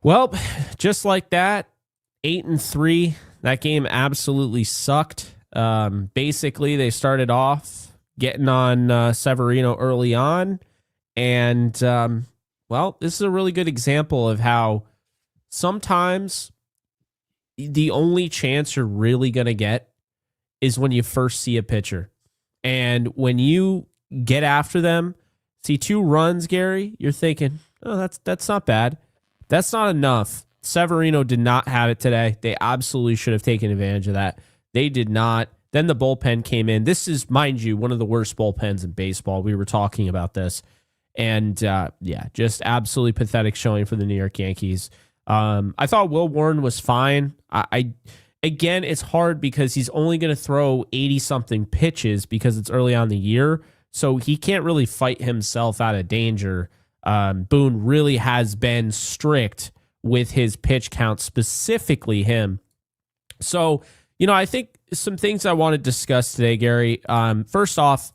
Well, just like that, 8-3. That game absolutely sucked. Basically, they started off getting on Severino early on. And, well, this is a really good example of how sometimes the only chance you're really going to get is when you first see a pitcher. And when you get after them, see 2 runs, Gary, you're thinking, oh, that's not bad. That's not enough. Severino did not have it today. They absolutely should have taken advantage of that. They did not. Then the bullpen came in. This is, mind you, one of the worst bullpens in baseball. We were talking about this. And, just absolutely pathetic showing for the New York Yankees. I thought Will Warren was fine. Again, it's hard because he's only going to throw 80-something pitches because it's early on in the year. So he can't really fight himself out of danger. Boone really has been strict with his pitch count, specifically him. So, I think some things I want to discuss today, Gary. First off,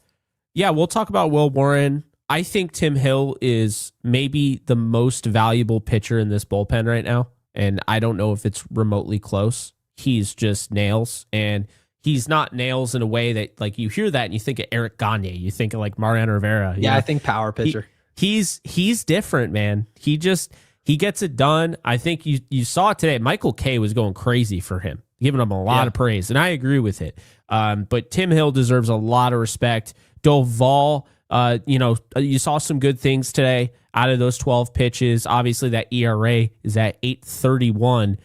we'll talk about Will Warren. I think Tim Hill is maybe the most valuable pitcher in this bullpen right now, and I don't know if it's remotely close. He's just nails, and he's not nails in a way that, like, you hear that and you think of Eric Gagne, you think of like Mariano Rivera. Yeah, I think power pitcher. He's different, man. He gets it done. I think you saw it today. Michael Kay was going crazy for him, giving him a lot of praise, and I agree with it. But Tim Hill deserves a lot of respect. Doval, you saw some good things today out of those 12 pitches. Obviously, that ERA is at 8.31.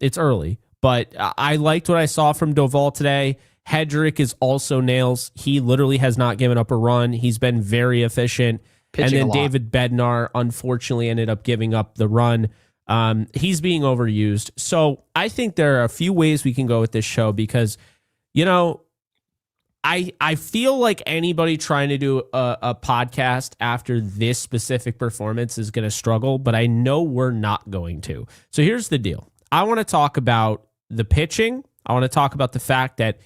It's early, but I liked what I saw from Doval today. Hedrick is also nails. He literally has not given up a run. He's been very efficient. Pitching and then David Bednar, unfortunately, ended up giving up the run. He's being overused. So I think there are a few ways we can go with this show because, I feel like anybody trying to do a podcast after this specific performance is going to struggle, but I know we're not going to. So here's the deal. I want to talk about the pitching. I want to talk about the fact that,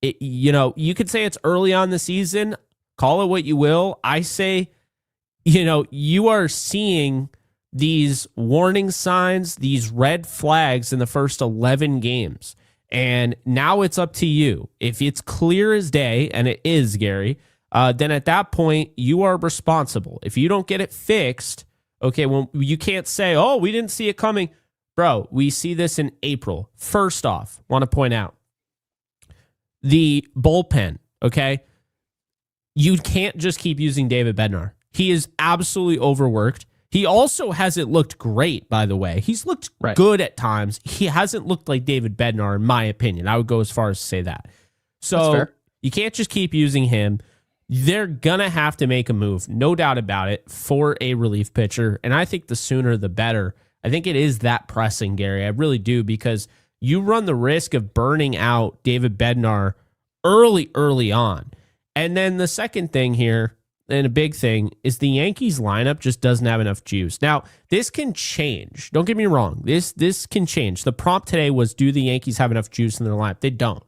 you could say it's early on the season. Call it what you will. I say, you are seeing these warning signs, these red flags in the first 11 games. And now it's up to you. If it's clear as day, and it is, Gary, then at that point, you are responsible. If you don't get it fixed, okay, well, you can't say, oh, we didn't see it coming. Bro, we see this in April. First off, want to point out the bullpen, okay? You can't just keep using David Bednar. He is absolutely overworked. He also hasn't looked great, by the way. He's looked good at times. He hasn't looked like David Bednar, in my opinion. I would go as far as to say that. So you can't just keep using him. They're going to have to make a move, no doubt about it, for a relief pitcher. And I think the sooner the better. I think it is that pressing, Gary. I really do, because you run the risk of burning out David Bednar early on. And then the second thing here, and a big thing, is the Yankees lineup just doesn't have enough juice. Now, this can change. Don't get me wrong. This can change. The prompt today was, do the Yankees have enough juice in their lineup? They don't.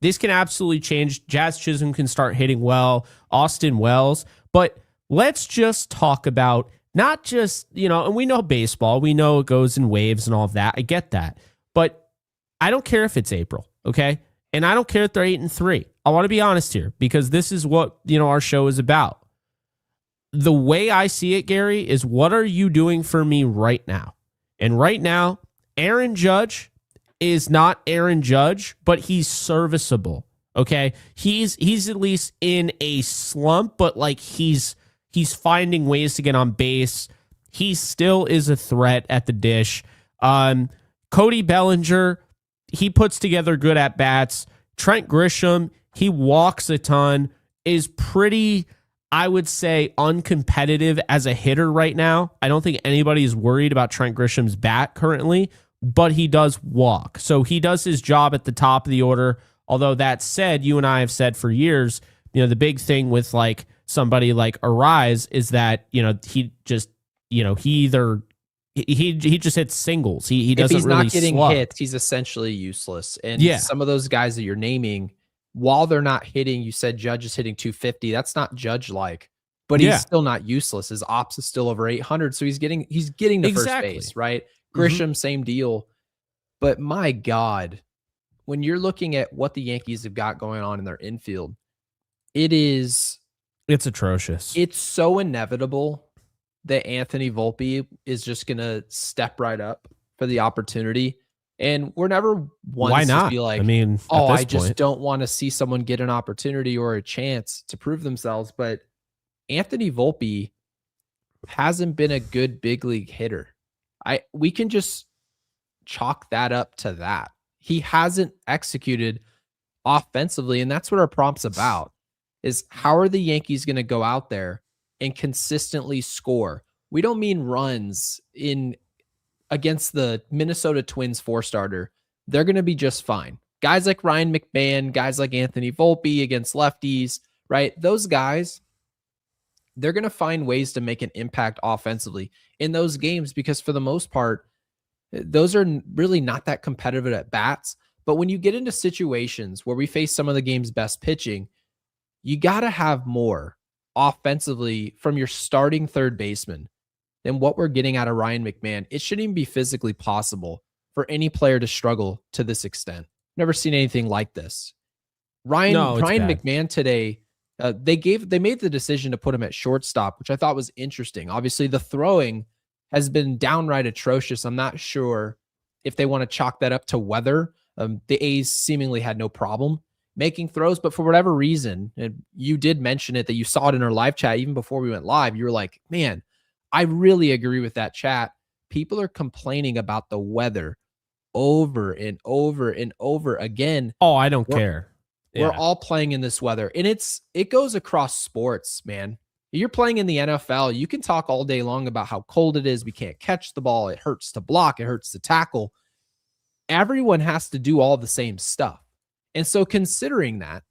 This can absolutely change. Jazz Chisholm can start hitting well. Austin Wells. But let's just talk about not just, and we know baseball. We know it goes in waves and all of that. I get that. But I don't care if it's April, okay? And I don't care if they're 8-3. I want to be honest here, because this is what, our show is about. The way I see it, Gary, is what are you doing for me right now? And right now, Aaron Judge is not Aaron Judge, but he's serviceable. Okay? He's at least in a slump, but like he's finding ways to get on base. He still is a threat at the dish. Cody Bellinger, he puts together good at bats. Trent Grisham, he walks a ton, is pretty, I would say, uncompetitive as a hitter right now. I don't think anybody is worried about Trent Grisham's bat currently, but he does walk. So he does his job at the top of the order. Although that said, you and I have said for years, the big thing with like somebody like Arise is that, he just, he just hits singles. He doesn't really If he's not getting slug. hits, he's essentially useless. And some of those guys that you're naming, while they're not hitting, you said Judge is hitting 250. That's not Judge-like. but he's still not useless. His ops is still over 800, so he's getting to first base, right? Grisham, same deal. But my God, when you're looking at what the Yankees have got going on in their infield, it's atrocious. It's so inevitable that Anthony Volpe is just going to step right up for the opportunity. And we're never one to be like, I just don't want to see someone get an opportunity or a chance to prove themselves. But Anthony Volpe hasn't been a good big league hitter. We can just chalk that up to that. He hasn't executed offensively, and that's what our prompt's about, is how are the Yankees going to go out there and consistently score? We don't mean runs against the Minnesota Twins 4-starter. They're going to be just fine. Guys like Ryan McMahon, guys like Anthony Volpe against lefties, right? Those guys, they're going to find ways to make an impact offensively in those games because for the most part, those are really not that competitive at bats. But when you get into situations where we face some of the game's best pitching, you got to have more offensively from your starting third baseman than what we're getting out of Ryan McMahon. It shouldn't even be physically possible for any player to struggle to this extent. Never seen anything like this. Ryan McMahon today, they made the decision to put him at shortstop, which I thought was interesting. Obviously, the throwing has been downright atrocious. I'm not sure if they want to chalk that up to weather. The A's seemingly had no problem making throws, but for whatever reason, and you did mention it, that you saw it in our live chat even before we went live, you were like, man, I really agree with that chat. People are complaining about the weather over and over and over again. Oh, I don't care. We're all playing in this weather, and it goes across sports, man. You're playing in the NFL. You can talk all day long about how cold it is. We can't catch the ball. It hurts to block. It hurts to tackle. Everyone has to do all the same stuff. And so considering that,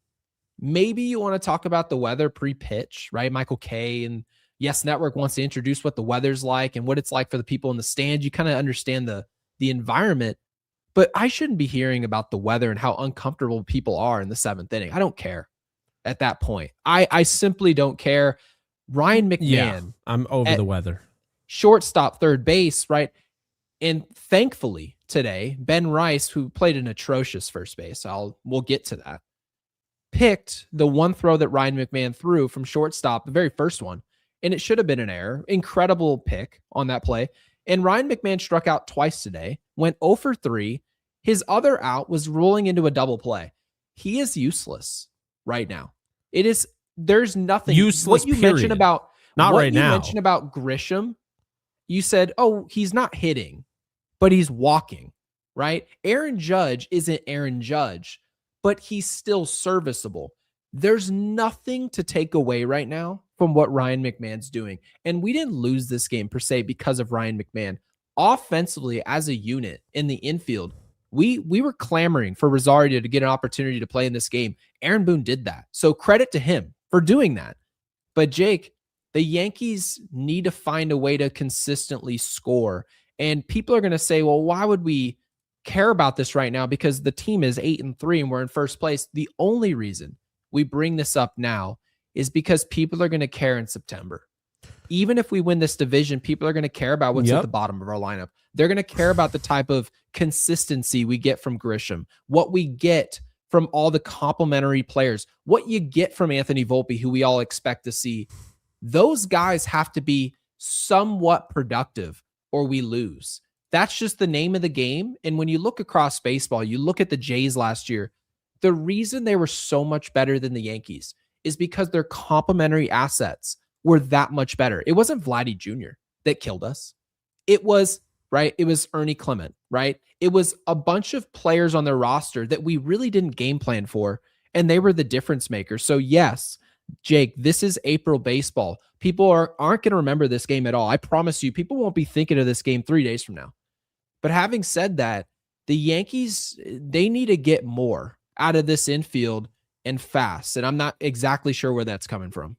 maybe you want to talk about the weather pre-pitch, right? Michael Kay and Yes Network wants to introduce what the weather's like and what it's like for the people in the stands. You kind of understand the environment, but I shouldn't be hearing about the weather and how uncomfortable people are in the 7th inning. I don't care at that point. I simply don't care. Ryan McMahon, I'm over the weather. Shortstop, third base, right? And thankfully today, Ben Rice, who played an atrocious first base, we'll get to that, picked the one throw that Ryan McMahon threw from shortstop, the very first one, and it should have been an error. Incredible pick on that play. And Ryan McMahon struck out twice today, went 0 for 3. His other out was rolling into a double play. He is useless right now. There's nothing useless. What you mentioned about mentioned about Grisham, you said, oh, he's not hitting, but he's walking, right? Aaron Judge isn't Aaron Judge, but he's still serviceable. There's nothing to take away right now from what Ryan McMahon's doing. And we didn't lose this game per se because of Ryan McMahon. Offensively, as a unit in the infield, we were clamoring for Rosario to get an opportunity to play in this game. Aaron Boone did that. So credit to him for doing that. But Jake, the Yankees need to find a way to consistently score. And people are going to say, well, why would we care about this right now? Because the team is 8-3 and we're in first place. The only reason we bring this up now is because people are going to care in September. Even if we win this division, people are going to care about what's at the bottom of our lineup. They're going to care about the type of consistency we get from Grisham, what we get from all the complementary players, what you get from Anthony Volpe, who we all expect to see. Those guys have to be somewhat productive or we lose. That's just the name of the game. And when you look across baseball, you look at the Jays last year, the reason they were so much better than the Yankees is because their complementary assets were that much better. It wasn't Vladdy Jr. that killed us. It was, right? It was Ernie Clement, right? It was a bunch of players on their roster that we really didn't game plan for, and they were the difference makers. So yes, Jake, this is April baseball. People aren't going to remember this game at all. I promise you, people won't be thinking of this game 3 days from now. But having said that, the Yankees, they need to get more out of this infield and fast. And I'm not exactly sure where that's coming from.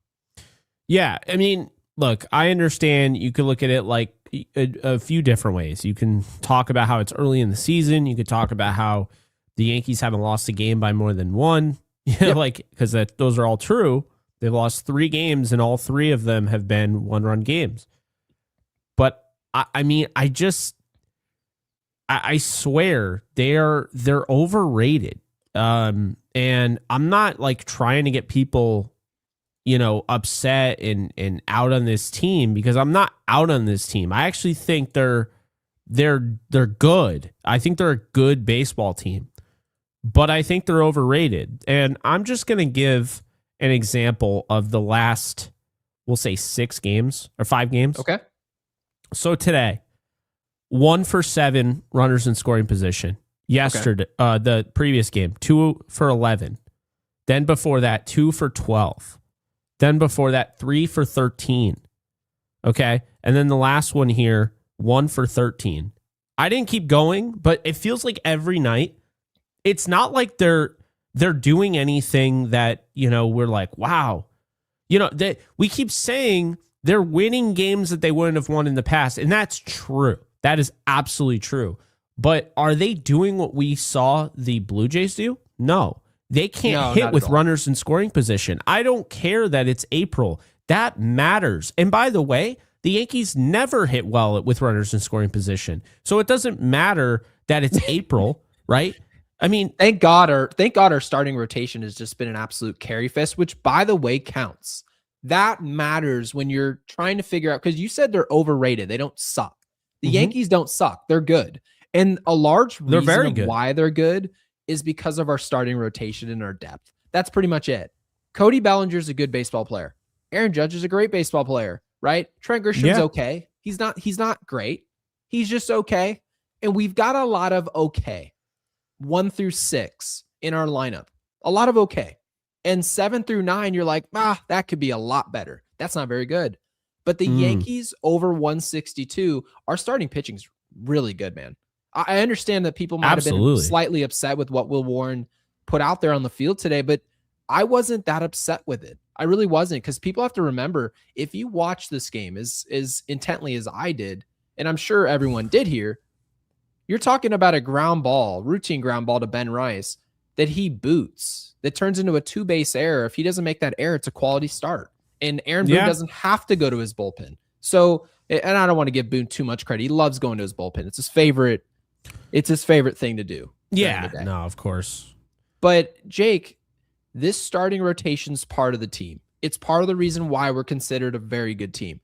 Yeah, I mean, look, I understand you could look at it like a few different ways. You can talk about how it's early in the season. You could talk about how the Yankees haven't lost a game by more than one, like, because those are all true. They've lost 3 games, and all 3 of them have been one-run games. But I mean, I swear they're overrated. And I'm not like trying to get people, upset and out on this team, because I'm not out on this team. I actually think they're good. I think they're a good baseball team, but I think they're overrated. And I'm just going to give an example of the last, we'll say 6 games or 5 games. Okay. So today, 1 for 7 runners in scoring position. Yesterday, the previous game, 2 for 11. Then before that, 2 for 12. Then before that, 3 for 13. Okay. And then the last one here, 1 for 13. I didn't keep going, but it feels like every night, it's not like they're doing anything that, we're like, wow. That we keep saying they're winning games that they wouldn't have won in the past. And that's true. That is absolutely true. But are they doing what we saw the Blue Jays do? No. They can't hit with runners in scoring position. I don't care that it's April. That matters. And by the way, the Yankees never hit well with runners in scoring position. So it doesn't matter that it's April, right? I mean, thank God our starting rotation has just been an absolute carry fest, which by the way counts. That matters when you're trying to figure out, because you said they're overrated. They don't suck. The Yankees don't suck. They're good. And a large reason of why they're good is because of our starting rotation and our depth. That's pretty much it. Cody Bellinger's a good baseball player. Aaron Judge is a great baseball player, right? Trent Grisham's okay. He's not great. He's just okay. And we've got a lot of okay. 1 through 6 in our lineup. A lot of okay. And 7 through 9, you're like, that could be a lot better. That's not very good. But the Yankees over 162, our starting pitching's really good, man. I understand that people might have been slightly upset with what Will Warren put out there on the field today, but I wasn't that upset with it. I really wasn't, because people have to remember, if you watch this game as intently as I did, and I'm sure everyone did here, you're talking about a routine ground ball to Ben Rice that he boots, that turns into a 2-base error. If he doesn't make that error, it's a quality start. And Aaron Boone doesn't have to go to his bullpen. So, and I don't want to give Boone too much credit. He loves going to his bullpen. It's his favorite thing to do. Yeah, no, of course. But Jake, this starting rotation's part of the team. It's part of the reason why we're considered a very good team.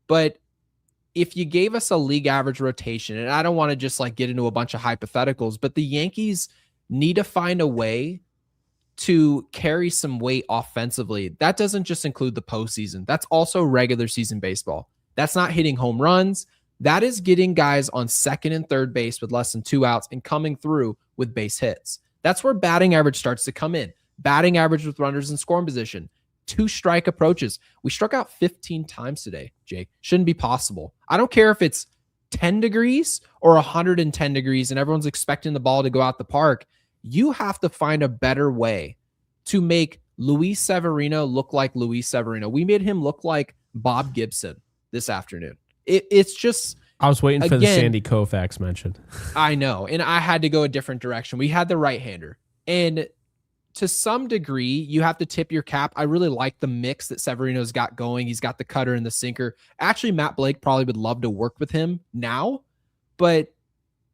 But if you gave us a league average rotation, and I don't want to just like get into a bunch of hypotheticals, but the Yankees need to find a way to carry some weight offensively. That doesn't just include the postseason. That's also regular season baseball. That's not hitting home runs. That is getting guys on second and third base with less than 2 outs and coming through with base hits. That's where batting average starts to come in. Batting average with runners in scoring position. 2-strike approaches. We struck out 15 times today, Jake. Shouldn't be possible. I don't care if it's 10 degrees or 110 degrees and everyone's expecting the ball to go out the park. You have to find a better way to make Luis Severino look like Luis Severino. We made him look like Bob Gibson this afternoon. It's just... I was waiting for the Sandy Koufax mention. I know, and I had to go a different direction. We had the right-hander. And to some degree, you have to tip your cap. I really like the mix that Severino's got going. He's got the cutter and the sinker. Actually, Matt Blake probably would love to work with him now. But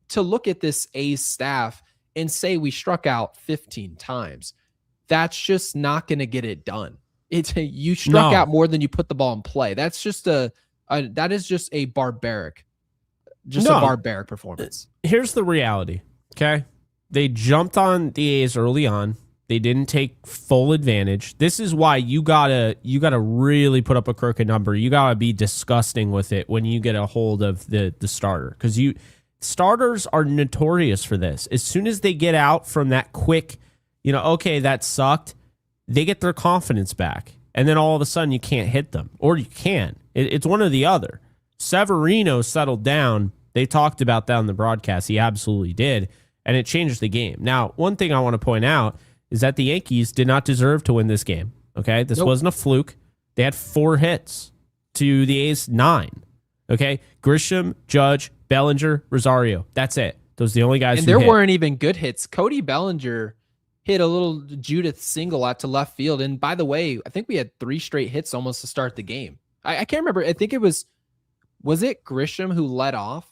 to look at this A's staff and say we struck out 15 times, that's just not going to get it done. You struck out more than you put the ball in play. That's just a barbaric performance. Here's the reality. Okay. They jumped on the A's early on. They didn't take full advantage. This is why you gotta really put up a crooked number. You gotta be disgusting with it when you get a hold of the starter, because starters are notorious for this. As soon as they get out from that quick, okay, that sucked, they get their confidence back, and then all of a sudden you can't hit them, or you can. It's one or the other. Severino settled down. They talked about that on the broadcast. He absolutely did, and it changed the game. Now, one thing I want to point out is that the Yankees did not deserve to win this game. Okay, this wasn't a fluke. They had 4 hits to the A's 9. Okay, Grisham, Judge, Bellinger, Rosario. That's it. Those are the only guys. And there weren't even good hits. Cody Bellinger hit a little Judith single out to left field. And by the way, I think we had 3 straight hits almost to start the game. I can't remember. I think it was it Grisham who led off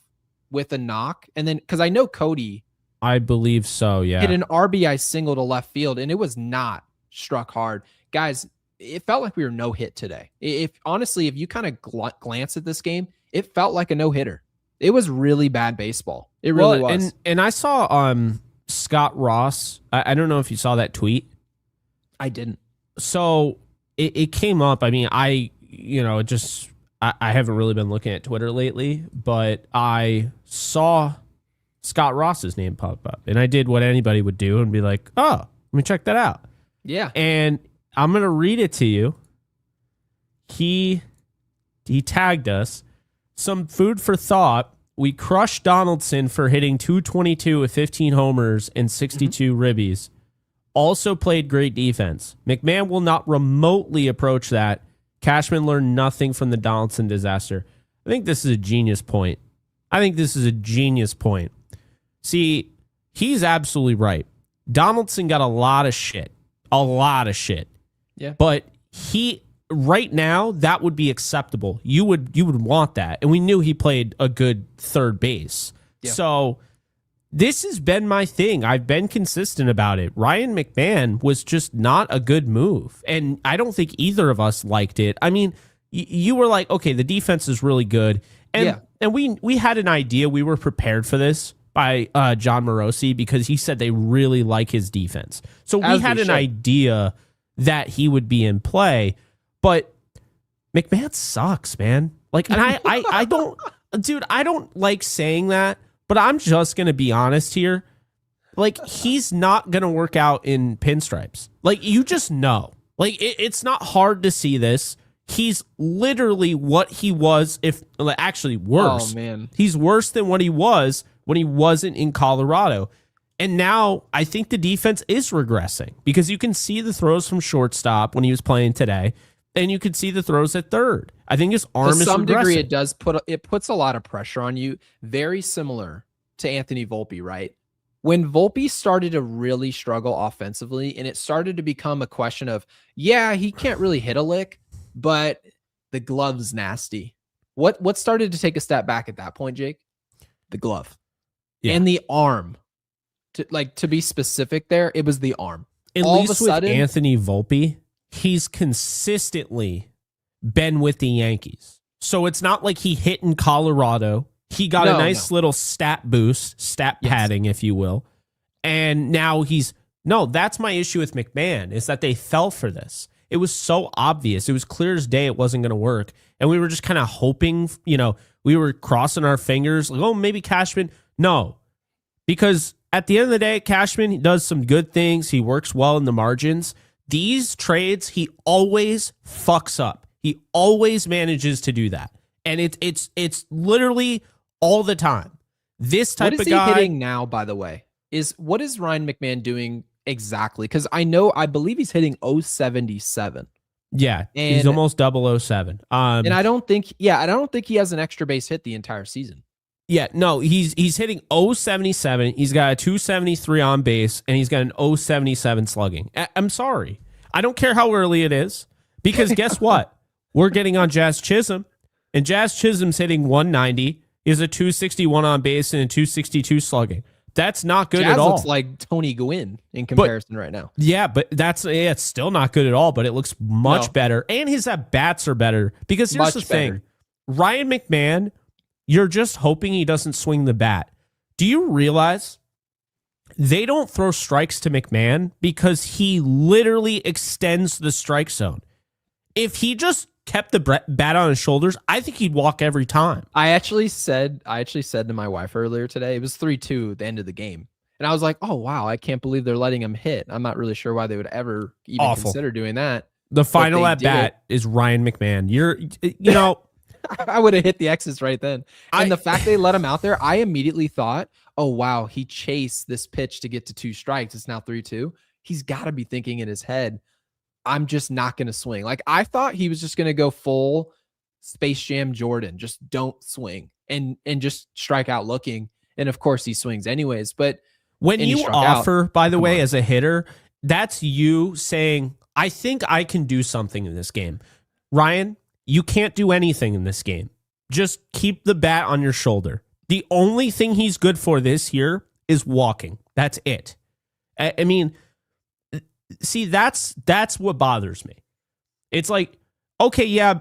with a knock? And then, because I know Cody, I believe so, yeah. hit an RBI single to left field, and it was not struck hard. Guys, it felt like we were no hit today. If honestly, if you kind of glance at this game, it felt like a no hitter. It was really bad baseball. It really was. And I saw Scott Ross. I don't know if you saw that tweet. I didn't. So it came up. I mean, I haven't really been looking at Twitter lately, but I saw Scott Ross's name pop up, and I did what anybody would do and be like, oh, let me check that out. Yeah. And I'm going to read it to you. He tagged us. Some food for thought. We crushed Donaldson for hitting 222 with 15 homers and 62 ribbies. Also played great defense. McMahon will not remotely approach that. Cashman learned nothing from the Donaldson disaster. I think this is a genius point. See, he's absolutely right. Donaldson got a lot of shit. Yeah. But right now, that would be acceptable. You would want that. And we knew he played a good third base. Yeah. So this has been my thing. I've been consistent about it. Ryan McMahon was just not a good move. And I don't think either of us liked it. I mean, you were like, okay, the defense is really good. And we had an idea. We were prepared for this by John Morosi because he said they really like his defense. So we had an idea that he would be in play. But McMahon sucks, man. Like, and I don't, dude, I don't like saying that, but I'm just going to be honest here. Like, he's not going to work out in pinstripes. Like, you just know. Like, it's not hard to see this. He's literally what he was, actually worse. Oh, man. He's worse than what he was when he wasn't in Colorado. And now I think the defense is regressing because you can see the throws from shortstop when he was playing today. And you could see the throws at third. I think his arm is regressing. To some degree, it puts a lot of pressure on you. Very similar to Anthony Volpe, right? When Volpe started to really struggle offensively, and it started to become a question of, yeah, he can't really hit a lick, but the glove's nasty. What started to take a step back at that point, Jake? The glove. Yeah. And the arm. To be specific there, it was the arm. At least with Anthony Volpe, he's consistently been with the Yankees. So it's not like he hit in Colorado. He got a nice little stat boost, padding, if you will. And now that's my issue with McMahon, is that they fell for this. It was so obvious. It was clear as day it wasn't going to work. And we were just kind of hoping, we were crossing our fingers, like, oh, maybe Cashman. No, because at the end of the day, Cashman does some good things. He works well in the margins. These trades, he always fucks up. He always manages to do that. And it's literally all the time. This type of guy. What is he hitting now, by the way? What is Ryan McMahon doing exactly? Because I believe he's hitting 077. Yeah, he's almost 007. And I don't think he has an extra base hit the entire season. Yeah, no, he's hitting 077. He's got a 273 on base, and he's got an 077 slugging. I'm sorry. I don't care how early it is, because guess what? We're getting on Jazz Chisholm, and Jazz Chisholm's hitting 190. He has a 261 on base and a 262 slugging. That's not good at all. Looks like Tony Gwynn in comparison right now. Yeah, but it's still not good at all, but it looks much better. And his at-bats are better, because here's the thing. Ryan McMahon, you're just hoping he doesn't swing the bat. Do you realize they don't throw strikes to McMahon because he literally extends the strike zone? If he just kept the bat on his shoulders, I think he'd walk every time. I actually said to my wife earlier today, it was 3-2 at the end of the game. And I was like, oh, wow, I can't believe they're letting him hit. I'm not really sure why they would ever even consider doing that. The final at bat is Ryan McMahon. I would have hit the X's right then. And the fact they let him out there, I immediately thought, oh, wow, he chased this pitch to get to 2 strikes. It's now 3-2. He's got to be thinking in his head, I'm just not going to swing. Like, I thought he was just going to go full Space Jam Jordan. Just don't swing and just strike out looking. And of course he swings anyways. But When and he you struck offer, out. by the Come way, on. as a hitter, that's you saying, I think I can do something in this game. Ryan, you can't do anything in this game. Just keep the bat on your shoulder. The only thing he's good for this year is walking. That's it. I mean, see, that's what bothers me. It's like, okay, yeah,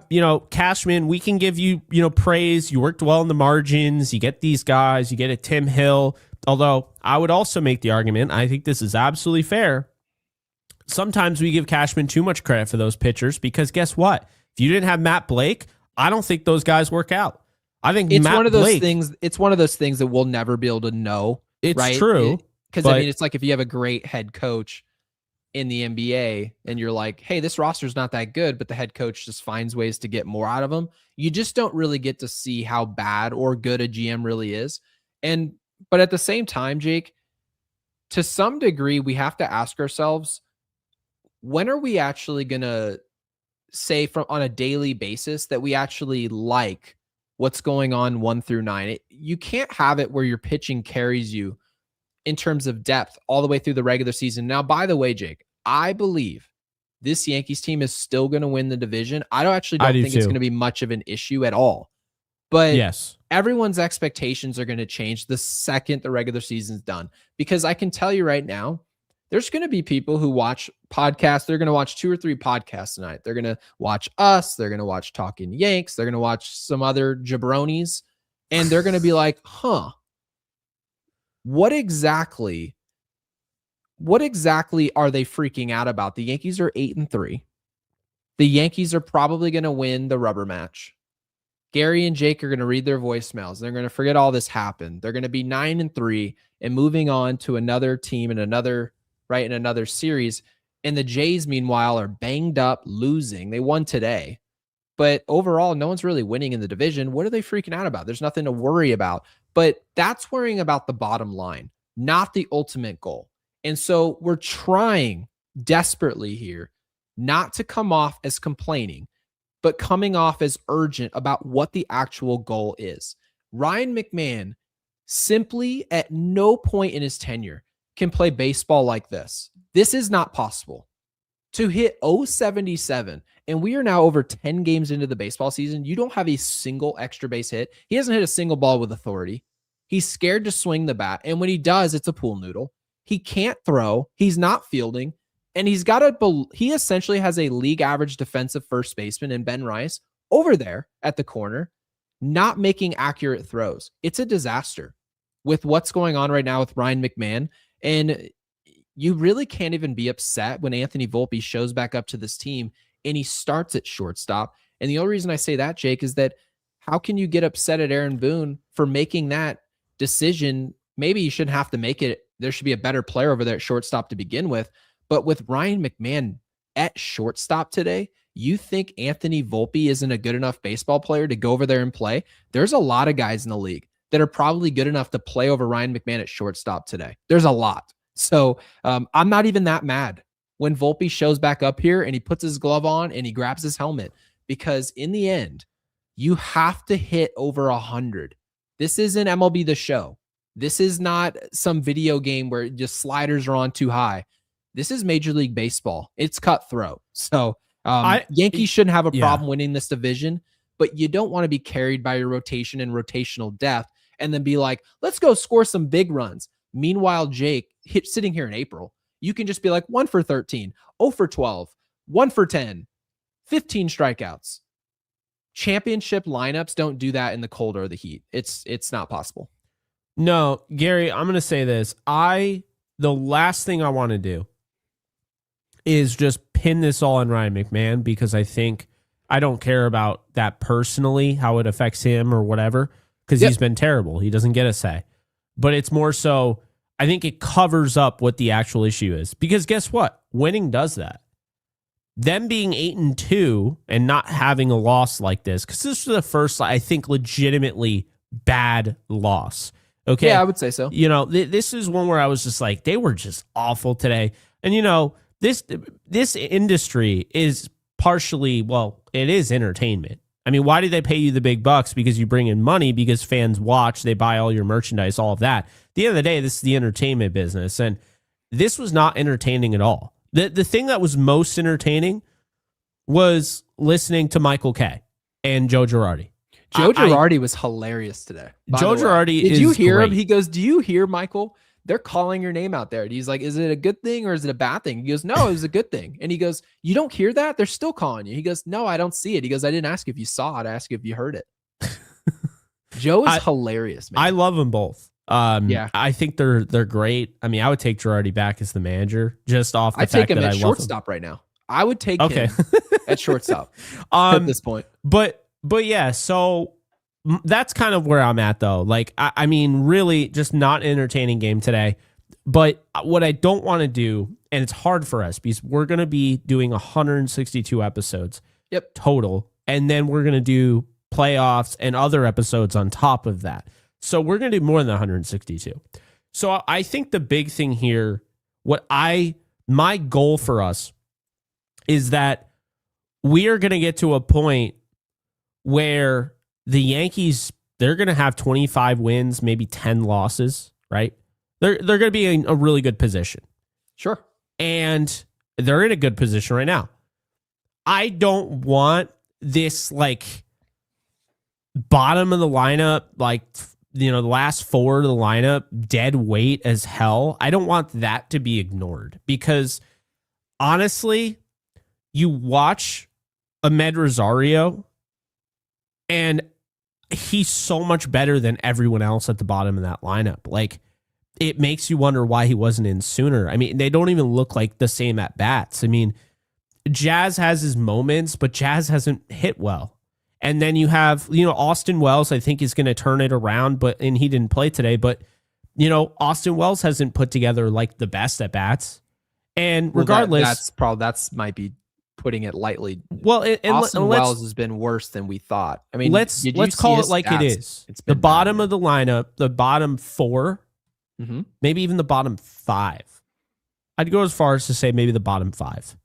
Cashman, we can give you, praise. You worked well in the margins. You get these guys. You get a Tim Hill. Although I would also make the argument, I think this is absolutely fair. Sometimes we give Cashman too much credit for those pitchers because guess what? If you didn't have Matt Blake, I don't think those guys work out. I think It's Matt one of those Blake, things. It's one of those things that we'll never be able to know. It's right? true. Because I mean, it's like if you have a great head coach in the NBA and you're like, hey, this roster's not that good, but the head coach just finds ways to get more out of them. You just don't really get to see how bad or good a GM really is. But at the same time, Jake, to some degree, we have to ask ourselves, when are we actually going to say on a daily basis that we actually like what's going on 1 through 9? You can't have it where your pitching carries you in terms of depth all the way through the regular season. Now, by the way, Jake, I believe this Yankees team is still going to win the division. I don't think it's going to be much of an issue at all. But yes, everyone's expectations are going to change the second the regular season's done. Because I can tell you right now, there's going to be people who watch podcasts. They're going to watch 2 or 3 podcasts tonight. They're going to watch us. They're going to watch Talking Yanks. They're going to watch some other jabronis. And they're going to be like, what exactly are they freaking out about? The Yankees are 8-3. The Yankees are probably going to win the rubber match. Gary and Jake are going to read their voicemails. They're going to forget all this happened. They're going to be 9-3 and moving on to another team in another series. And the Jays, meanwhile, are banged up, losing. They won today. But overall, no one's really winning in the division. What are they freaking out about? There's nothing to worry about. But that's worrying about the bottom line, not the ultimate goal. And so we're trying desperately here not to come off as complaining, but coming off as urgent about what the actual goal is. Ryan McMahon simply at no point in his tenure can play baseball like this. This is not possible. To hit 077, and we are now over 10 games into the baseball season, you don't have a single extra base hit. He hasn't hit a single ball with authority. He's scared to swing the bat, and when he does, it's a pool noodle. He can't throw. He's not fielding, and he essentially has a league average defensive first baseman in Ben Rice over there at the corner, not making accurate throws. It's a disaster with what's going on right now with Ryan McMahon, and you really can't even be upset when Anthony Volpe shows back up to this team and he starts at shortstop. And the only reason I say that, Jake, is that how can you get upset at Aaron Boone for making that decision? Maybe you shouldn't have to make it. There should be a better player over there at shortstop to begin with. But with Ryan McMahon at shortstop today, you think Anthony Volpe isn't a good enough baseball player to go over there and play? There's a lot of guys in the league that are probably good enough to play over Ryan McMahon at shortstop today. There's a lot. So I'm not even that mad when Volpe shows back up here and he puts his glove on and he grabs his helmet, because in the end, you have to hit over 100. This isn't MLB The Show. This is not some video game where just sliders are on too high. This is Major League Baseball. It's cutthroat. So Yankees shouldn't have a problem winning this division, but you don't want to be carried by your rotation and rotational depth and then be like, let's go score some big runs. Meanwhile, Jake, sitting here in April, you can just be like 1 for 13, 0 for 12, 1 for 10, 15 strikeouts. Championship lineups don't do that in the cold or the heat. It's not possible. No, Gary, I'm going to say this. The last thing I want to do is just pin this all on Ryan McMahon, because I don't care about that personally, how it affects him or whatever, because he's been terrible. He doesn't get a say. But it's more so, I think it covers up what the actual issue is. Because guess what? Winning does that. Them being 8-2 and not having a loss like this, because this was the first, I think, legitimately bad loss. Okay. Yeah, I would say so. This is one where I was just like, they were just awful today. And this industry is partially, well, it is entertainment. I mean, why do they pay you the big bucks? Because you bring in money, because fans watch, they buy all your merchandise, all of that. At the end of the day, this is the entertainment business, and this was not entertaining at all. The thing that was most entertaining was listening to Michael Kay and Joe Girardi. Joe Girardi was hilarious today. Joe Girardi Did is you hear great. him? He goes, "Do you hear, Michael? They're calling your name out there." And he's like, "Is it a good thing or is it a bad thing?" He goes, "No, it was a good thing." And he goes, "You don't hear that? They're still calling you." He goes, "No, I don't see it." He goes, "I didn't ask if you saw it. I asked if you heard it." Joe is hilarious, man. I love them both. Yeah. I think they're great. I mean, I would take Girardi back as the manager just off the I'd fact take him that at I love him. shortstop right now. I would take him at shortstop at this point. But yeah, so that's kind of where I'm at, though. Like, I mean, really just not an entertaining game today. But what I don't want to do, and it's hard for us because we're going to be doing 162 episodes total. And then we're going to do playoffs and other episodes on top of that. So we're going to do more than 162. So I think the big thing here, my goal for us is that we are going to get to a point where the Yankees, they're going to have 25 wins, maybe 10 losses, right? They're going to be in a really good position. Sure. And they're in a good position right now. I don't want this like bottom of the lineup, like, you know, the last four of the lineup, dead weight as hell. I don't want that to be ignored because honestly, you watch Ahmed Rosario and he's so much better than everyone else at the bottom of that lineup. Like, it makes you wonder why he wasn't in sooner. I mean, they don't even look like the same at bats. I mean, Jazz has his moments, but Jazz hasn't hit well. And then you have, you know, Austin Wells, I think is going to turn it around, and he didn't play today, but you know, Austin Wells hasn't put together like the best at bats. And regardless, that's might be putting it lightly. Well, Austin Wells has been worse than we thought. I mean, let's call it like stats? It is. It's the bottom of the lineup, the bottom four, maybe even the bottom five. I'd go as far as to say maybe the bottom five.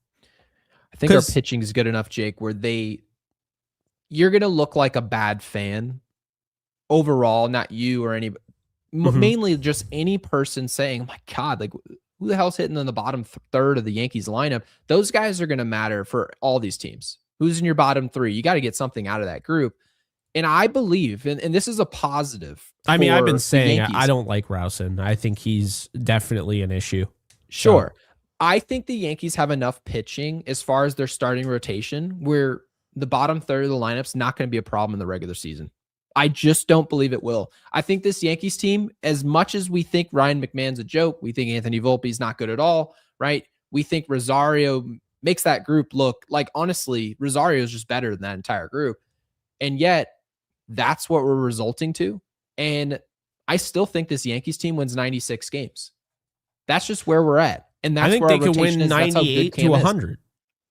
I think our pitching is good enough, Jake, where you're going to look like a bad fan overall, not you or any, mainly just any person saying, "Oh my God, like who the hell's hitting in the bottom third of the Yankees lineup?" Those guys are going to matter for all these teams. Who's in your bottom three? You got to get something out of that group. And I believe, and this is a positive. I mean, I've been saying I don't like Rousen. I think he's definitely an issue. Sure. So. I think the Yankees have enough pitching as far as their starting rotation where the bottom third of the lineup's not going to be a problem in the regular season. I just don't believe it will. I think this Yankees team, as much as we think Ryan McMahon's a joke, we think Anthony Volpe's not good at all, right? We think Rosario makes that group look like, honestly, Rosario is just better than that entire group. And yet, that's what we're resulting to. And I still think this Yankees team wins 96 games. That's just where we're at. And that's I think where they could win 98 to 100.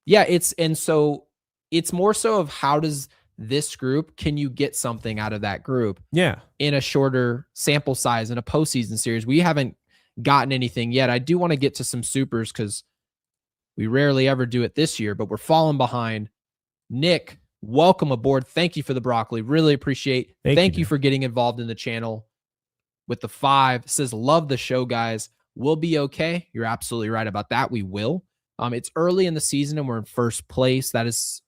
Yeah, it's more so of how does this group, can you get something out of that group? Yeah. In a shorter sample size in a postseason series. We haven't gotten anything yet. I do want to get to some supers because we rarely ever do it this year, but we're falling behind. Nick, welcome aboard. Thank you for the broccoli. Really appreciate. Thank you for getting involved in the channel with the 5. It says, "Love the show, guys. We'll be okay." You're absolutely right about that. We will. It's early in the season and we're in first place. That is,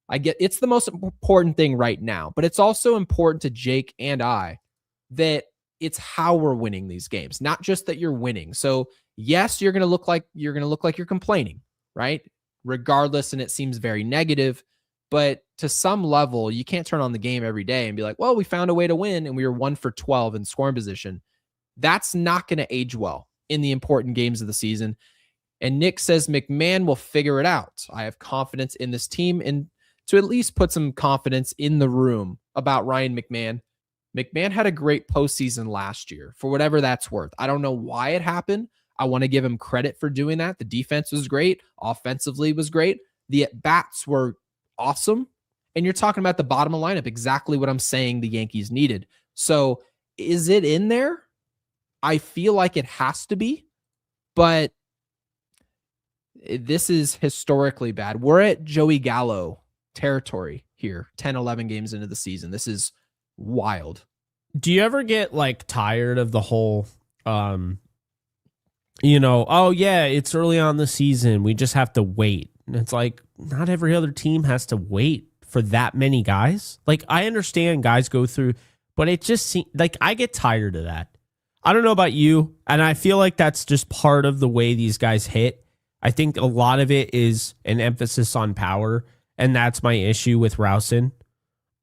it's the most important thing right now, but it's also important to Jake and I that it's how we're winning these games, not just that you're winning. So yes, you're going to look like you're complaining, right? Regardless. And it seems very negative, but to some level, you can't turn on the game every day and be like, "Well, we found a way to win and we were 1 for 12 in scoring position." That's not going to age well in the important games of the season. And Nick says McMahon will figure it out. I have confidence in this team, and to at least put some confidence in the room about Ryan McMahon. McMahon had a great postseason last year, for whatever that's worth. I don't know why it happened. I want to give him credit for doing that. The defense was great. Offensively was great. The at-bats were awesome. And you're talking about the bottom of the lineup, exactly what I'm saying the Yankees needed. So is it in there? I feel like it has to be, but this is historically bad. We're at Joey Gallo territory here, 10, 11 games into the season. This is wild. Do you ever get like tired of the whole, oh yeah, it's early on the season, we just have to wait? And it's like, not every other team has to wait for that many guys. Like, I understand guys go through, but it just seems like I get tired of that. I don't know about you, and I feel like that's just part of the way these guys hit. I think a lot of it is an emphasis on power, and that's my issue with Rousen.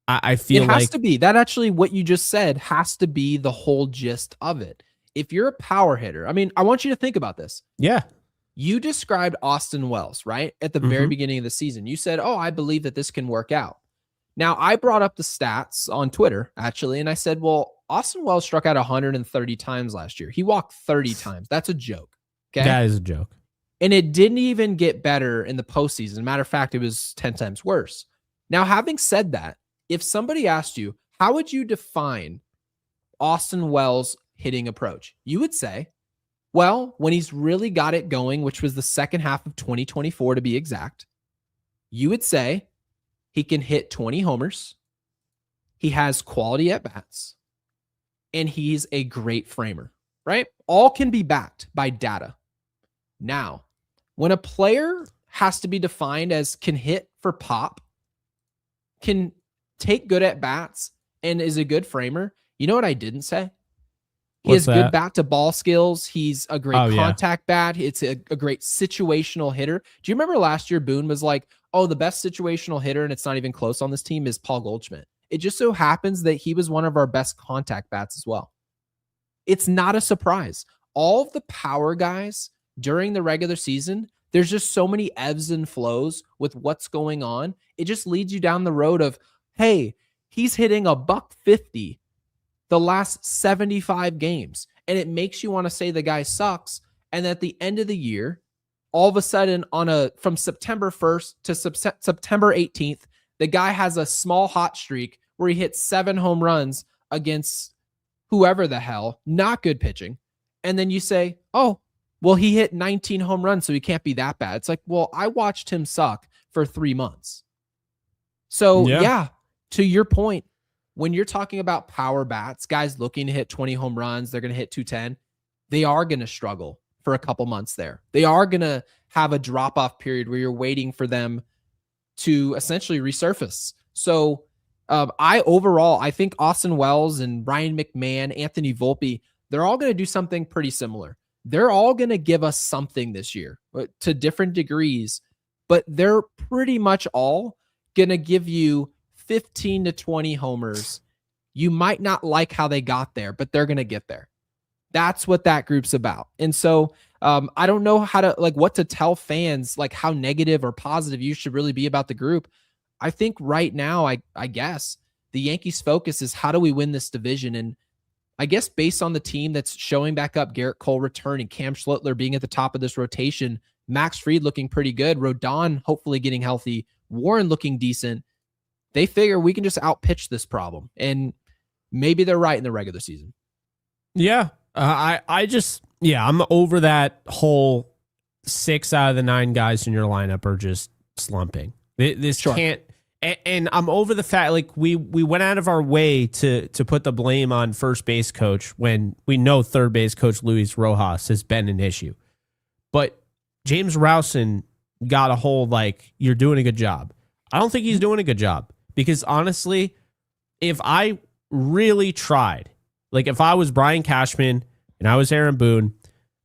I feel like it has to be. That actually, what you just said has to be the whole gist of it. If you're a power hitter, I mean, I want you to think about this. Yeah. You described Austin Wells, right? At the very beginning of the season. You said, oh, I believe that this can work out. Now, I brought up the stats on Twitter, actually, and I said, well, Austin Wells struck out 130 times last year. He walked 30 times. That's a joke. Okay. That is a joke. And it didn't even get better in the postseason. Matter of fact, it was 10 times worse. Now, having said that, if somebody asked you, how would you define Austin Wells' hitting approach? You would say, well, when he's really got it going, which was the second half of 2024 to be exact, you would say he can hit 20 homers, he has quality at-bats, and he's a great framer, right? All can be backed by data. Now, when a player has to be defined as can hit for pop, can take good at-bats, and is a good framer, you know what I didn't say? He has good bat-to-ball skills. He's a great contact bat. It's a great situational hitter. Do you remember last year Boone was like, oh, the best situational hitter, and it's not even close on this team, is Paul Goldschmidt. It just so happens that he was one of our best contact bats as well. It's not a surprise. All of the power guys during the regular season, there's just so many ebbs and flows with what's going on. It just leads you down the road of, hey, he's hitting $150 the last 75 games. And it makes you want to say the guy sucks. And at the end of the year, all of a sudden from September 1st to September 18th, the guy has a small hot streak where he hits 7 home runs against whoever the hell, not good pitching. And then you say, oh, well, he hit 19 home runs, so he can't be that bad. It's like, well, I watched him suck for 3 months. So yeah, to your point, when you're talking about power bats, guys looking to hit 20 home runs, they're going to hit 210. They are going to struggle for a couple months there. They are going to have a drop-off period where you're waiting for them to essentially resurface. So I think Austin Wells and Ryan McMahon, Anthony Volpe, they're all going to do something pretty similar. They're all going to give us something this year to different degrees, but they're pretty much all going to give you 15 to 20 homers. You might not like how they got there, but they're going to get there. That's what that group's about. And so I don't know what to tell fans, like how negative or positive you should really be about the group. I think right now, I guess the Yankees' focus is how do we win this division? And I guess based on the team that's showing back up, Garrett Cole returning, Cam Schlittler being at the top of this rotation, Max Fried looking pretty good, Rodon hopefully getting healthy, Warren looking decent, they figure we can just outpitch this problem. And maybe they're right in the regular season. Yeah. I'm over that whole 6 out of the 9 guys in your lineup are just slumping. This can't, and I'm over the fact, like we went out of our way to put the blame on first base coach when we know third base coach Luis Rojas has been an issue. But James Rousen got a whole, like, you're doing a good job. I don't think he's doing a good job because honestly, if I really tried, like if I was Brian Cashman and I was Aaron Boone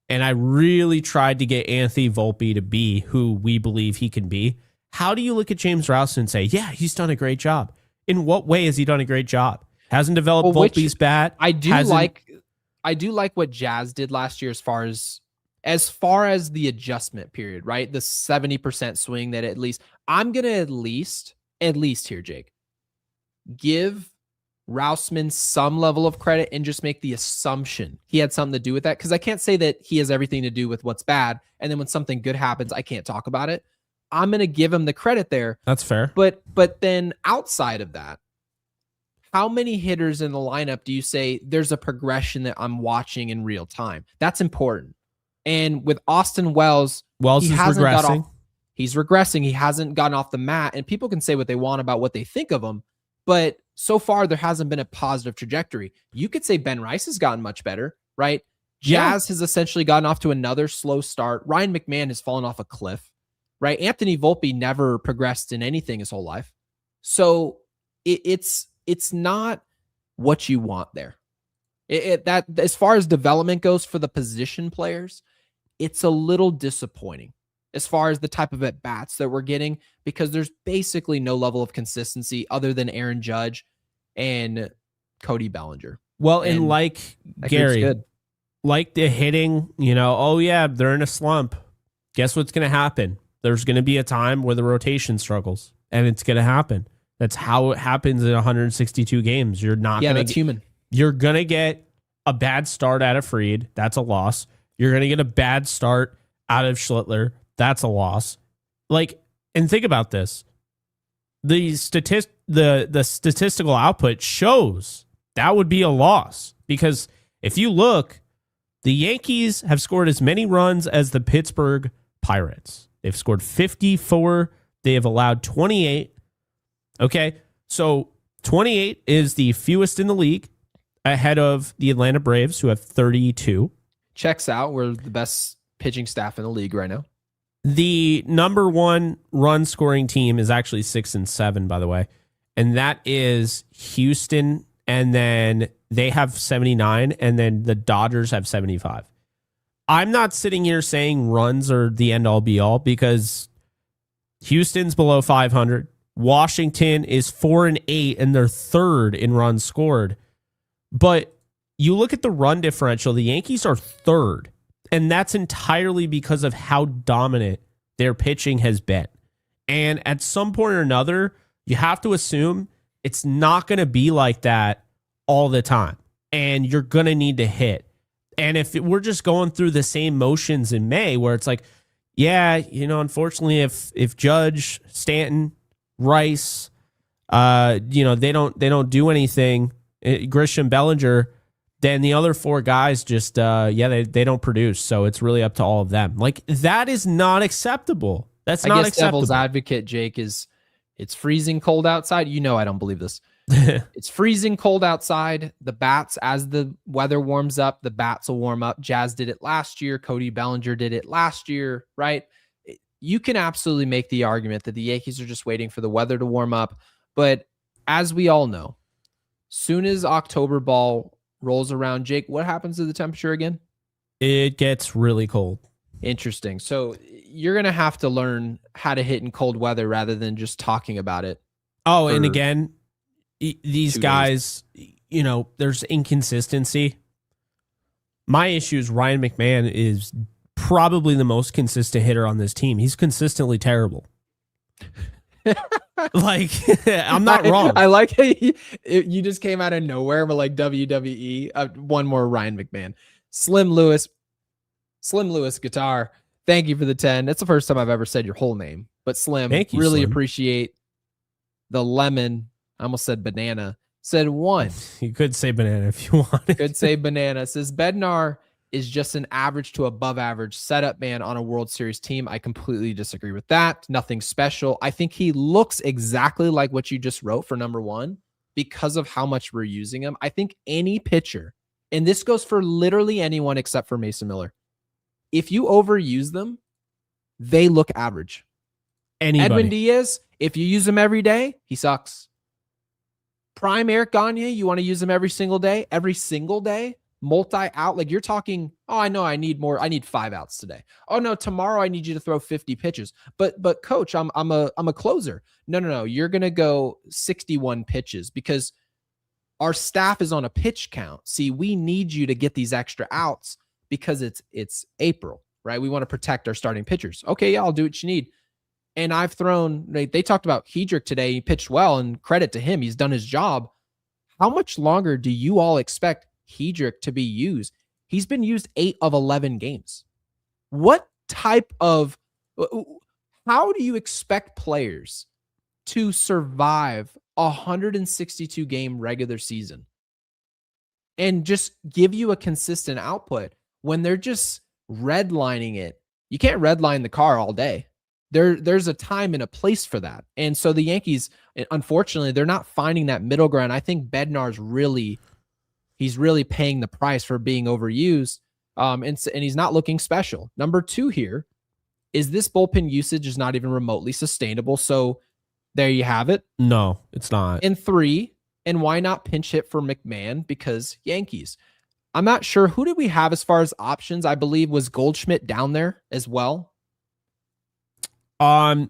and I really tried to get Anthony Volpe to be who we believe he can be, how do you look at James Rousen and say, yeah, he's done a great job? In what way has he done a great job? Hasn't developed Volpe's bat. I do like what Jazz did last year as far as the adjustment period, right? The 70% swing that at least I'm going to at least here, Jake, give Rousman some level of credit and just make the assumption he had something to do with that. Because I can't say that he has everything to do with what's bad. And then when something good happens, I can't talk about it. I'm going to give him the credit there. That's fair. But then outside of that, how many hitters in the lineup do you say there's a progression that I'm watching in real time? That's important. And with Austin Wells is regressing. He's regressing. He hasn't gotten off the mat, and people can say what they want about what they think of him, but so far there hasn't been a positive trajectory. You could say Ben Rice has gotten much better, right? Jazz has essentially gotten off to another slow start. Ryan McMahon has fallen off a cliff, right? Anthony Volpe never progressed in anything his whole life. So it's not what you want there. That as far as development goes for the position players, it's a little disappointing as far as the type of at-bats that we're getting, because there's basically no level of consistency other than Aaron Judge and Cody Bellinger. Well, and like Gary, like the hitting, oh yeah, they're in a slump. Guess what's going to happen? There's going to be a time where the rotation struggles, and it's going to happen. That's how it happens in 162 games. That's human. You're going to get a bad start out of Fried. That's a loss. You're going to get a bad start out of Schlittler. That's a loss. And think about this. The statistical output shows that would be a loss, because if you look, the Yankees have scored as many runs as the Pittsburgh Pirates. They've scored 54. They have allowed 28. Okay, so 28 is the fewest in the league, ahead of the Atlanta Braves, who have 32. Checks out. We're the best pitching staff in the league right now. The number one run scoring team is actually 6-7, by the way. And that is Houston. And then they have 79. And then the Dodgers have 75. I'm not sitting here saying runs are the end all be all, because Houston's below 500. Washington is 4-8 and they're third in runs scored. But you look at the run differential, the Yankees are third. And that's entirely because of how dominant their pitching has been. And at some point or another, you have to assume it's not going to be like that all the time. And you're going to need to hit. And if we're just going through the same motions in May, where it's like, yeah, unfortunately, if Judge, Stanton, Rice, they don't do anything, Grisham, Bellinger, then the other four guys just, they don't produce. So it's really up to all of them. That is not acceptable. That's not acceptable. Devil's advocate, Jake, is it's freezing cold outside. I don't believe this. It's freezing cold outside. The bats, as the weather warms up, the bats will warm up. Jazz did it last year. Cody Bellinger did it last year, right? You can absolutely make the argument that the Yankees are just waiting for the weather to warm up. But as we all know, soon as October ball rolls around, Jake, what happens to the temperature again? It gets really cold. Interesting. So you're going to have to learn how to hit in cold weather rather than just talking about it. Oh, and again, these guys, there's inconsistency. My issue is Ryan McMahon is probably the most consistent hitter on this team. He's consistently terrible. I'm not wrong. I like how you just came out of nowhere, but like WWE. One more Ryan McMahon. Slim Lewis guitar. Thank you for the 10. That's the first time I've ever said your whole name. But Slim, thank you, really Slim. Appreciate the lemon. I almost said banana. Said 1. You could say banana if you wanted. Could say banana. Says Bednar is just an average to above average setup man on a World Series team. I completely disagree with that. Nothing special. I think he looks exactly like what you just wrote for number 1 because of how much we're using him. I think any pitcher, and this goes for literally anyone except for Mason Miller, if you overuse them, they look average. Anybody. Edwin Diaz, if you use him every day, he sucks. Prime Eric Gagne, you want to use him every single day, multi-out. Like you're talking, oh, I know I need more. I need 5 outs today. Oh no, tomorrow I need you to throw 50 pitches. But coach, I'm a closer. No. You're going to go 61 pitches because our staff is on a pitch count. See, we need you to get these extra outs because it's April, right? We want to protect our starting pitchers. Okay, yeah, I'll do what you need. And I've thrown, they talked about Hedrick today. He pitched well, and credit to him. He's done his job. How much longer do you all expect Hedrick to be used? He's been used 8 of 11 games. What type of, how do you expect players to survive a 162 game regular season and just give you a consistent output when they're just redlining it? You can't redline the car all day. There's a time and a place for that. And so the Yankees, unfortunately, they're not finding that middle ground. I think Bednar's he's really paying the price for being overused. And he's not looking special. Number 2 here is this bullpen usage is not even remotely sustainable. So there you have it. No, it's not. And 3, and why not pinch hit for McMahon? Because Yankees. I'm not sure. Who did we have as far as options? I believe was Goldschmidt down there as well. Do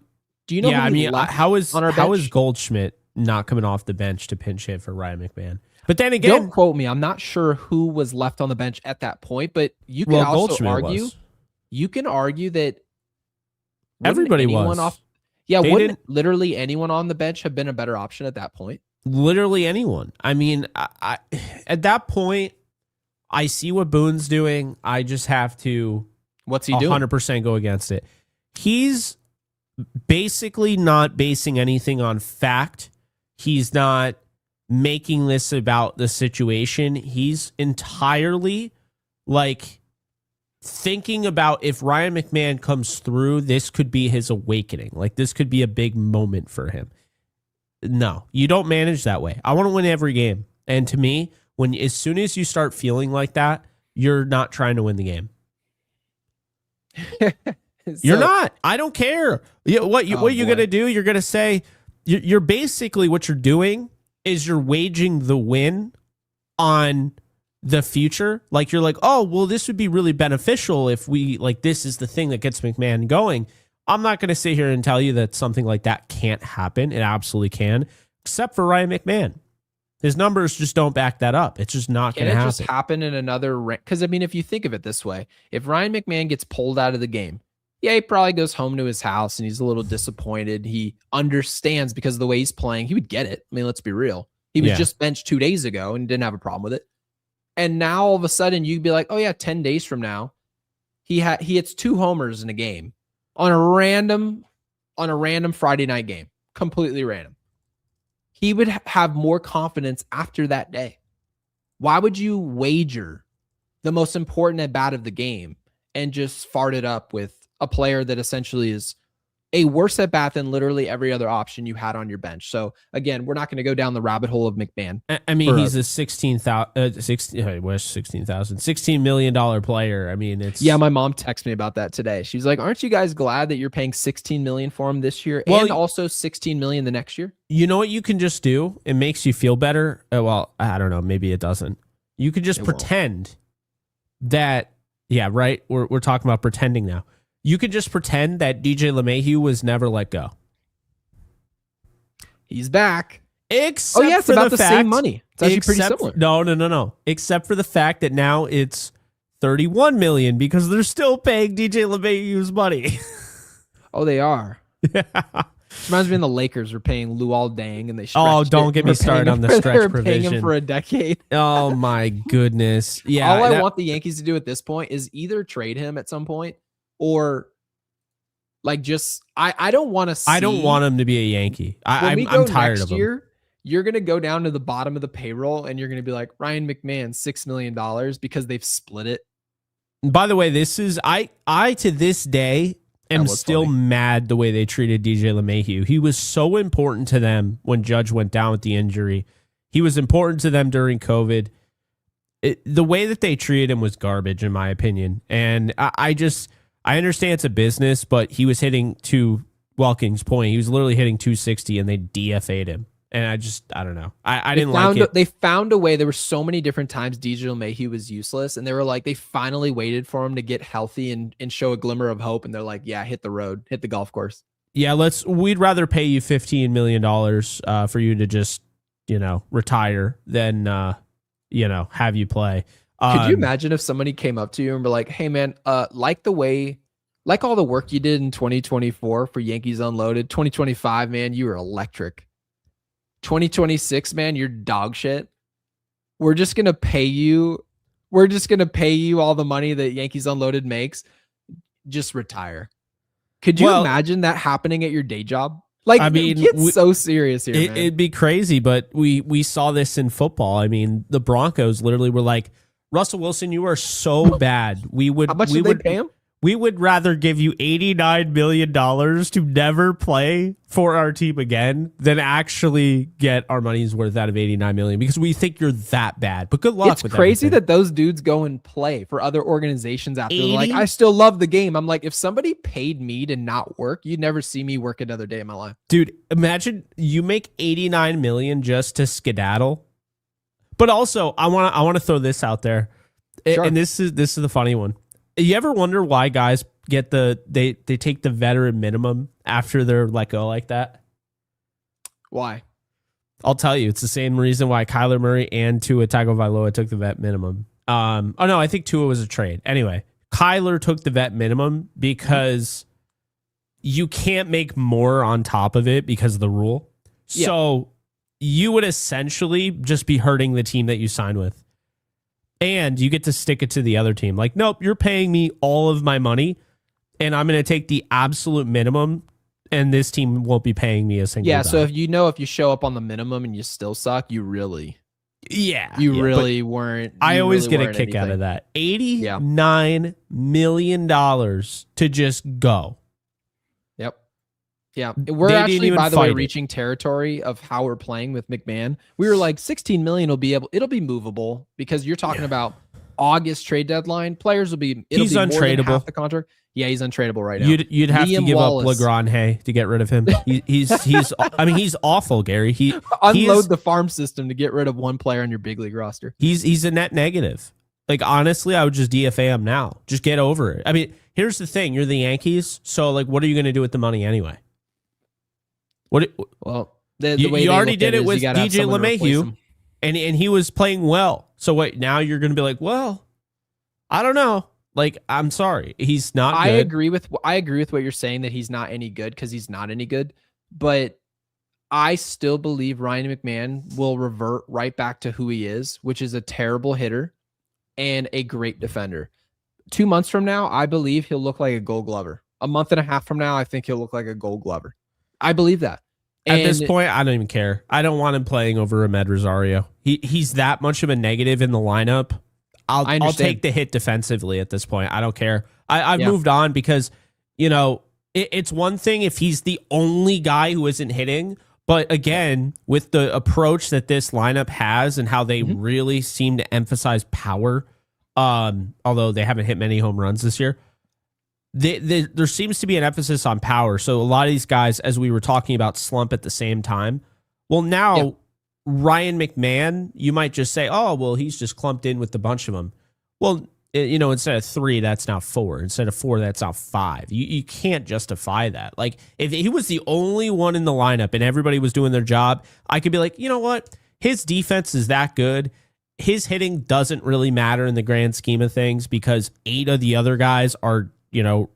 you know? Yeah, I mean, how is bench? Goldschmidt not coming off the bench to pinch hit for Ryan McMahon? But then again, don't quote me. I'm not sure who was left on the bench at that point, but you can also argue. You can argue that everybody was. Wouldn't literally anyone on the bench have been a better option at that point? Literally anyone. I mean, I at that point, I see what Boone's doing. I just have to. What's he doing? 100% go against it. He's basically not basing anything on fact. He's not making this about the situation. He's entirely like thinking about if Ryan McMahon comes through, this could be his awakening. Like this could be a big moment for him. No, you don't manage that way. I want to win every game. And to me, as soon as you start feeling like that, you're not trying to win the game. You're not. I don't care. What you're going to do, you're going to say, you're basically what you're doing is you're waging the win on the future. Like you're like, oh, well, this would be really beneficial if we like this is the thing that gets McMahon going. I'm not going to sit here and tell you that something like that can't happen. It absolutely can, except for Ryan McMahon. His numbers just don't back that up. It's just not going to happen. Can it just happen in another? Because I mean, if you think of it this way, if Ryan McMahon gets pulled out of the game, yeah, he probably goes home to his house and he's a little disappointed. He understands because of the way he's playing. He would get it. I mean, let's be real. He was just benched 2 days ago and didn't have a problem with it. And now all of a sudden you'd be like, oh yeah, 10 days from now, he hits 2 homers in a game on a random Friday night game, completely random. He would have more confidence after that day. Why would you wager the most important at bat of the game and just fart it up with a player that essentially is a worse at bat than literally every other option you had on your bench? So again, we're not going to go down the rabbit hole of McMahon. I mean, he's a $16 million player. I mean, it's my mom texted me about that today. She's like, "Aren't you guys glad that you're paying $16 million for him this year and also $16 million the next year?" You know what you can just do? It makes you feel better. Well, I don't know. Maybe it doesn't. You could just pretend that. Yeah, right. We're talking about pretending now. You could just pretend that DJ LeMahieu was never let go. He's back. Except it's about the same money. It's actually pretty similar. No. Except for the fact that now it's $31 million because they're still paying DJ LeMahieu's money. Oh, they are. Yeah. Reminds me when the Lakers were paying Luol Deng and they don't get me started on the stretch provision. Paying him for a decade. Oh my goodness. Yeah. All I want the Yankees to do at this point is either trade him at some point or like just I don't want to see. I don't want him to be a Yankee. I'm tired of him. Year, you're going to go down to the bottom of the payroll and you're going to be like Ryan McMahon, $6 million because they've split it. By the way, this is I to this day am still mad the way they treated DJ LeMahieu. He was so important to them when Judge went down with the injury. He was important to them during COVID. The way that they treated him was garbage, in my opinion. And I understand it's a business, but he was hitting, to Welking's point, he was literally hitting 260 and they DFA'd him. And I don't know. I didn't like it. They found a way. There were so many different times DJ LeMahieu was useless. And they were like, they finally waited for him to get healthy and show a glimmer of hope. And they're like, yeah, hit the road, hit the golf course. Yeah, we'd rather pay you $15 million for you to just, retire than, have you play. Could you imagine if somebody came up to you and were like, hey man, like all the work you did in 2024 for Yankees Unloaded, 2025, man, you were electric. 2026, man, you're dog shit. We're just going to pay you all the money that Yankees Unloaded makes. Just retire. Could you imagine that happening at your day job? Like, I mean, it's so serious here, man. It'd be crazy, but we saw this in football. I mean, the Broncos literally were like, Russell Wilson, you are so bad. How much did they pay him? we would rather give you $89 million to never play for our team again than actually get our money's worth out of $89 million because we think you're that bad. But good luck. It's crazy that those dudes go and play for other organizations after. They're like, I still love the game. I'm like, if somebody paid me to not work, you'd never see me work another day in my life. Dude, imagine you make $89 million just to skedaddle. But also, I want to throw this out there. Sure. And this is the funny one. You ever wonder why guys get they take the veteran minimum after they're let go like that? Why? I'll tell you. It's the same reason why Kyler Murray and Tua Tagovailoa took the vet minimum. Oh no, I think Tua was a trade. Anyway, Kyler took the vet minimum because you can't make more on top of it because of the rule. Yeah. So you would essentially just be hurting the team that you sign with. And you get to stick it to the other team. Like, nope, you're paying me all of my money, and I'm going to take the absolute minimum, and this team won't be paying me a single dime. So if you show up on the minimum and you still suck, you really weren't. I always get a kick out of that. $89 million to just go. Yeah, we're actually, by the way, reaching territory of how we're playing with McMahon. We were like 16 million it'll be movable because you're talking about August trade deadline. Players will be he's be untradeable. More than half the contract. Yeah, he's untradeable right now. You'd have to give up Legrand to get rid of him. He's I mean, he's awful, Gary. Unload the farm system to get rid of one player on your big league roster. He's a net negative. Like, honestly, I would just DFA him now. Just get over it. I mean, here's the thing. You're the Yankees, so like, what are you going to do with the money anyway? You already did it with DJ LeMahieu, and he was playing well. So what? Now you're going to be like, well, I don't know. Like, I'm sorry, he's not good. I agree with what you're saying, that he's not any good because he's not any good. But I still believe Ryan McMahon will revert right back to who he is, which is a terrible hitter and a great defender. 2 months from now, I believe he'll look like a Gold Glover. A month and a half from now, I think he'll look like a Gold Glover. I believe that. At this point, I don't even care. I don't want him playing over Ahmed Rosario. He's that much of a negative in the lineup. I'll take the hit defensively at this point. I don't care. I've moved on because, it's one thing if he's the only guy who isn't hitting. But again, with the approach that this lineup has and how they really seem to emphasize power, although they haven't hit many home runs this year, there seems to be an emphasis on power. So a lot of these guys, as we were talking about, slump at the same time. Well, now Ryan McMahon, you might just say, oh, well, he's just clumped in with a bunch of them. Well, instead of 3, that's now 4. Instead of 4, that's now 5. You can't justify that. Like, if he was the only one in the lineup and everybody was doing their job, I could be like, you know what? His defense is that good. His hitting doesn't really matter in the grand scheme of things because 8 of the other guys are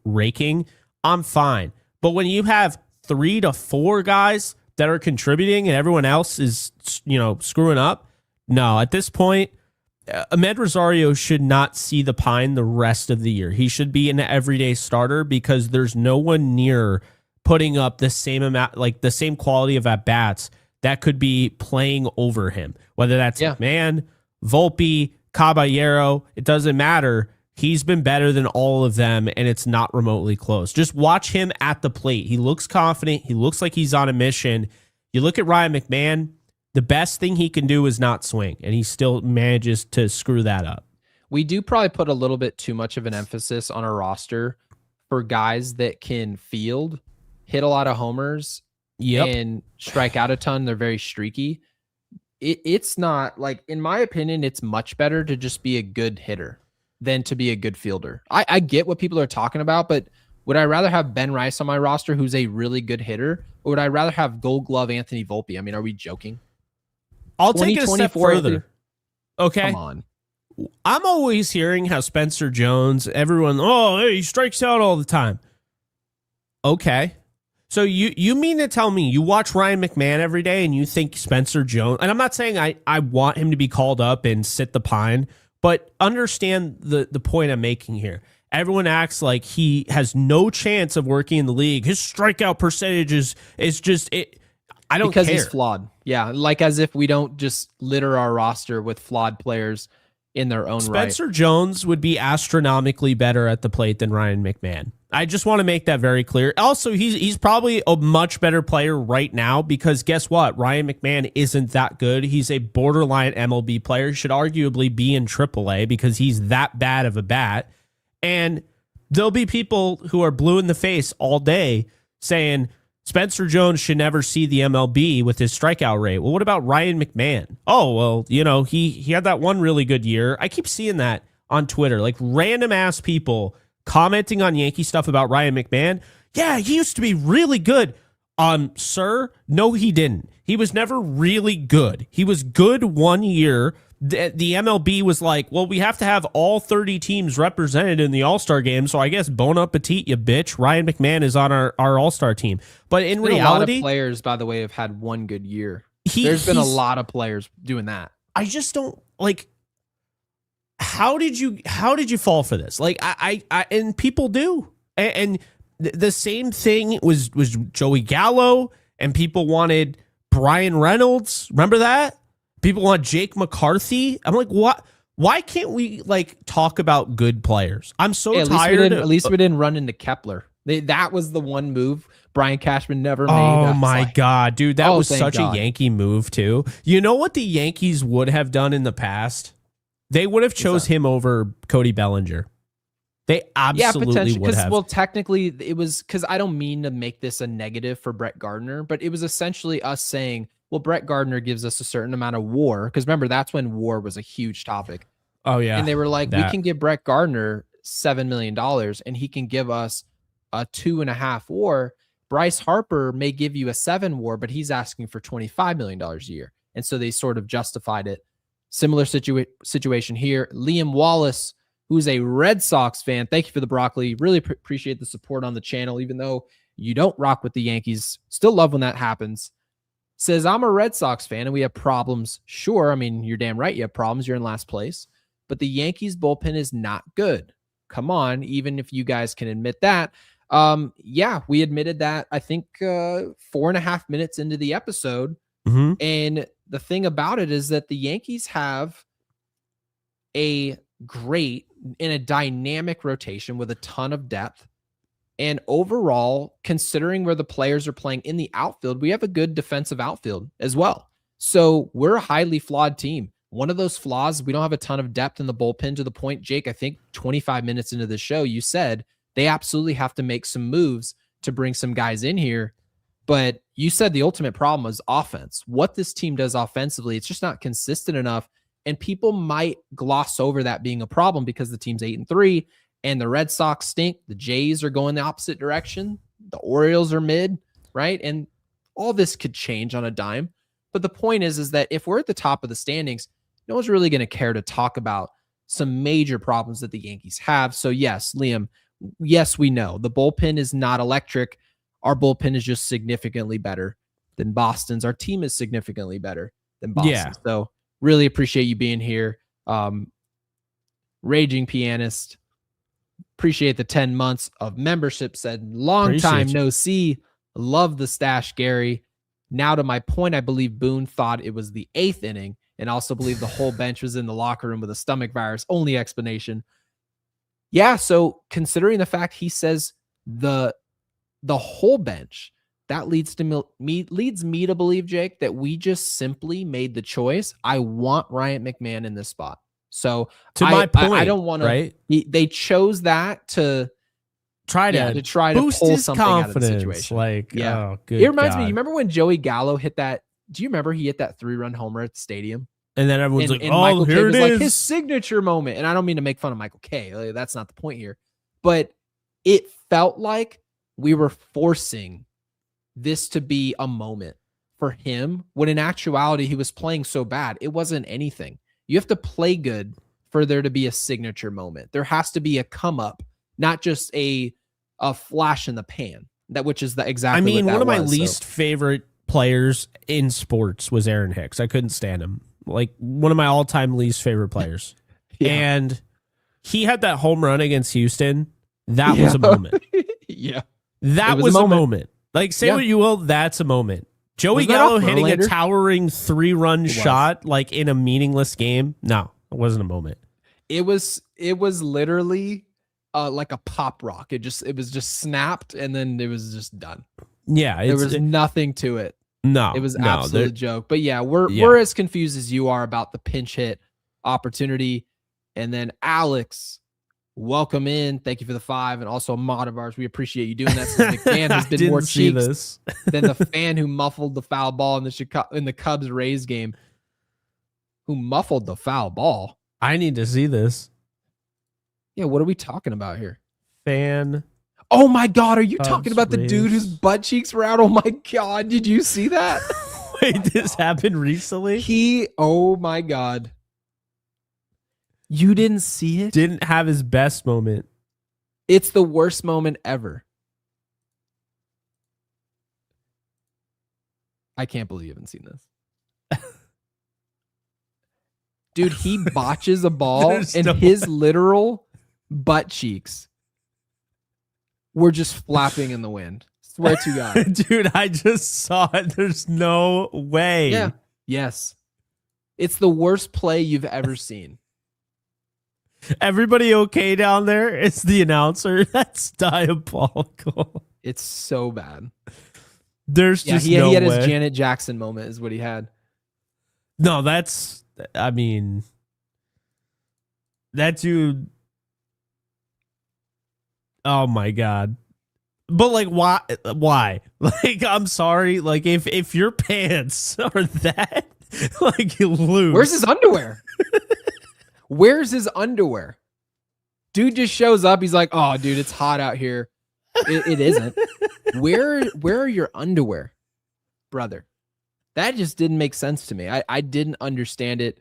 raking. I'm fine. But when you have 3 to 4 guys that are contributing and everyone else is, screwing up, no, at this point, Ahmed Rosario should not see the pine the rest of the year. He should be an everyday starter because there's no one near putting up the same amount, like the same quality of at-bats that could be playing over him. Whether that's McMahon, Volpe, Caballero, it doesn't matter. He's been better than all of them, and it's not remotely close. Just watch him at the plate. He looks confident. He looks like he's on a mission. You look at Ryan McMahon, the best thing he can do is not swing, and he still manages to screw that up. We do probably put a little bit too much of an emphasis on our roster for guys that can field, hit a lot of homers, and strike out a ton. They're very streaky. It's not, like, in my opinion, it's much better to just be a good hitter than to be a good fielder. I get what people are talking about, but would I rather have Ben Rice on my roster, who's a really good hitter, or would I rather have Gold Glove Anthony Volpe? I mean, are we joking? I'll take it a step further. Okay. Come on. I'm always hearing how Spencer Jones, everyone, he strikes out all the time. Okay. So you mean to tell me you watch Ryan McMahon every day and you think Spencer Jones, and I'm not saying I want him to be called up and sit the pine, but understand the point I'm making here. Everyone acts like he has no chance of working in the league. His strikeout percentage is just it. I don't care. He's flawed. Yeah, like as if we don't just litter our roster with flawed players in their own Spencer Jones would be astronomically better at the plate than Ryan McMahon. I just want to make that very clear. Also, he's probably a much better player right now because guess what? Ryan McMahon isn't that good. He's a borderline MLB player. Should arguably be in AAA because he's that bad of a bat. And there'll be people who are blue in the face all day saying Spencer Jones should never see the MLB with his strikeout rate. Well, what about Ryan McMahon? Oh, well, you know, he had that one really good year. I keep seeing that on Twitter, like random ass people commenting on Yankee stuff about Ryan McMahon. Yeah, he used to be really good. Sir, no, he didn't. He was never really good. He was good one year. The MLB was like, well, we have to have all 30 teams represented in the All-Star game, so I guess bon appetit, you bitch. Ryan McMahon is on our All-Star team. But in reality, a lot of players, by the way, have had one good year. There's been a lot of players doing that. I just don't like. How did you fall for this? Like I and people do, and the same thing was Joey Gallo, and people wanted Brian Reynolds. Remember that? People want Jake McCarthy. I'm like, what? Why can't we like talk about good players? I'm so tired. At least we didn't run into Kepler. That was the one move Brian Cashman never made. Oh my God, dude. That was such a Yankee move too. You know what the Yankees would have done in the past? They would have chose him over Cody Bellinger. They absolutely would have. Well, technically, it was because I don't mean to make this a negative for Brett Gardner, but it was essentially us saying, well, Brett Gardner gives us a certain amount of WAR. Because remember, that's when WAR was a huge topic. Oh, yeah. And they were like, we can give Brett Gardner $7 million and he can give us a 2.5 WAR. Bryce Harper may give you a 7 WAR, but he's asking for $25 million a year. And so they sort of justified it. Similar situation here. Liam Wallace, who's a Red Sox fan. Thank you for the broccoli. Really appreciate the support on the channel, even though you don't rock with the Yankees. Still love when that happens. Says, I'm a Red Sox fan and we have problems. Sure, I mean, you're damn right you have problems. You're in last place. But the Yankees bullpen is not good. Come on, even if you guys can admit that. Yeah, we admitted that, I think, 4.5 minutes into the episode. Mm-hmm. And the thing about it is that the Yankees have a great and a dynamic rotation with a ton of depth. And overall, considering where the players are playing in the outfield, we have a good defensive outfield as well. So we're a highly flawed team. One of those flaws, we don't have a ton of depth in the bullpen to the point, Jake, I think 25 minutes into the show, you said they absolutely have to make some moves to bring some guys in here. But you said the ultimate problem was offense. What this team does offensively, it's just not consistent enough. And people might gloss over that being a problem because the team's 8-3 and the Red Sox stink. The Jays are going the opposite direction. The Orioles are mid, right? And all this could change on a dime. But the point is that if we're at the top of the standings, no one's really going to care to talk about some major problems that the Yankees have. So yes, Liam, yes, we know the bullpen is not electric. Our bullpen is just significantly better than Boston's. Our team is significantly better than Boston. Yeah. So really appreciate you being here. Raging Pianist. Appreciate the 10 months of membership. Said long time no see. Love the stash, Gary. Now to my point, I believe Boone thought it was the 8th inning and also believed the whole bench was in the locker room with a stomach virus. Only explanation. Yeah, so considering the fact he says the whole bench, that leads me to believe, Jake, that we just simply made the choice. I want Ryan McMahon in this spot. So my point, I don't want to. Right? They chose that to try to boost pull his something confidence. Out of the situation. Like, yeah, oh, good. It reminds me. You remember when Joey Gallo hit that? Do you remember he hit that 3-run homer at the stadium? And then everyone's like, "Oh, Michael here K it was is!" Like his signature moment. And I don't mean to make fun of Michael K. Like, that's not the point here. But it felt like we were forcing this to be a moment for him, when in actuality he was playing so bad. It wasn't anything. You have to play good for there to be a signature moment. There has to be a come up, not just a flash in the pan. Which is exactly. I mean, what one of my was, least favorite players in sports was Aaron Hicks. I couldn't stand him. Like one of my all-time least favorite players. Yeah. And he had that home run against Houston. That was a moment. Yeah. That was a moment. Like, say what you will, that's a moment. Joey Gallo hitting a towering 3-run shot like in a meaningless game. No, it wasn't a moment. It was literally like a pop rock. It was just snapped and then it was just done. Yeah, There was nothing to it. It was absolute joke. But yeah, we're as confused as you are about the pinch hit opportunity. And then Alex, welcome in. Thank you for the 5, and also a mod of ours. We appreciate you doing that. Since McMahon has been more cheeks than the fan who muffled the foul ball in the Cubs Rays game. Who muffled the foul ball? I need to see this. Yeah, what are we talking about here? Fan. Oh my God, are you Cubs talking about the Rays. dude whose butt cheeks were out? Oh my God, did you see that? Wait, this happened recently? Oh my God. You didn't see it? Didn't have his best moment. It's the worst moment ever. I can't believe you haven't seen this. Dude, he botches a ball his literal butt cheeks were just flapping in the wind. Swear to God. Dude, I just saw it. There's no way. Yeah. Yes. It's the worst play you've ever seen. Everybody okay down there? It's the announcer. That's diabolical. It's so bad. There's just no way. He had his Janet Jackson moment is what he had. No, that dude. Oh my God. But like, why? Like, I'm sorry. Like, if your pants are that, like, you lose. Where's his underwear? Where's his underwear? Dude just shows up. He's like, oh, dude, it's hot out here. It isn't. Where are your underwear, brother? That just didn't make sense to me. I didn't understand it.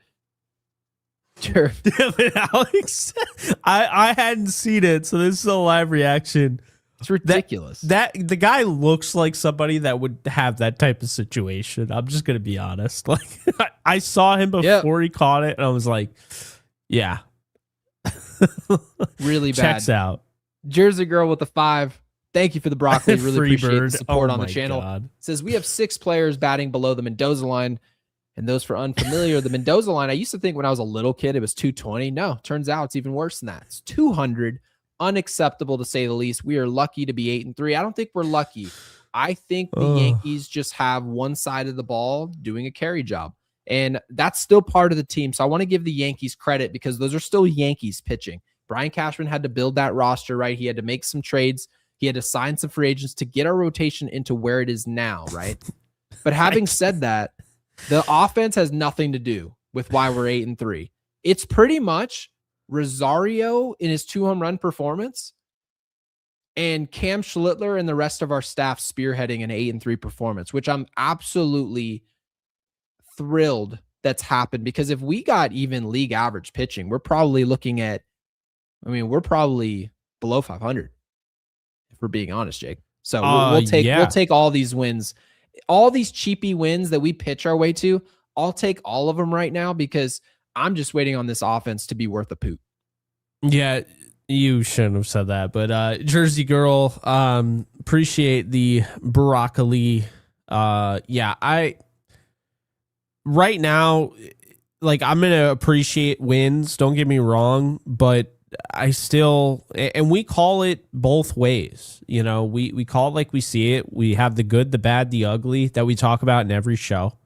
Sure. Damn it, Alex. I hadn't seen it, so this is a live reaction. It's ridiculous. That the guy looks like somebody that would have that type of situation. I'm just gonna be honest. Like, I saw him before he caught it, and I was like, yeah. Really bad. Checks out. Jersey Girl with the 5. Thank you for the broccoli. Really appreciate the support on the channel. God. Says we have 6 players batting below the Mendoza line. And those for unfamiliar, the Mendoza line, I used to think when I was a little kid, it was 220. No, turns out it's even worse than that. It's 200. Unacceptable to say the least. We are lucky to be 8-3. I don't think we're lucky. I think the Yankees just have one side of the ball doing a carry job. And that's still part of the team. So I want to give the Yankees credit because those are still Yankees pitching. Brian Cashman had to build that roster, right? He had to make some trades. He had to sign some free agents to get our rotation into where it is now, right? But having said that, the offense has nothing to do with why we're 8-3. It's pretty much Rosario in his 2-home run performance and Cam Schlittler and the rest of our staff spearheading an 8-3 performance, which I'm absolutely thrilled that's happened, because if we got even league average pitching, we're probably looking at, we're probably below 500 if we're being honest, Jake. So we'll take all these wins, all these cheapy wins that we pitch our way to. I'll take all of them right now because I'm just waiting on this offense to be worth a poop. Yeah, you shouldn't have said that, but Jersey Girl, appreciate the broccoli. Right now, like, I'm going to appreciate wins. Don't get me wrong, but I still, and we call it both ways. You know, we call it like we see it. We have the good, the bad, the ugly that we talk about in every show.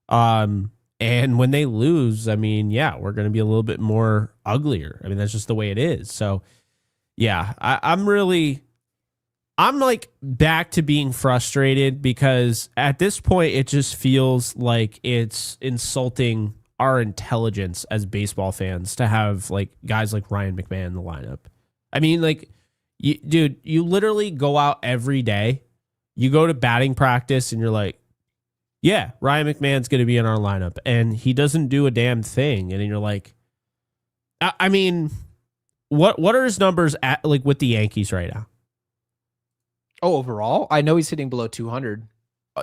And when they lose, we're going to be a little bit more uglier. That's just the way it is. So yeah, I'm like back to being frustrated because at this point, it just feels like it's insulting our intelligence as baseball fans to have like guys like Ryan McMahon in the lineup. You literally go out every day, you go to batting practice and you're like, yeah, Ryan McMahon's going to be in our lineup and he doesn't do a damn thing. And then you're like, what are his numbers at, like, with the Yankees right now? Oh, overall, I know he's hitting below 200.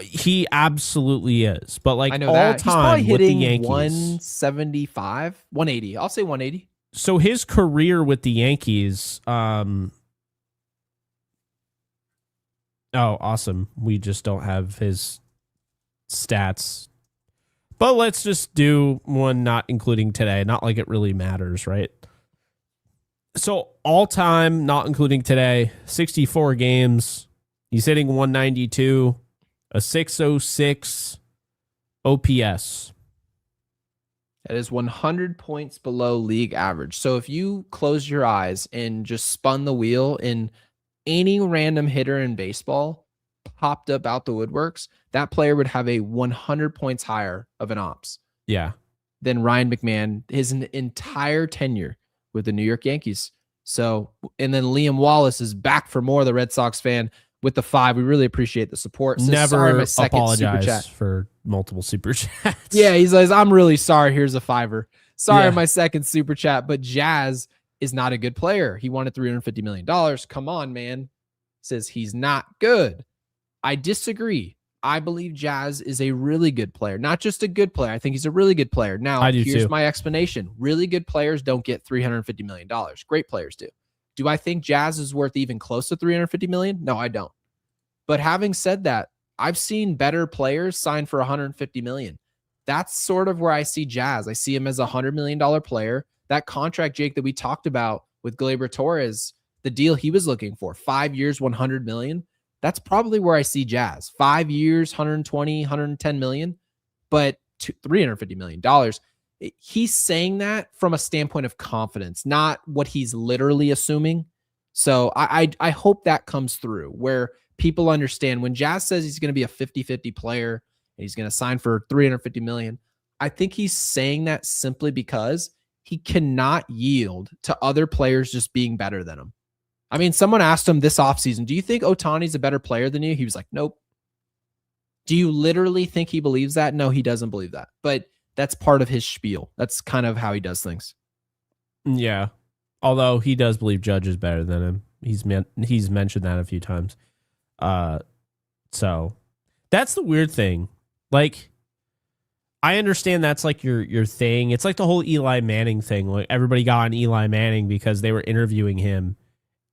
He absolutely is, but like, I know all that. He's time probably with the hitting Yankees, 175, 180. I'll say 180. So his career with the Yankees, oh, awesome. We just don't have his stats, but let's just do one not including today. Not like it really matters, right? So all time, not including today, 64 games. He's hitting 192, a 606 OPS. That is 100 points below league average. So if you close your eyes and just spun the wheel and any random hitter in baseball popped up out the woodworks, that player would have a 100 points higher of an ops. Yeah. Than Ryan McMahon, his entire tenure with the New York Yankees. So, and then Liam Wallace is back for more, the Red Sox fan, with the 5. We really appreciate the support. So Never apologize for multiple super chats. Yeah, he says, I'm really sorry. Here's a $5. Sorry, my second super chat, but Jazz is not a good player. He wanted $350 million. Come on, man. Says he's not good. I disagree. I believe Jazz is a really good player, not just a good player. I think he's a really good player. Now, here's my explanation. Really good players don't get $350 million. Great players do. Do I think Jazz is worth even close to $350 million? No, I don't. But having said that, I've seen better players sign for $150 million. That's sort of where I see Jazz. I see him as a $100 million player. That contract, Jake, that we talked about with Gleyber Torres, the deal he was looking for, 5 years, $100 million. That's probably where I see Jazz. 5 years, 120, 110 million, but $350 million. He's saying that from a standpoint of confidence, not what he's literally assuming. So I hope that comes through where people understand when Jazz says he's going to be a 50-50 player and he's going to sign for $350 million. I think he's saying that simply because he cannot yield to other players just being better than him. I mean, someone asked him this offseason, do you think Ohtani's a better player than you? He was like, nope. Do you literally think he believes that? No, he doesn't believe that. But that's part of his spiel. That's kind of how he does things. Yeah. Although he does believe Judge is better than him. He's mentioned that a few times. So that's the weird thing. Like, I understand that's like your thing. It's like the whole Eli Manning thing. Like everybody got on Eli Manning because they were interviewing him.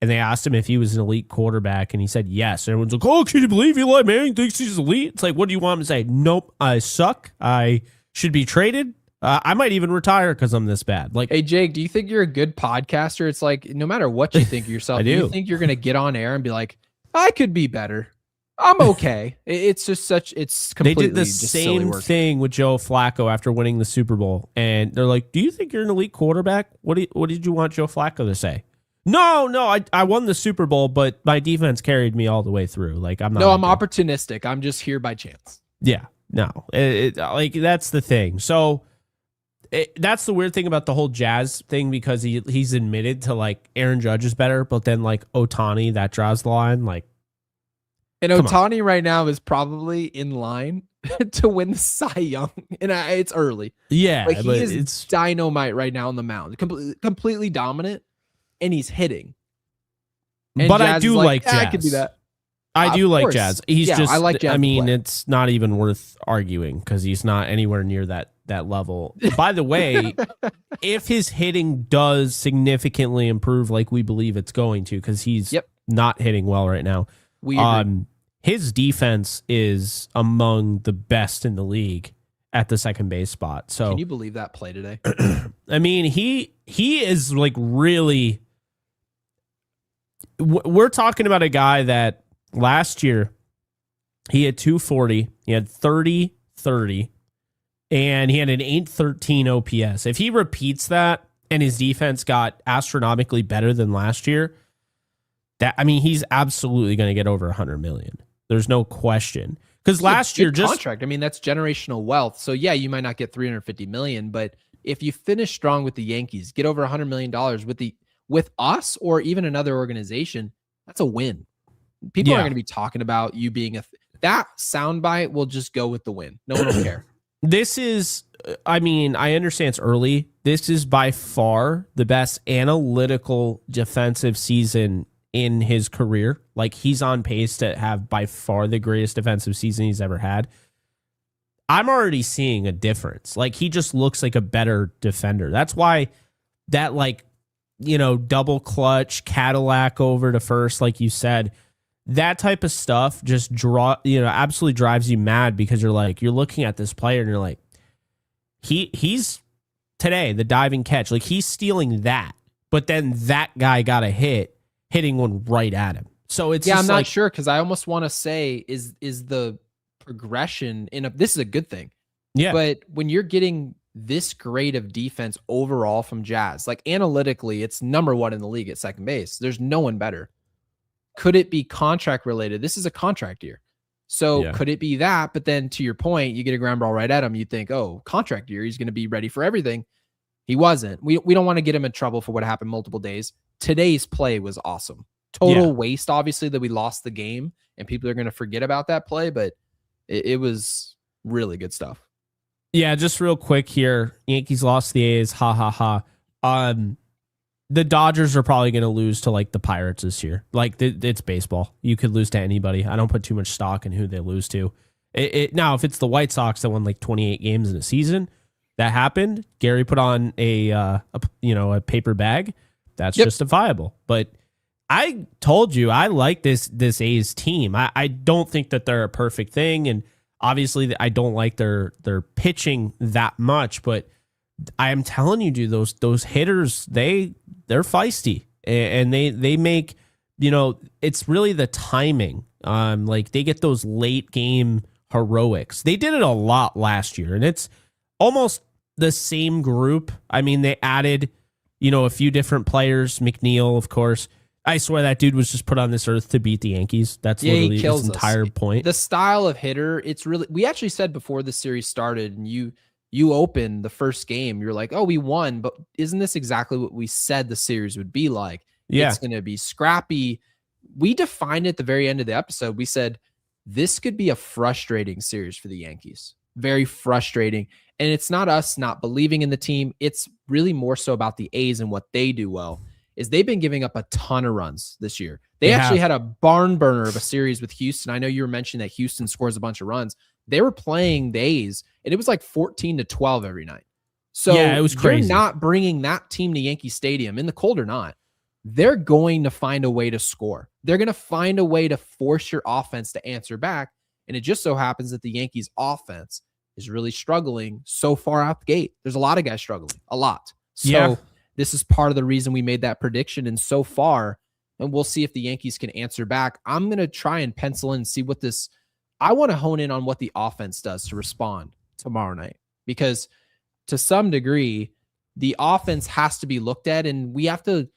And they asked him if he was an elite quarterback, and he said yes. And everyone's like, oh, can you believe Eli Manning thinks he's elite? It's like, what do you want him to say? Nope, I suck. I should be traded. I might even retire because I'm this bad. Like, hey, Jake, do you think you're a good podcaster? It's like, no matter what you think of yourself, do you think you're going to get on air and be like, I could be better. I'm okay. It's just it's completely they did the same thing with Joe Flacco after winning the Super Bowl. And they're like, do you think you're an elite quarterback? What did you want Joe Flacco to say? No, I won the Super Bowl, but my defense carried me all the way through. Like I'm not. No, I'm opportunistic. I'm just here by chance. Yeah, no, like that's the thing. So that's the weird thing about the whole Jazz thing because he's admitted to like Aaron Judge is better, but then like Ohtani that draws the line. Like, and Ohtani right now is probably in line to win the Cy Young, and it's early. Yeah, like he is dynamite right now on the mound, completely dominant. And he's hitting. And but Jazz I do like Jazz. I could do that. I do like Jazz. He's just, I like Jazz. I mean, it's not even worth arguing because he's not anywhere near that level. By the way, if his hitting does significantly improve like we believe it's going to, because he's not hitting well right now. His defense is among the best in the league at the second base spot. So can you believe that play today? I mean, he is like really. We're talking about a guy that last year he had 240, he had 30-30, and he had an 813 OPS. If he repeats that and his defense got astronomically better than last year, he's absolutely going to get over 100 million. There's no question. Because last year, just contract. I mean, that's generational wealth. So yeah, you might not get 350 million, but if you finish strong with the Yankees, get over $100 million with us or even another organization, that's a win. People aren't going to be talking about you being that soundbite will just go with the win. No one will care. This is, I mean, I understand it's early. This is by far the best analytical defensive season in his career. Like he's on pace to have by far the greatest defensive season he's ever had. I'm already seeing a difference. Like he just looks like a better defender. That's why that double clutch Cadillac over to first, like you said, that type of stuff just absolutely drives you mad because you're looking at this player and you're like, he's today, the diving catch, like he's stealing that but then that guy got a hit, hitting one right at him. So it's I'm not sure, because I almost want to say is the progression this is a good thing. Yeah. But when you're getting this grade of defense overall from Jazz, like analytically, it's number one in the league at second base. There's no one better. Could it be contract related? This is a contract year. So could it be that? But then to your point, you get a ground ball right at him. You think, oh, contract year, he's going to be ready for everything. He wasn't. We don't want to get him in trouble for what happened multiple days. Today's play was awesome. Total waste, obviously, that we lost the game and people are going to forget about that play, but it was really good stuff. Yeah, just real quick here. Yankees lost the A's. Ha ha ha. The Dodgers are probably going to lose to like the Pirates this year. Like it's baseball. You could lose to anybody. I don't put too much stock in who they lose to. Now, if it's the White Sox that won like 28 games in a season, that happened. Gary put on a paper bag. That's justifiable. But I told you I like this A's team. I don't think that they're a perfect thing, and obviously I don't like their pitching that much. But I am telling you, dude, those hitters they're feisty, and they make, it's really the timing. Like they get those late game heroics. They did it a lot last year, and it's almost the same group. I mean, they added, a few different players. McNeil, of course. I swear that dude was just put on this earth to beat the Yankees. That's literally his entire point. The style of hitter, it's really, we actually said before the series started, and you opened the first game, you're like, oh, we won, but isn't this exactly what we said the series would be like? Yeah. It's going to be scrappy. We defined it at the very end of the episode. We said, this could be a frustrating series for the Yankees. Very frustrating. And it's not us not believing in the team. It's really more so about the A's and what they do well. Is they've been giving up a ton of runs this year. They actually had a barn burner of a series with Houston. I know you were mentioning that Houston scores a bunch of runs. They were playing the A's, and it was like 14-12 every night. So it was crazy. You're not bringing that team to Yankee Stadium, in the cold or not. They're going to find a way to score. They're going to find a way to force your offense to answer back, and it just so happens that the Yankees' offense is really struggling so far out the gate. There's a lot of guys struggling, a lot. So this is part of the reason we made that prediction. And so far, and we'll see if the Yankees can answer back. I'm going to try and pencil in and see what this, I want to hone in on what the offense does to respond tomorrow night, because to some degree, the offense has to be looked at, and we have to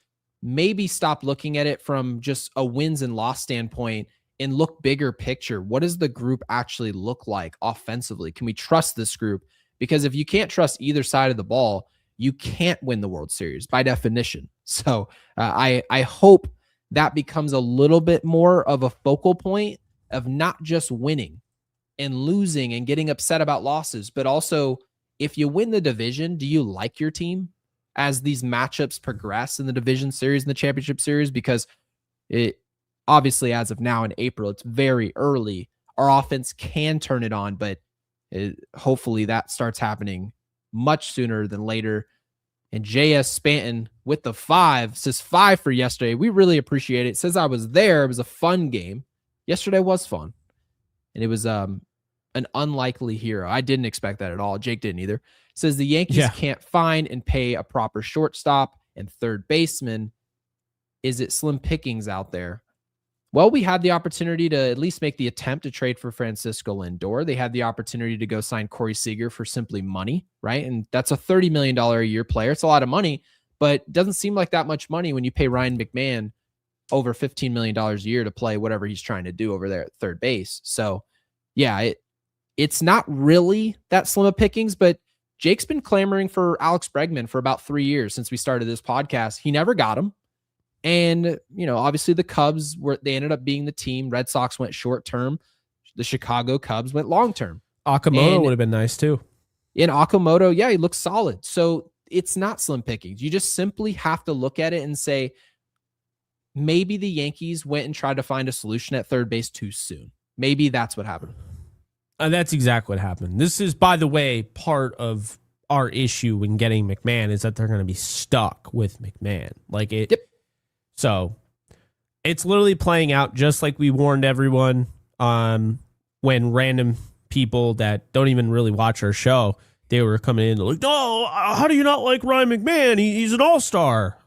maybe stop looking at it from just a wins and loss standpoint and look bigger picture. What does the group actually look like offensively? Can we trust this group? Because if you can't trust either side of the ball, you can't win the World Series by definition. So I hope that becomes a little bit more of a focal point of not just winning and losing and getting upset about losses, but also if you win the division, do you like your team as these matchups progress in the division series and the championship series? Because it obviously, as of now in April, it's very early. Our offense can turn it on, but hopefully that starts happening much sooner than later. And JS Spanton with the 5 says 5 for yesterday. We really appreciate it. Says I was there. It was a fun game. Yesterday was fun. And it was an unlikely hero. I didn't expect that at all. Jake didn't either. Says the Yankees can't find and pay a proper shortstop and third baseman. Is it slim pickings out there? Well, we had the opportunity to at least make the attempt to trade for Francisco Lindor. They had the opportunity to go sign Corey Seager for simply money, right? And that's a $30 million a year player. It's a lot of money, but it doesn't seem like that much money when you pay Ryan McMahon over $15 million a year to play whatever he's trying to do over there at third base. So, yeah, it's not really that slim of pickings, but Jake's been clamoring for Alex Bregman for about 3 years since we started this podcast. He never got him. And, obviously the Cubs they ended up being the team. Red Sox went short term. The Chicago Cubs went long term. Okamoto would have been nice too. In Okamoto, he looks solid. So it's not slim pickings. You just simply have to look at it and say, maybe the Yankees went and tried to find a solution at third base too soon. Maybe that's what happened. That's exactly what happened. This is, by the way, part of our issue when getting McMahon is that they're going to be stuck with McMahon. So it's literally playing out just like we warned everyone when random people that don't even really watch our show, they were coming in like, oh, how do you not like Ryan McMahon? He's an all-star.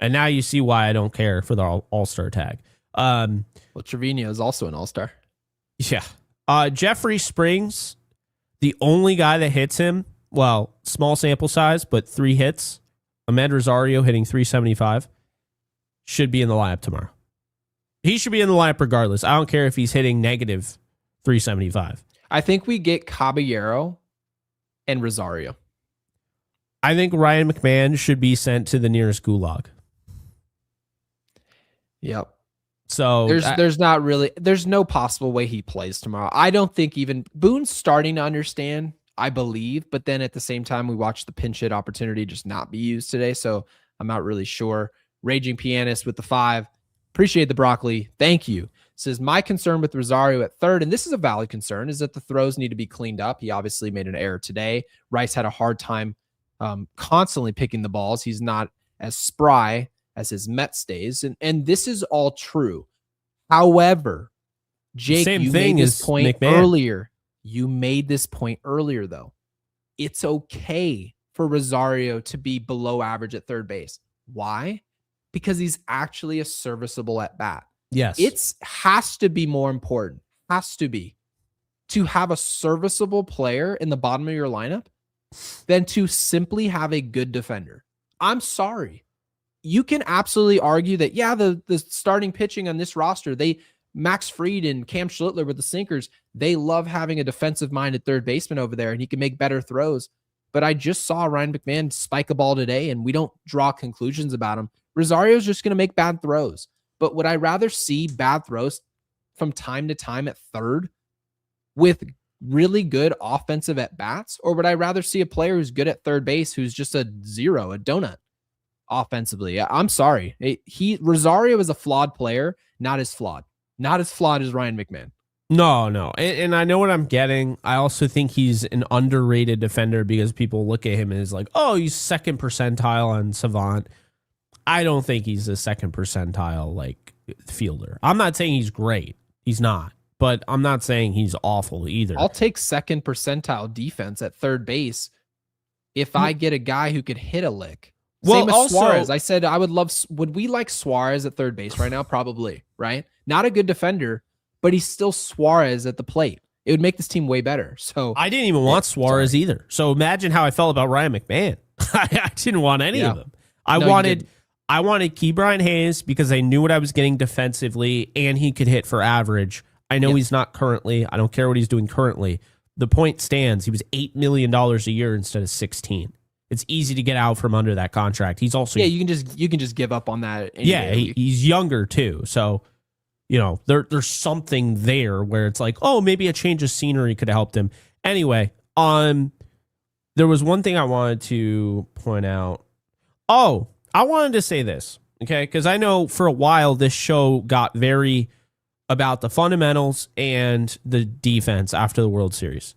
And now you see why I don't care for the all-star tag. Well, Trevino is also an all-star. Yeah. Jeffrey Springs, the only guy that hits him, well, small sample size, but 3 hits. Ahmed Rosario hitting 375. Should be in the lineup tomorrow. He should be in the lineup regardless. I don't care if he's hitting negative 375. I think we get Caballero and Rosario. I think Ryan McMahon should be sent to the nearest gulag. Yep. So there's no possible way he plays tomorrow. I don't think even Boone's starting to understand, I believe, but then at the same time, we watched the pinch hit opportunity just not be used today. So I'm not really sure. Raging Pianist with the 5. Appreciate the broccoli. Thank you. Says, my concern with Rosario at third, and this is a valid concern, is that the throws need to be cleaned up. He obviously made an error today. Rice had a hard time constantly picking the balls. He's not as spry as his Mets days. And this is all true. However, Jake, you made this point earlier. You made this point earlier, though. It's okay for Rosario to be below average at third base. Why? Because he's actually a serviceable at bat. Yes. It has to be more important, to have a serviceable player in the bottom of your lineup than to simply have a good defender. I'm sorry. You can absolutely argue that, yeah, the starting pitching on this roster, Max Fried and Cam Schlittler with the sinkers, they love having a defensive-minded third baseman over there, and he can make better throws. But I just saw Ryan McMahon spike a ball today, and we don't draw conclusions about him. Rosario's just going to make bad throws. But would I rather see bad throws from time to time at third with really good offensive at-bats? Or would I rather see a player who's good at third base who's just a zero, a donut offensively? I'm sorry. Rosario is a flawed player, not as flawed. Not as flawed as Ryan McMahon. No. And I know what I'm getting. I also think he's an underrated defender because people look at him and is like, oh, he's second percentile on Savant. I don't think he's a second percentile like fielder. I'm not saying he's great. He's not. But I'm not saying he's awful either. I'll take second percentile defense at third base if I get a guy who could hit a lick. Same as Suarez. I said would we like Suarez at third base right now? Probably, right? Not a good defender, but he's still Suarez at the plate. It would make this team way better. So I didn't even want Suarez either. So imagine how I felt about Ryan McMahon. I didn't want any of them. I wanted Ke'Bryan Hayes because I knew what I was getting defensively and he could hit for average. I know he's not currently. I don't care what he's doing currently. The point stands. He was $8 million a year instead of 16. It's easy to get out from under that contract. He's also you can just give up on that. He's younger too. So, there's something there where it's like, oh, maybe a change of scenery could have helped him. Anyway, there was one thing I wanted to point out. Oh, I wanted to say this, okay? Because I know for a while this show got very about the fundamentals and the defense after the World Series.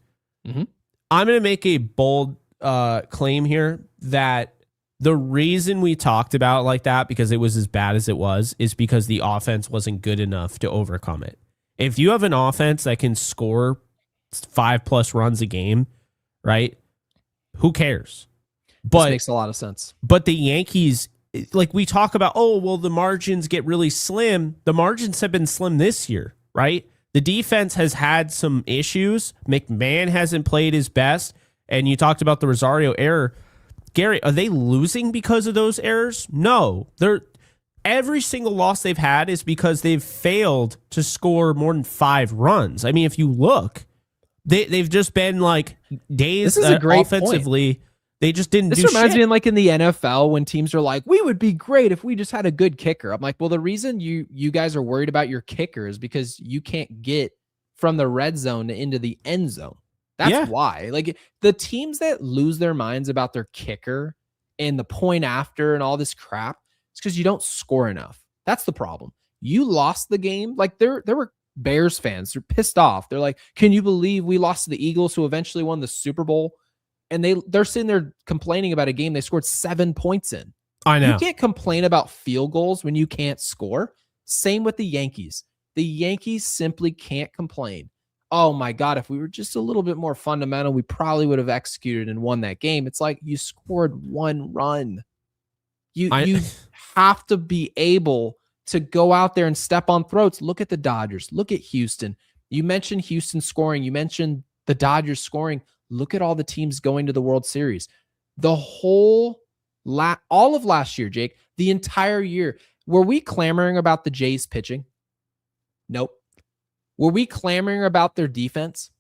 Mm-hmm. I'm going to make a bold claim here that the reason we talked about it like that, because it was as bad as it was, is because the offense wasn't good enough to overcome it. If you have an offense that can score 5+ runs a game, right? Who cares? This makes a lot of sense. But the Yankees, like we talk about, oh, well, the margins get really slim. The margins have been slim this year, right? The defense has had some issues. McMahon hasn't played his best. And you talked about the Rosario error. Gary, are they losing because of those errors? No. Every single loss they've had is because they've failed to score more than 5 runs. I mean, if you look, they've just been like days this is a great offensively. Point. They just didn't do shit. This reminds me like in the NFL when teams are like, we would be great if we just had a good kicker. I'm like, well, the reason you guys are worried about your kicker is because you can't get from the red zone into the end zone. That's why. Like the teams that lose their minds about their kicker and the point after and all this crap, it's because you don't score enough. That's the problem. You lost the game. Like there were Bears fans. They're pissed off. They're like, can you believe we lost to the Eagles who eventually won the Super Bowl? And they're sitting there complaining about a game they scored 7 points in. I know. You can't complain about field goals when you can't score. Same with the Yankees. The Yankees simply can't complain. Oh my God, if we were just a little bit more fundamental, we probably would have executed and won that game. It's like you scored 1 run. You have to be able to go out there and step on throats. Look at the Dodgers. Look at Houston. You mentioned Houston scoring. You mentioned the Dodgers scoring. Look at all the teams going to the World Series. The whole all of last year, Jake, the entire year, were we clamoring about the Jays pitching? Nope. Were we clamoring about their defense?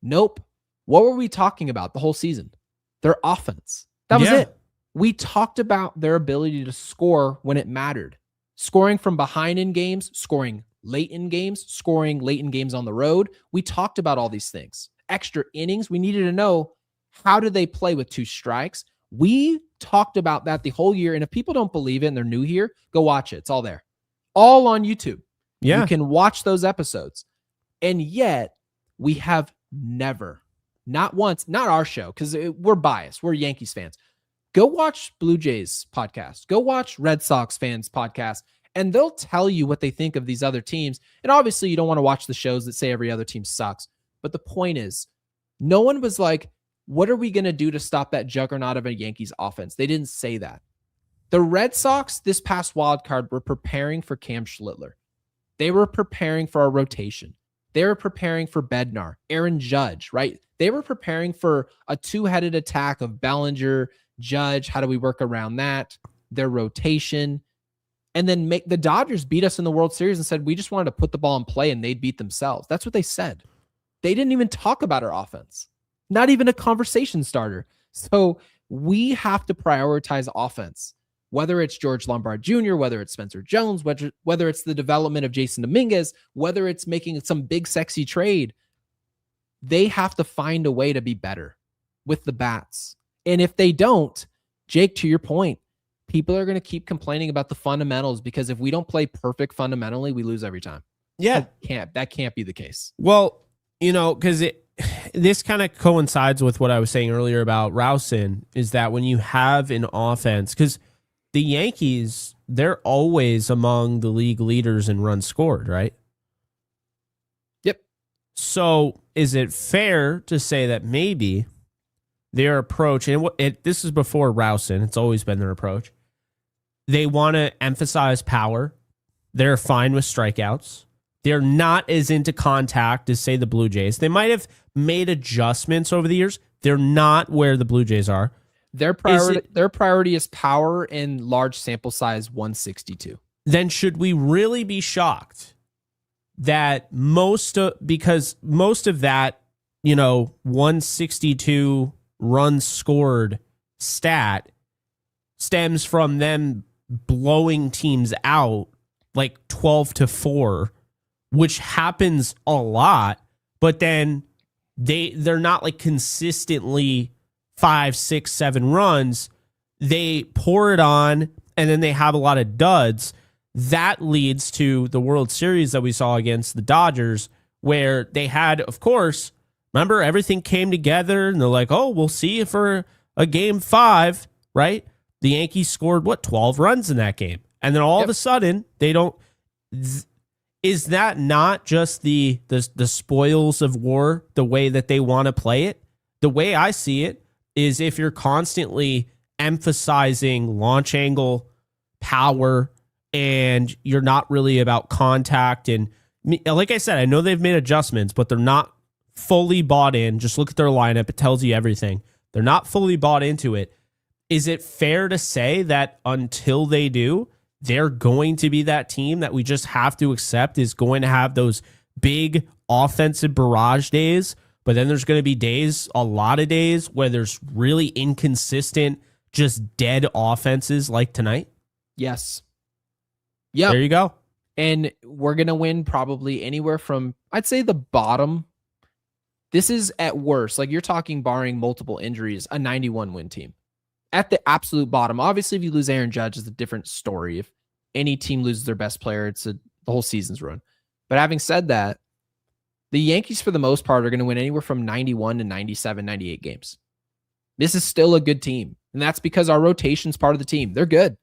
Nope. What were we talking about the whole season? Their offense. That was it. We talked about their ability to score when it mattered. Scoring from behind in games, scoring late in games, scoring late in games on the road. We talked about all these things. Extra innings. We needed to know, how do they play with 2 strikes? We talked about that the whole year. And if people don't believe it and they're new here, go watch it. It's all there. All on YouTube. Yeah. You can watch those episodes. And yet we have never, not once, not our show, because we're biased. We're Yankees fans. Go watch Blue Jays podcast. Go watch Red Sox fans podcast, and they'll tell you what they think of these other teams. And obviously you don't want to watch the shows that say every other team sucks. But the point is, no one was like, what are we going to do to stop that juggernaut of a Yankees offense? They didn't say that. The Red Sox this past wild card were preparing for Cam Schlittler. They were preparing for our rotation. They were preparing for Bednar, Aaron Judge, right? They were preparing for a 2-headed attack of Bellinger, Judge. How do we work around that? Their rotation. And then make the Dodgers beat us in the World Series and said, we just wanted to put the ball in play and they'd beat themselves. That's what they said. They didn't even talk about our offense. Not even a conversation starter. So we have to prioritize offense, whether it's George Lombard Jr., whether it's Spencer Jones, whether it's the development of Jason Dominguez, whether it's making some big sexy trade. They have to find a way to be better with the bats. And if they don't, Jake, to your point, people are going to keep complaining about the fundamentals, because if we don't play perfect fundamentally, we lose every time. Yeah. That can't be the case. Well, because this kind of coincides with what I was saying earlier about Rousen, is that when you have an offense, because the Yankees, they're always among the league leaders in runs scored, right? Yep. So is it fair to say that maybe their approach, and this is before Rousen, it's always been their approach, they want to emphasize power. They're fine with strikeouts. They're not as into contact as, say, the Blue Jays. They might have made adjustments over the years. They're not where the Blue Jays are. Their priority is power in large sample size 162. Then should we really be shocked that because most of that, 162 runs scored stat stems from them blowing teams out like 12-4, which happens a lot, but then they're not like consistently 5, 6, 7 runs. They pour it on, and then they have a lot of duds. That leads to the World Series that we saw against the Dodgers, where they had, of course, remember, everything came together, and they're like, oh, we'll see you for a game 5, right? The Yankees scored, 12 runs in that game. And then all of a sudden, they don't... Is that not just the spoils of war, the way that they want to play it? The way I see it is, if you're constantly emphasizing launch angle, power, and you're not really about contact, and like I said, I know they've made adjustments, but they're not fully bought in. Just look at their lineup. It tells you everything. They're not fully bought into it. Is it fair to say that until they do, they're going to be that team that we just have to accept is going to have those big offensive barrage days, but then there's going to be days, a lot of days, where there's really inconsistent, just dead offenses like tonight? Yes. Yeah. There you go. And we're going to win probably anywhere from, I'd say, the bottom. This is at worst, like you're talking barring multiple injuries, a 91 win team. At the absolute bottom. Obviously, if you lose Aaron Judge, it's a different story. If any team loses their best player, the whole season's ruined. But having said that, the Yankees, for the most part, are going to win anywhere from 91 to 97, 98 games. This is still a good team. And that's because our rotation's part of the team. They're good.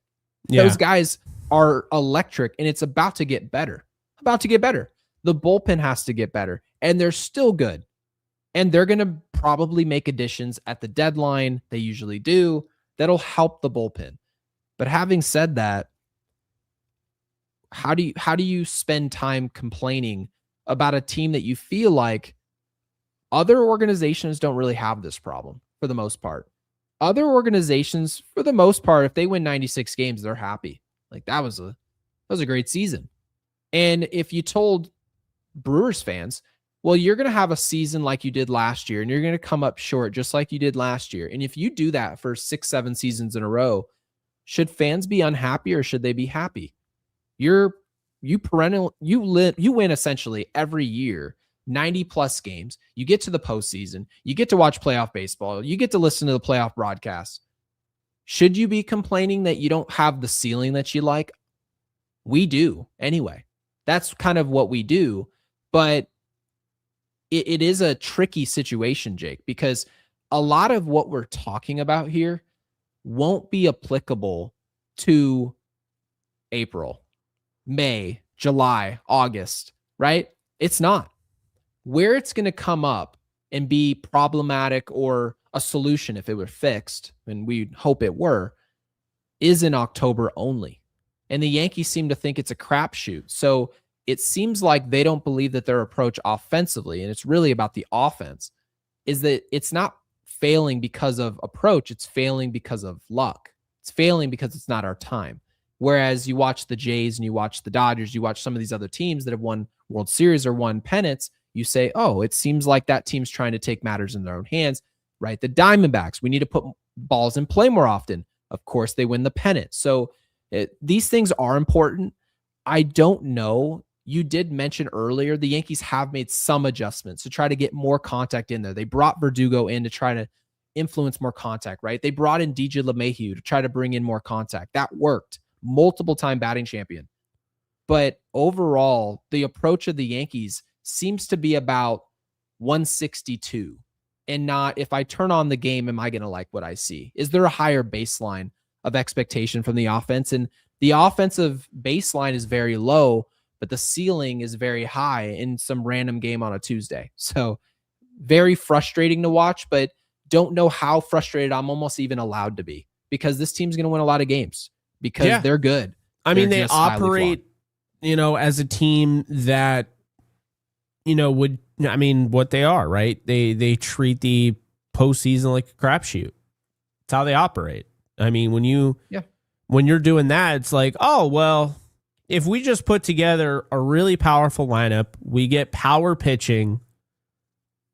Yeah. Those guys are electric, and it's about to get better. About to get better. The bullpen has to get better, and they're still good. And they're going to probably make additions at the deadline. They usually do. That'll help the bullpen. But having said that, how do you spend time complaining about a team that you feel like other organizations don't really have this problem for the most part? Other organizations, for the most part, if they win 96 games, they're happy. Like that was a great season. And if you told Brewers fans, well, you're going to have a season like you did last year, and you're going to come up short just like you did last year. And if you do that for 6-7 seasons in a row, should fans be unhappy or should they be happy? You win essentially every year, 90 plus games. You get to the postseason, you get to watch playoff baseball, you get to listen to the playoff broadcasts. Should you be complaining that you don't have the ceiling that you like? We do anyway. That's kind of what we do. But it is a tricky situation, Jake, because a lot of what we're talking about here won't be applicable to April, May, July, August, right? It's not. Where it's going to come up and be problematic or a solution if it were fixed, and we hope it were, is in October only. And the Yankees seem to think it's a crapshoot. So it seems like they don't believe that their approach offensively, and it's really about the offense, is that it's not failing because of approach. It's failing because of luck. It's failing because it's not our time. Whereas you watch the Jays and you watch the Dodgers, you watch some of these other teams that have won World Series or won pennants, you say, oh, it seems like that team's trying to take matters in their own hands, right? The Diamondbacks, we need to put balls in play more often. Of course, they win the pennant. So these things are important. I don't know. You did mention earlier, the Yankees have made some adjustments to try to get more contact in there. They brought Verdugo in to try to influence more contact, right? They brought in DJ LeMahieu to try to bring in more contact. That worked. Multiple time batting champion. But overall, the approach of the Yankees seems to be about 162 and not, if I turn on the game, am I going to like what I see? Is there a higher baseline of expectation from the offense? And the offensive baseline is very low, but the ceiling is very high in some random game on a Tuesday. So very frustrating to watch, but don't know how frustrated I'm almost even allowed to be, because this team's going to win a lot of games because they're good. I mean, they operate, as a team that, what they are, right? They treat the postseason like a crapshoot. It's how they operate. I mean, when you're doing that, it's like, oh, well, if we just put together a really powerful lineup, we get power pitching,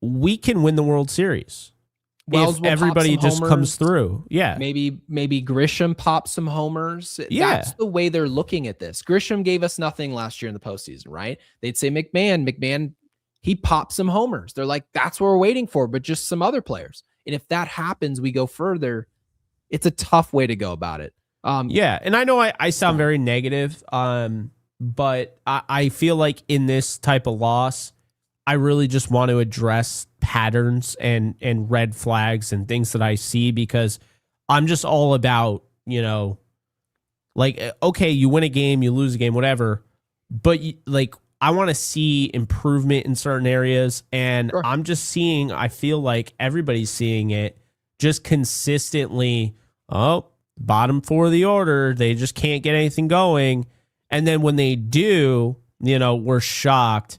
we can win the World Series. Wells if everybody just homers, comes through. Yeah. Maybe Grisham pops some homers. Yeah. That's the way they're looking at this. Grisham gave us nothing last year in the postseason, right? They'd say McMahon, he popped some homers. They're like, that's what we're waiting for, but just some other players. And if that happens, we go further. It's a tough way to go about it. Yeah. And I know I sound very negative, but I feel like in this type of loss, I really just want to address patterns and red flags and things that I see, because I'm just all about, okay, you win a game, you lose a game, whatever. But I want to see improvement in certain areas. And sure. I'm just seeing, I feel like everybody's seeing it just consistently. Oh, bottom four of the order, they just can't get anything going. And then when they do, we're shocked.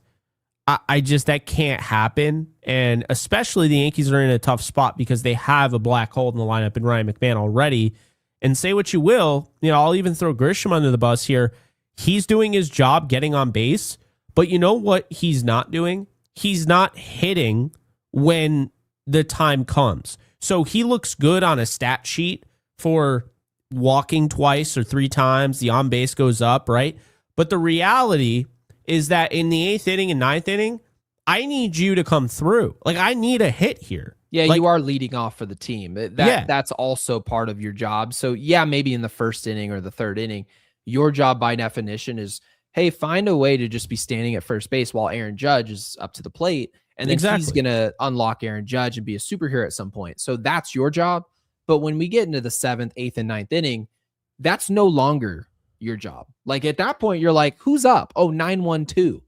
I just, that can't happen. And especially the Yankees are in a tough spot because they have a black hole in the lineup in Ryan McMahon already. And say what you will, I'll even throw Grisham under the bus here. He's doing his job getting on base, but you know what he's not doing? He's not hitting when the time comes. So he looks good on a stat sheet for walking twice or three times. The on base goes up, right? But the reality is that in the 8th inning and 9th inning, I need you to come through. I need a hit here. Yeah, you are leading off for the team. That's also part of your job. So yeah, maybe in the 1st inning or the 3rd inning, your job by definition is, hey, find a way to just be standing at first base while Aaron Judge is up to the plate. And then he's going to unlock Aaron Judge and be a superhero at some point. So that's your job. But when we get into the 7th, 8th, and 9th inning, that's no longer your job. At that point, you're like, who's up? Oh, 9-1-2.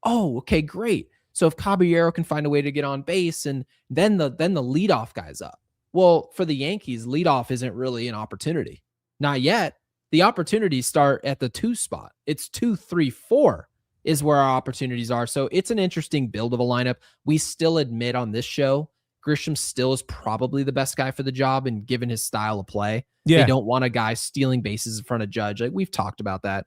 Oh, okay, great. So if Caballero can find a way to get on base, and then the leadoff guy's up. Well, for the Yankees, leadoff isn't really an opportunity. Not yet. The opportunities start at the 2 spot. It's 2, 3, 4 is where our opportunities are. So it's an interesting build of a lineup. We still admit on this show, Grisham still is probably the best guy for the job, and given his style of play, they don't want a guy stealing bases in front of Judge. Like we've talked about that.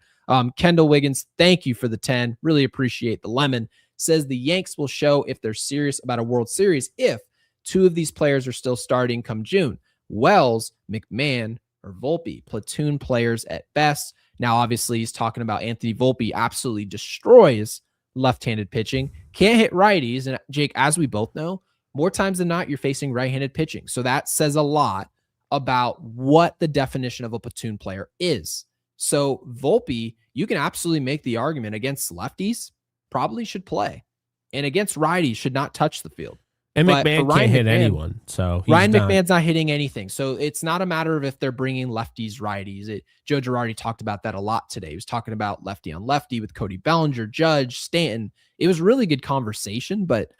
Kendall Wiggins, thank you for the 10. Really appreciate the lemon. Says the Yanks will show if they're serious about a World Series if 2 of these players are still starting come June. Wells, McMahon, or Volpe, platoon players at best. Now, obviously, he's talking about Anthony Volpe absolutely destroys left-handed pitching, can't hit righties. And Jake, as we both know, more times than not, you're facing right-handed pitching. So that says a lot about what the definition of a platoon player is. So Volpe, you can absolutely make the argument against lefties, probably should play. And against righties, should not touch the field. And McMahon can't hit anyone. So Ryan McMahon's not hitting anything. So it's not a matter of if they're bringing lefties, righties. Joe Girardi talked about that a lot today. He was talking about lefty on lefty with Cody Bellinger, Judge, Stanton. It was really good conversation, but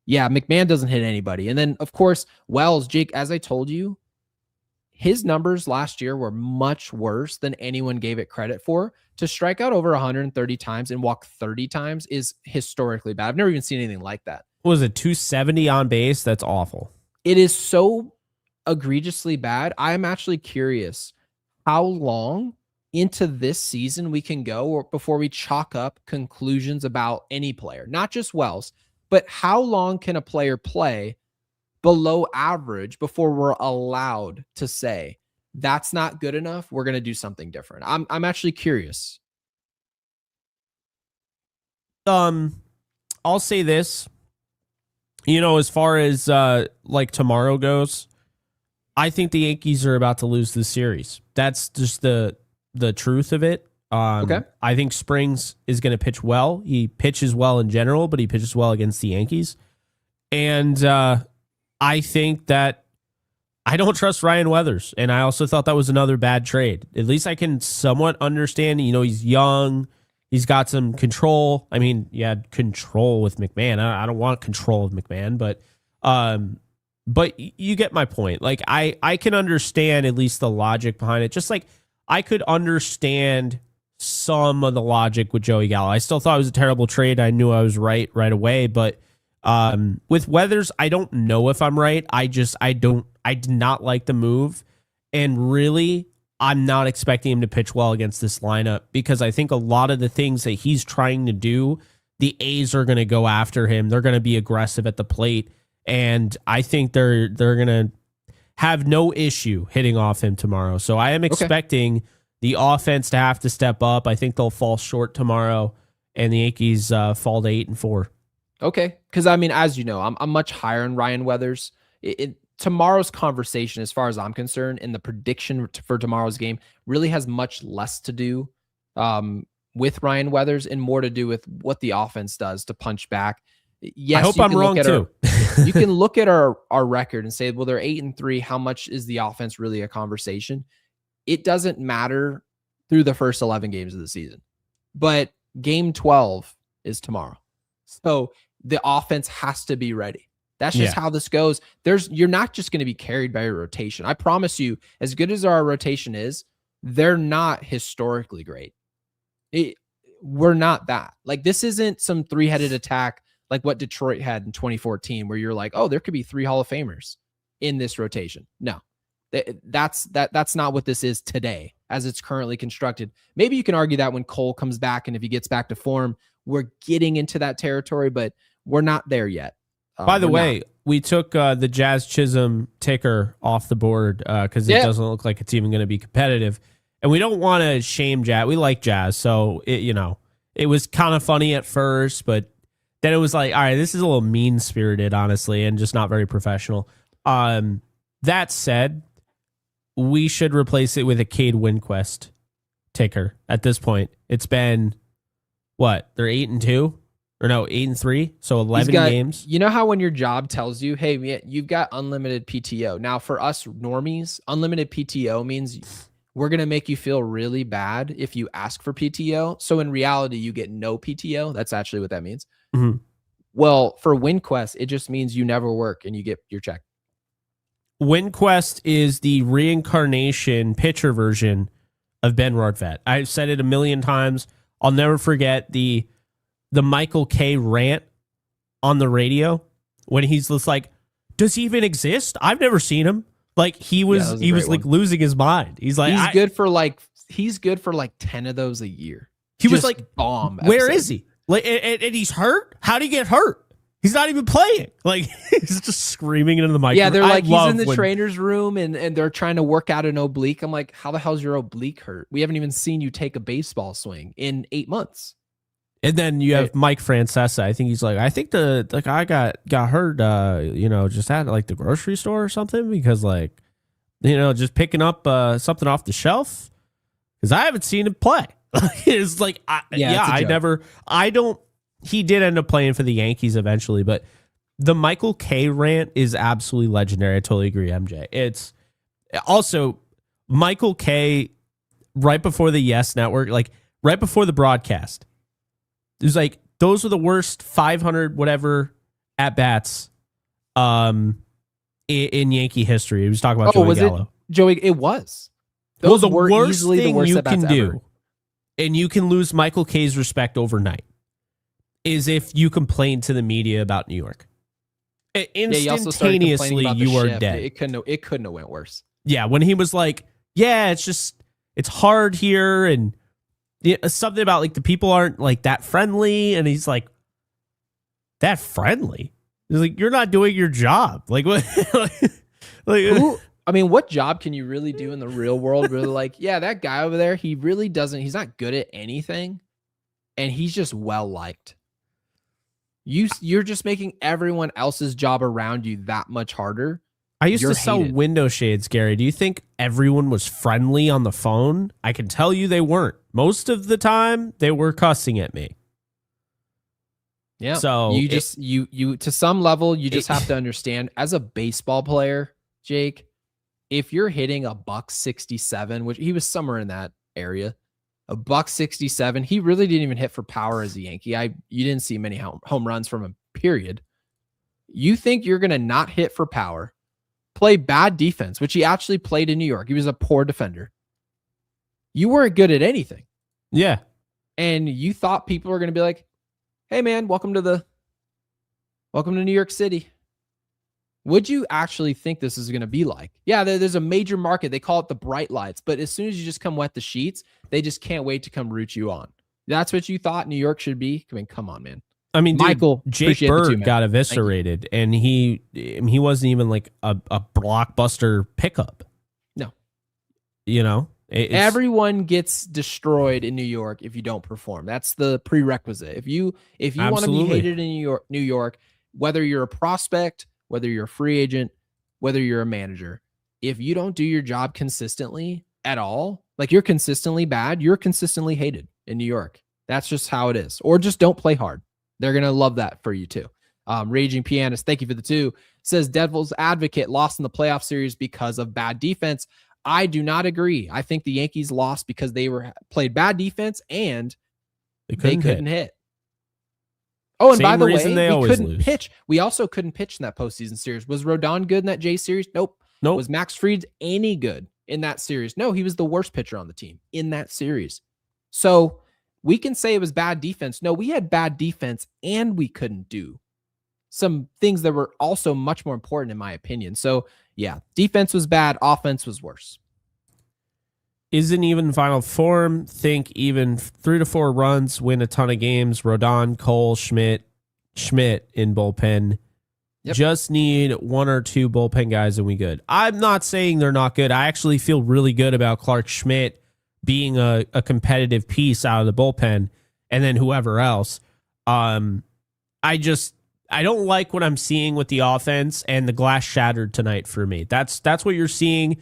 yeah, McMahon doesn't hit anybody. And then, of course, Wells, Jake, as I told you, his numbers last year were much worse than anyone gave it credit for. To strike out over 130 times and walk 30 times is historically bad. I've never even seen anything like that. What was it, 270 on base? That's awful. It is so egregiously bad. I'm actually curious how long into this season we can go or before we chalk up conclusions about any player, not just Wells, but how long can a player play below average before we're allowed to say that's not good enough, we're going to do something different. I'm actually curious. I'll say this. As far as like tomorrow goes, I think the Yankees are about to lose this series. That's just the truth of it. Okay. I think Springs is going to pitch well. He pitches well in general, but he pitches well against the Yankees. And I think that I don't trust Ryan Weathers. And I also thought that was another bad trade. At least I can somewhat understand, he's young. He's got some control. I mean, you had control with McMahon. I don't want control of McMahon, but you get my point. Like I can understand at least the logic behind it. Just like I could understand some of the logic with Joey Gallo. I still thought it was a terrible trade. I knew I was right away, but with Weathers, I don't know if I'm right. I did not like the move, and really, I'm not expecting him to pitch well against this lineup because I think a lot of the things that he's trying to do, the A's are going to go after him. They're going to be aggressive at the plate, and I think they're going to have no issue hitting off him tomorrow. So I am expecting the offense to have to step up. I think they'll fall short tomorrow, and the Yankees fall to 8-4. Okay, because I mean, as you know, I'm much higher on Ryan Weathers. Tomorrow's conversation, as far as I'm concerned, and the prediction for tomorrow's game really has much less to do with Ryan Weathers and more to do with what the offense does to punch back. Yes, I hope I'm wrong too. You can look at our record and say, well, they're 8-3. How much is the offense really a conversation? It doesn't matter through the first 11 games of the season, but game 12 is tomorrow. So the offense has to be ready. That's just how this goes. You're not just going to be carried by your rotation. I promise you, as good as our rotation is, they're not historically great. We're not that. Like, this isn't some three-headed attack like what Detroit had in 2014, where you're like, oh, there could be 3 Hall of Famers in this rotation. No, that's not what this is today as it's currently constructed. Maybe you can argue that when Cole comes back and if he gets back to form, we're getting into that territory, but we're not there yet. By the way, we took the Jazz Chisholm ticker off the board because it doesn't look like it's even going to be competitive. And we don't want to shame Jazz. We like Jazz. So, it was kind of funny at first, but then it was like, all right, this is a little mean-spirited, honestly, and just not very professional. That said, we should replace it with a Cade Winquest ticker at this point. It's been, what, they're 8-2? Or no, 8-3, so 11 games. You know how when your job tells you, hey, you've got unlimited PTO. Now, for us normies, unlimited PTO means we're going to make you feel really bad if you ask for PTO. So in reality, you get no PTO. That's actually what that means. Mm-hmm. Well, for WinQuest, it just means you never work and you get your check. WinQuest is the reincarnation pitcher version of Ben Rortvedt. I've said it a million times. I'll never forget the Michael K rant on the radio when he's just like, does he even exist? I've never seen him. Like he was like losing his mind. He's like, he's good for like 10 of those a year. He was like, bomb. Where is he? Like, and he's hurt. How did he get hurt? He's not even playing. Like he's just screaming into the microphone. Yeah, they're like, he's in the trainer's room and they're trying to work out an oblique. I'm like, how the hell's your oblique hurt? We haven't even seen you take a baseball swing in 8 months. And then you have Mike Francesa. I think he's like, I think the guy got hurt, just at like the grocery store or something because like, just picking up something off the shelf because I haven't seen him play. It's like, he did end up playing for the Yankees eventually, but the Michael K rant is absolutely legendary. I totally agree, MJ. It's also Michael K right before the Yes Network, like right before the broadcast. It was like, those were the worst 500 whatever at bats in Yankee history. He was talking about Joey Gallo. It was. Those the were worst easily thing the worst you can do, ever. and you can lose Michael K's respect overnight, is if you complain to the media about New York. Instantaneously, you are dead. It couldn't have went worse. Yeah, when he was like, yeah, it's hard here, and something about like the people aren't like that friendly, and he's like, that friendly? He's like, you're not doing your job. Like what? What job can you really do in the real world? Really, like, yeah, that guy over there, he really doesn't. He's not good at anything, and he's just well liked. You're just making everyone else's job around you that much harder. I used to sell window shades, Gary. Do you think everyone was friendly on the phone? I can tell you they weren't. Most of the time, they were cussing at me. Yeah. So you to some level, you just have to understand as a baseball player, Jake, if you're hitting a $167, which he was somewhere in that area, a $167, he really didn't even hit for power as a Yankee. You didn't see many home runs from him, period. You think you're going to not hit for power, play bad defense, which he actually played in New York. He was a poor defender. You weren't good at anything. Yeah. And you thought people were going to be like, hey man, welcome to New York City. Would you actually think this is going to be like? Yeah, there's a major market. They call it the bright lights. But as soon as you just come wet the sheets, they just can't wait to come root you on. That's what you thought New York should be? I mean, come on, man. I mean, Michael, Jake Bird got eviscerated, and he wasn't even like a blockbuster pickup. No. Everyone gets destroyed in New York if you don't perform. That's the prerequisite. If you want to be hated in New York, whether you're a prospect, whether you're a free agent, whether you're a manager, if you don't do your job consistently at all, like you're consistently bad, you're consistently hated in New York. That's just how it is. Or just don't play hard. They're going to love that for you too. Raging Pianist, thank you for the 2. Says Devil's Advocate lost in the playoff series because of bad defense. I do not agree. I think the Yankees lost because they played bad defense and they couldn't hit. Oh, and by the way, we couldn't pitch. We also couldn't pitch in that postseason series. Was Rodon good in that J series? Nope. Was Max Fried any good in that series? No, he was the worst pitcher on the team in that series. So we can say it was bad defense. No, we had bad defense and we couldn't do some things that were also much more important in my opinion. So yeah, defense was bad. Offense was worse. Isn't even final form. Think even 3 to 4 runs, win a ton of games. Rodon, Cole, Schmidt in bullpen. Yep. Just need 1 or 2 bullpen guys and we good. I'm not saying they're not good. I actually feel really good about Clark Schmidt being a competitive piece out of the bullpen and then whoever else. I don't like what I'm seeing with the offense, and the glass shattered tonight for me. That's what you're seeing.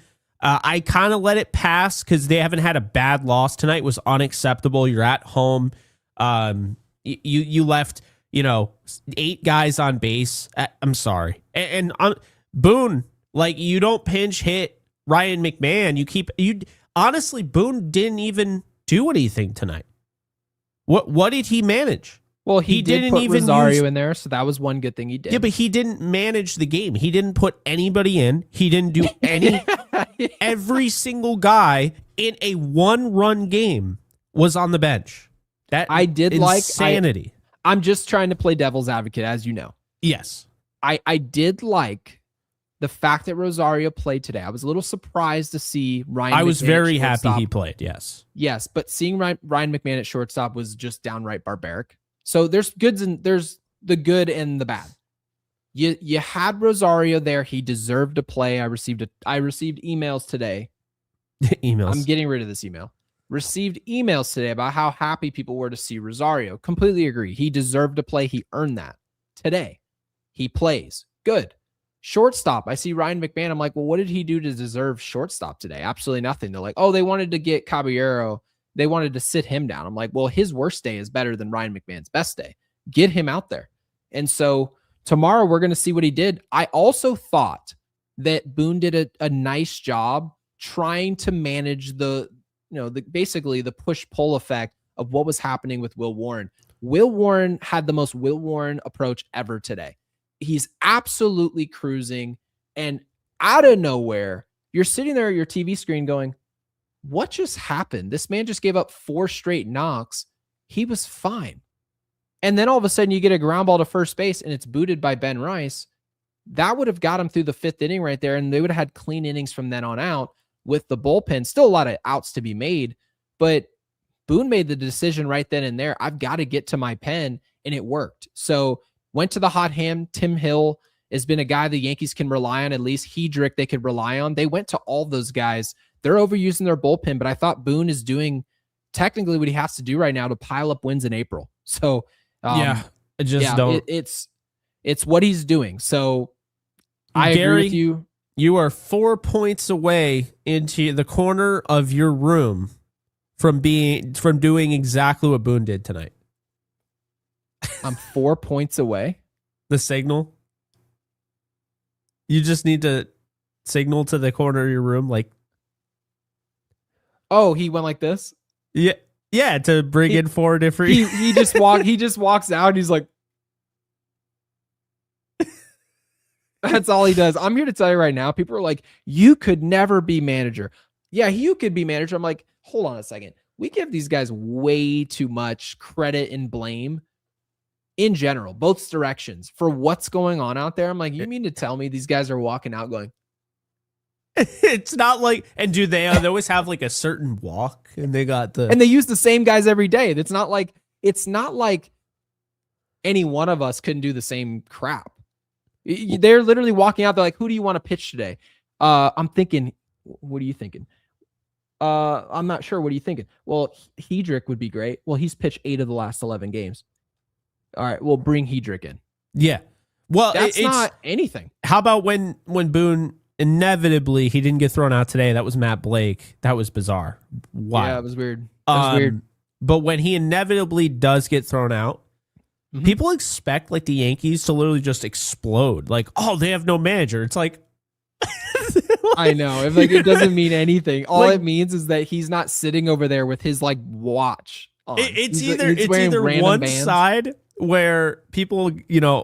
I kind of let it pass because they haven't had a bad loss. Tonight was unacceptable. You're at home. You left, 8 guys on base. I'm sorry. And Boone, like, you don't pinch hit Ryan McMahon. Honestly, Boone didn't even do anything tonight. What did he manage? Well, he didn't put even Rosario in there, so that was one good thing he did. Yeah, but he didn't manage the game. He didn't put anybody in. He didn't do any. Every single guy in a 1-run game was on the bench. That I did insanity. I'm just trying to play devil's advocate, as you know. Yes. I did like the fact that Rosario played today. I was a little surprised to see Ryan. I was McMahon very happy he played. Yes. Yes, but seeing Ryan McMahon at shortstop was just downright barbaric. So there's goods and there's the good and the bad. You had Rosario there. He deserved to play. I received emails today. Emails. I'm getting rid of this email. Received emails today about how happy people were to see Rosario. Completely agree. He deserved to play. He earned that today. He plays. Good. Shortstop. I see Ryan McMahon. I'm like, well, what did he do to deserve shortstop today? Absolutely nothing. They're like, oh, they wanted to get Caballero. They wanted to sit him down. I'm like, well, his worst day is better than Ryan McMahon's best day. Get him out there. And so tomorrow we're going to see what he did. I also thought that Boone did a nice job trying to manage basically the push-pull effect of what was happening with Will Warren. Will Warren had the most Will Warren approach ever today. He's absolutely cruising, and out of nowhere, you're sitting there at your TV screen going, what just happened? This man just gave up 4 straight knocks. He was fine. And then all of a sudden you get a ground ball to first base and it's booted by Ben Rice. That would have got him through the 5th inning right there, and they would have had clean innings from then on out with the bullpen. Still a lot of outs to be made, but Boone made the decision right then and there. I've got to get to my pen, and it worked. So went to the hot hand. Tim Hill has been a guy the Yankees can rely on. At least Hedrick they could rely on. They went to all those guys. They're overusing their bullpen, but I thought Boone is doing technically what he has to do right now to pile up wins in April. So it's what he's doing. So I agree with you. You are 4 points away into the corner of your room from doing exactly what Boone did tonight. I'm 4 points away. The signal. You just need to signal to the corner of your room, like. Oh, he went like this. Yeah, to bring in 4 different. He just walks out. And he's like. That's all he does. I'm here to tell you right now. People are like, you could never be manager. Yeah, you could be manager. I'm like, hold on a second. We give these guys way too much credit and blame in general, both directions, for what's going on out there. I'm like, you mean to tell me these guys are walking out going, it's not like, and do they always have like a certain walk, and they use the same guys every day. It's not like any one of us couldn't do the same crap. They're literally walking out. They're like, who do you want to pitch today? I'm thinking, what are you thinking? I'm not sure. What are you thinking? Well, Hedrick would be great. Well, he's pitched 8 of the last 11 games. All right, we'll bring Hedrick in. Yeah. Well, that's not anything. How about when Boone inevitably he didn't get thrown out today? That was Matt Blake. That was bizarre. Wow. Yeah, it was weird. Weird. But when he inevitably does get thrown out, people expect like the Yankees to literally just explode. Like, oh, they have no manager. It's like, I know. It doesn't mean anything. All it means is that he's not sitting over there with his like watch on. It's either one bands. Side where people,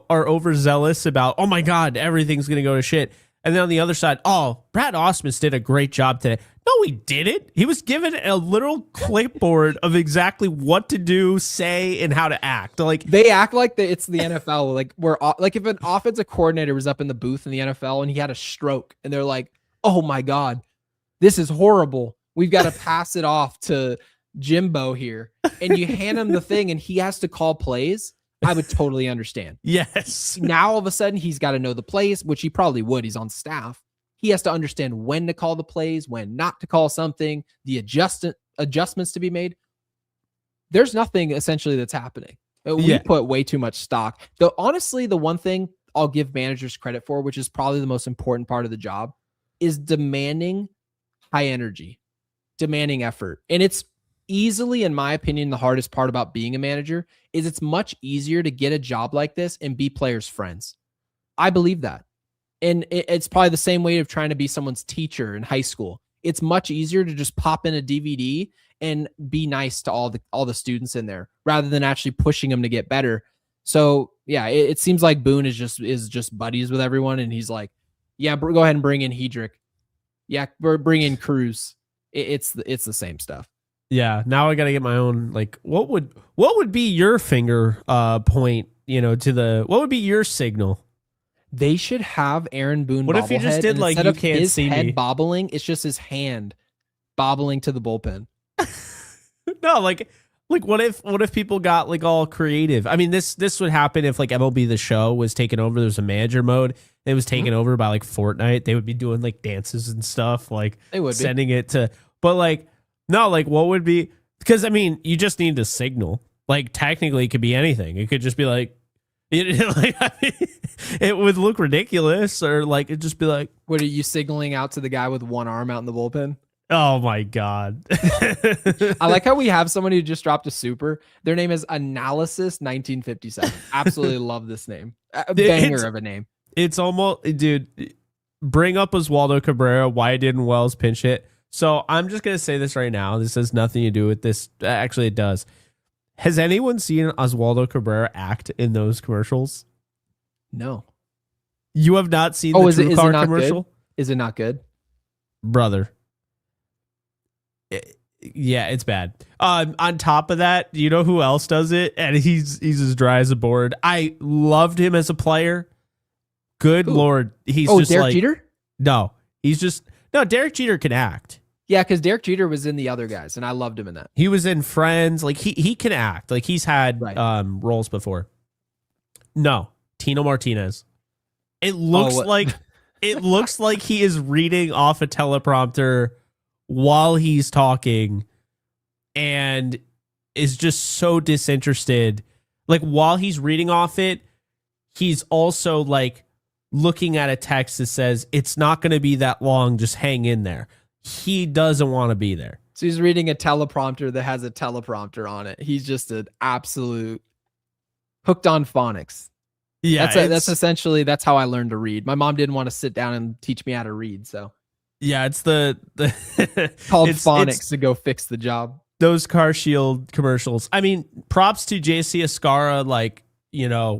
are overzealous about, oh my God, everything's going to go to shit. And then on the other side, oh, Brad Ausmus did a great job today. No, he didn't. He was given a literal clipboard of exactly what to do, say, and how to act. Like they act like it's the NFL. Like if an offensive coordinator was up in the booth in the NFL and he had a stroke, and they're like, "Oh my God, this is horrible. We've got to pass it off to Jimbo here," and you hand him the thing, and he has to call plays. I would totally understand. Yes. Now all of a sudden he's got to know the plays, which he probably would. He's on staff. He has to understand when to call the plays, when not to call something, the adjustments to be made. There's nothing essentially that's happening. We put way too much stock. Though honestly, the one thing I'll give managers credit for, which is probably the most important part of the job, is demanding high energy, demanding effort. And it's easily, in my opinion, the hardest part about being a manager is it's much easier to get a job like this and be players' friends. I believe that. And it's probably the same way of trying to be someone's teacher in high school. It's much easier to just pop in a DVD and be nice to all the students in there rather than actually pushing them to get better. So yeah, it seems like Boone is just buddies with everyone, and he's like, yeah, go ahead and bring in Hedrick. Yeah, we're bringing Cruz. It's the same stuff. Yeah, now I got to get my own. Like, what would be your finger point? What would be your signal? They should have Aaron Boone. What if you just did like you can't his see head me? bobbling? It's just his hand bobbling to the bullpen. No, like what if people got like all creative? I mean, this would happen if like MLB The Show was taken over. There's a manager mode. It was taken over by like Fortnite. They would be doing like dances and stuff, like They would sending it to. But like, no, like what would be? Because I mean, you just need to signal. Like technically, it could be anything. It could just be like, it would look ridiculous, or like it'd just be like, what are you signaling out to the guy with one arm out in the bullpen? oh my god! I like how we have someone who just dropped a super. Their name is Analysis 1957. Absolutely love this name. A banger of a name. It's almost, dude. Bring up Oswaldo Cabrera. Why didn't Wells pinch it? So I'm just gonna say this right now. This has nothing to do with this. Actually, it does. Has anyone seen Oswaldo Cabrera act in those commercials? No. You have not seen the True Car commercial? Good? Is it not good? Brother. Yeah, it's bad. On top of that, you know who else does it? And he's as dry as a board. I loved him as a player. Good Lord. He's just Derek like, Jeter? No, Derek Jeter can act. Yeah, because Derek Jeter was in the other guys, and I loved him in that. He was in Friends. Like he can act. Like he's had roles before. No, Tino Martinez. It looks like he is reading off a teleprompter while he's talking, and is just so disinterested. Like while he's reading off it, he's also like looking at a text that says it's not going to be that long. Just hang in there. He doesn't want to be there. So he's reading a teleprompter that has a teleprompter on it. He's just an absolute hooked on phonics. Yeah, that's essentially how I learned to read. My mom didn't want to sit down and teach me how to read, so yeah, it's the called phonics to go fix the job. Those Car Shield commercials. I mean, props to JC Escara, like,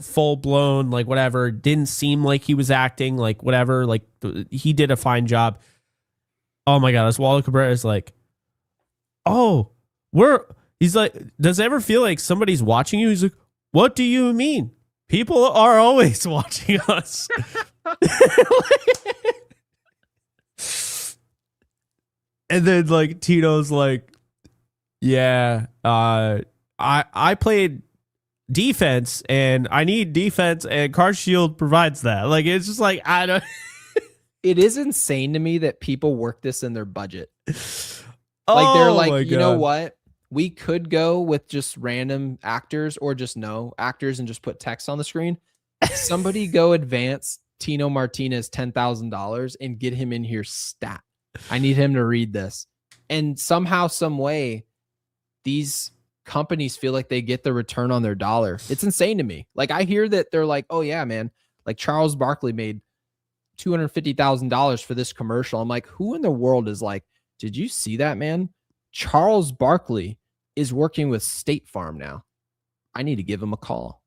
full blown, like whatever. Didn't seem like he was acting, like whatever. Like he did a fine job. Oh my God, Oswaldo Cabrera is like, he's like, does it ever feel like somebody's watching you? He's like, what do you mean? People are always watching us. And then like Tito's like, yeah, I played defense and I need defense and Car Shield provides that. Like, it's just like, I don't. It is insane to me that people work this in their budget. Like they're like, you know what? We could go with just random actors or just no actors and just put text on the screen. Somebody go advance Tino Martinez $10,000 and get him in here stat. I need him to read this. And somehow, some way, these companies feel like they get the return on their dollar. It's insane to me. Like I hear that they're like, oh yeah, man, like Charles Barkley made $250,000 for this commercial. I'm like, who in the world is like, did you see that, man? Charles Barkley is working with State Farm now. I need to give him a call.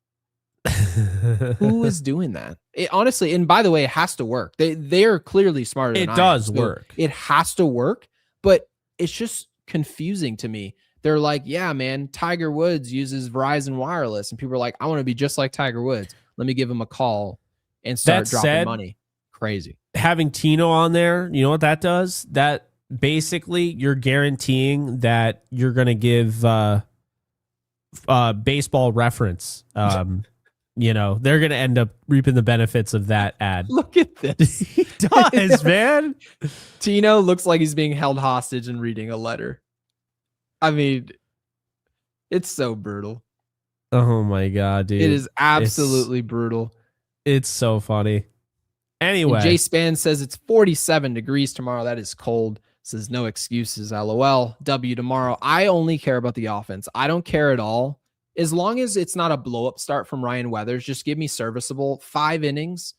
Who is doing that? It honestly, and by the way, it has to work. They are clearly smarter than I am. It does work. It has to work, but it's just confusing to me. They're like, yeah, man, Tiger Woods uses Verizon Wireless, and people are like, I want to be just like Tiger Woods. Let me give him a call and start dropping money. Crazy. Having Tino on there, you know what that does? That basically you're guaranteeing that you're going to give baseball reference. They're going to end up reaping the benefits of that ad. Look at this. He does, man. Tino looks like he's being held hostage and reading a letter. I mean, it's so brutal. Oh my God, dude. It is absolutely brutal. It's so funny. Anyway. And Jay Span says it's 47 degrees tomorrow. That is cold. Says no excuses. LOL. W tomorrow. I only care about the offense. I don't care at all. As long as it's not a blow up start from Ryan Weathers, just give me serviceable 5 innings,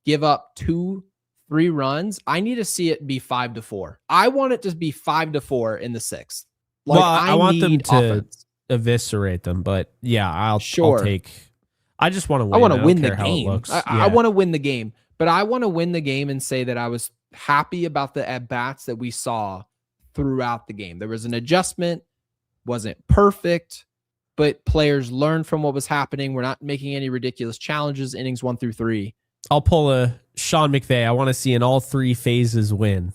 give up 2-3 runs. I need to see it be 5-4. I want it to be 5-4 in the 6th. Like, I want them to eviscerate them, but yeah, I'll take. I just want to win. I want to win the game. I want to win the game, but I want to win the game and say that I was happy about the at-bats that we saw throughout the game. There was an adjustment, wasn't perfect, but players learned from what was happening. We're not making any ridiculous challenges, innings 1 through 3. I'll pull a Sean McVay. I want to see an all 3 phases win.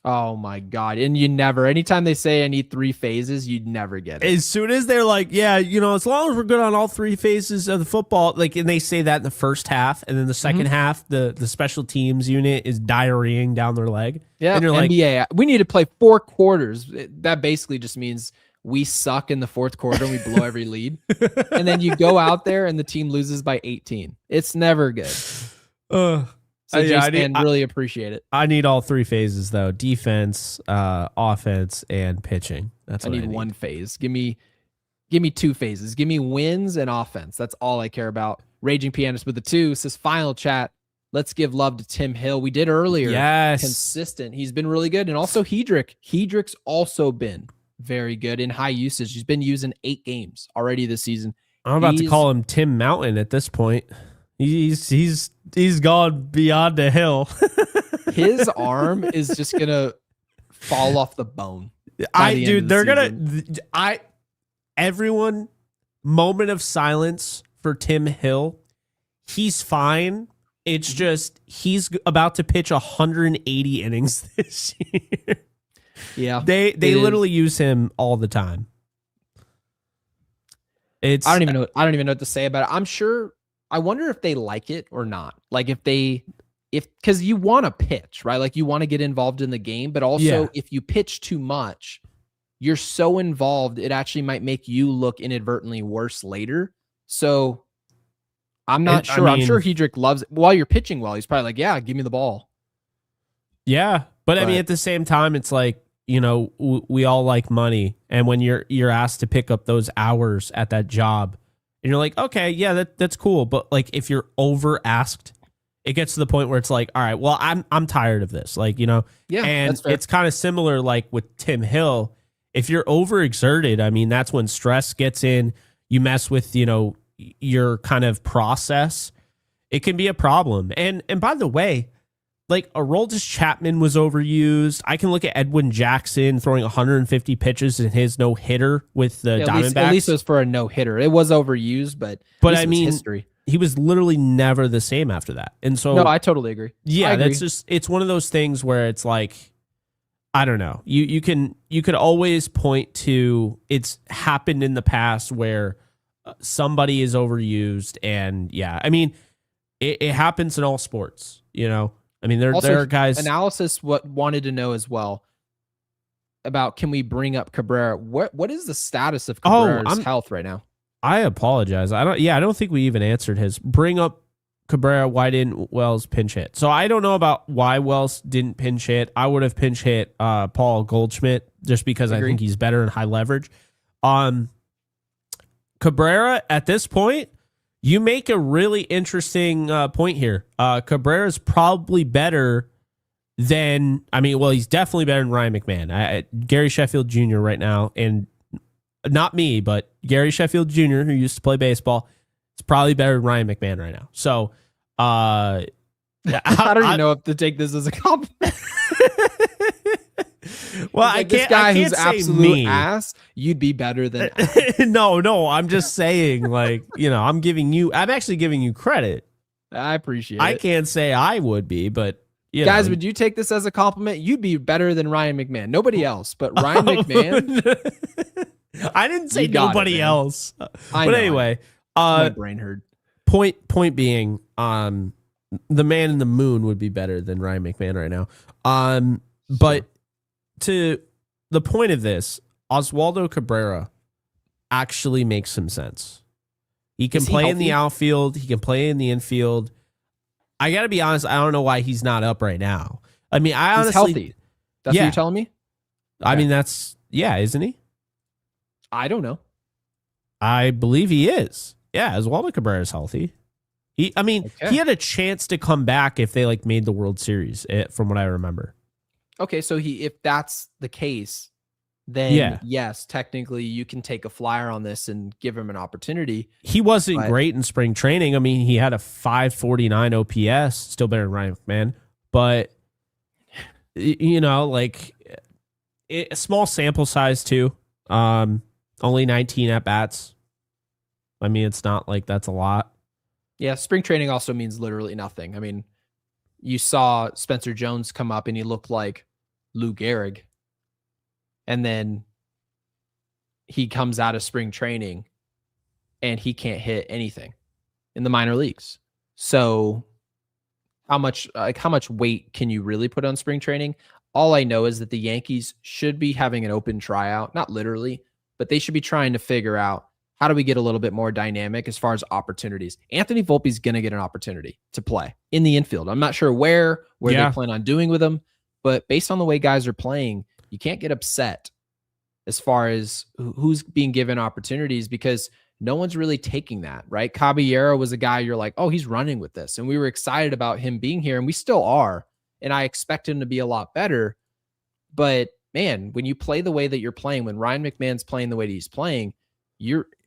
Oh my God. And anytime they say I need 3 phases, you'd never get it. As soon as they're like, yeah, as long as we're good on all 3 phases of the football, like, and they say that in the first half, and then the second half, the special teams unit is diarrheaing down their leg. Yeah. And you're NBA, like, we need to play 4 quarters. That basically just means we suck in the fourth quarter and we blow every lead. And then you go out there and the team loses by 18. It's never good. So I really appreciate it. I need all 3 phases though: defense, offense, and pitching. That's what I need. 1 phase. Give me 2 phases. Give me wins and offense. That's all I care about. Raging Pianist with the 2 says, final chat. Let's give love to Tim Hill. We did earlier. Yes. Consistent. He's been really good. And also Hedrick. Hedrick's also been very good in high usage. He's been using 8 games already this season. I'm about to call him Tim Mountain at this point. He's gone beyond the hill. His arm is just gonna fall off the bone. Everyone, moment of silence for Tim Hill. He's fine. It's just he's about to pitch 180 innings this year. Yeah, they literally use him all the time. I don't even know what to say about it. I wonder if they like it or not. Like because you want to pitch, right? Like you want to get involved in the game, but also if you pitch too much, you're so involved, it actually might make you look inadvertently worse later. So I'm not sure. I'm sure Hedrick loves it. While you're pitching well, he's probably like, yeah, give me the ball. Yeah. But I mean, at the same time, it's like, we all like money. And when you're asked to pick up those hours at that job, and you're like, okay, yeah, that's cool. But like, if you're over asked, it gets to the point where it's like, all right, well, I'm tired of this. Like, yeah, and it's kind of similar like with Tim Hill. If you're overexerted, I mean, that's when stress gets in. You mess with, your kind of process. It can be a problem. And by the way, like Aroldis Chapman was overused. I can look at Edwin Jackson throwing 150 pitches in his no-hitter with the Diamondbacks. At least it was for a no-hitter. It was overused, but I mean, history. He was literally never the same after that. And so, no, I totally agree. Yeah, that's just, it's one of those things where it's like, I don't know. You could always point to it's happened in the past where somebody is overused, and yeah, I mean, it happens in all sports, I mean, there are guys. Analysis wanted to know as well about, can we bring up Cabrera? What is the status of Cabrera's health right now? I apologize. I don't think we even answered his bring up Cabrera. Why didn't Wells pinch hit? So I don't know about why Wells didn't pinch hit. I would have pinch hit Paul Goldschmidt just because I think he's better in high leverage. Cabrera at this point, you make a really interesting point here. Cabrera's probably better than, he's definitely better than Ryan McMahon. Gary Sheffield Jr. right now, and not me, but Gary Sheffield Jr., who used to play baseball, is probably better than Ryan McMahon right now. So, I don't even know if to take this as a compliment. Well, like this guy who's absolute ass, you'd be better than no, I'm just saying, like, I'm actually giving you credit. I appreciate it. I can't say I would be, but guys, would you take this as a compliment? You'd be better than Ryan McMahon. Nobody else, but Ryan McMahon. I didn't say nobody else. But anyway, my brain hurt. Point being, the man in the moon would be better than Ryan McMahon right now. But to the point of this, Oswaldo Cabrera actually makes some sense. He can play in the outfield. He can play in the infield. I got to be honest, I don't know why he's not up right now. I mean, I honestly... He's healthy. That's what you're telling me? I mean, isn't he? I don't know. I believe he is. Yeah, Oswaldo Cabrera is healthy. He had a chance to come back if they made the World Series, from what I remember. Okay, so if that's the case, then yes, technically you can take a flyer on this and give him an opportunity. He wasn't great in spring training. I mean, he had a 549 OPS, still better than Ryan McMahon, but like a small sample size too. Only 19 at bats. I mean, it's not like that's a lot. Yeah, spring training also means literally nothing. I mean, you saw Spencer Jones come up and he looked like Lou Gehrig. And then he comes out of spring training and he can't hit anything in the minor leagues. So how much weight can you really put on spring training? All I know is that the Yankees should be having an open tryout, not literally, but they should be trying to figure out how do we get a little bit more dynamic as far as opportunities. Anthony Volpe's going to get an opportunity to play in the infield. I'm not sure where they plan on doing with him, but based on the way guys are playing, you can't get upset as far as who's being given opportunities because no one's really taking that, right? Caballero was a guy you're like, oh, he's running with this. And we were excited about him being here, and we still are. And I expect him to be a lot better. But, man, when you play the way that you're playing, when Ryan McMahon's playing the way that he's playing,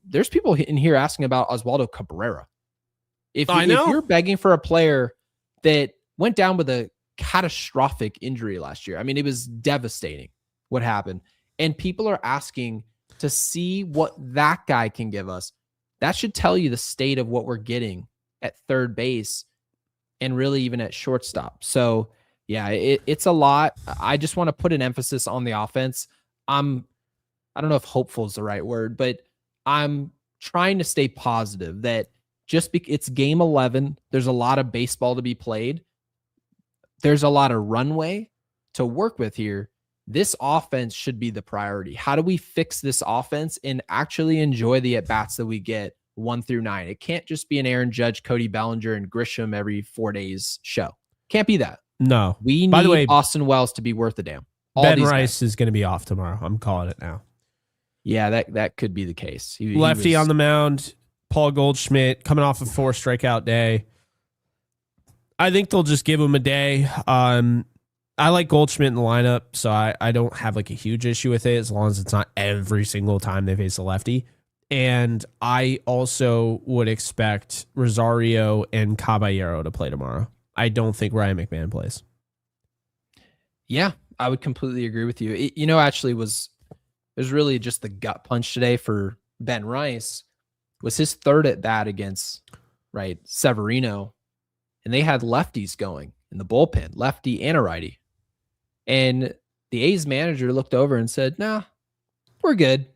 there's people in here asking about Oswaldo Cabrera. If you're begging for a player that went down with a catastrophic injury last year, I mean, it was devastating what happened. And people are asking to see what that guy can give us. That should tell you the state of what we're getting at third base and really even at shortstop. So, yeah, it's a lot. I just want to put an emphasis on the offense. I don't know if hopeful is the right word, but I'm trying to stay positive that it's game 11. There's a lot of baseball to be played. There's a lot of runway to work with here. This offense should be the priority. How do we fix this offense and actually enjoy the at-bats that we get 1 through 9? It can't just be an Aaron Judge, Cody Bellinger, and Grisham every 4 days show. Can't be that. No. We need Austin Wells to be worth a damn. Ben Rice is going to be off tomorrow. I'm calling it now. Yeah, that could be the case. Lefty on the mound, Paul Goldschmidt coming off a 4 strikeout day. I think they'll just give him a day. I like Goldschmidt in the lineup, so I don't have like a huge issue with it as long as it's not every single time they face a lefty. And I also would expect Rosario and Caballero to play tomorrow. I don't think Ryan McMahon plays. Yeah, I would completely agree with you. It was really just the gut punch today for Ben Rice. Was his third at bat against Severino, and they had lefties going in the bullpen, lefty and a righty. And the A's manager looked over and said, nah, we're good.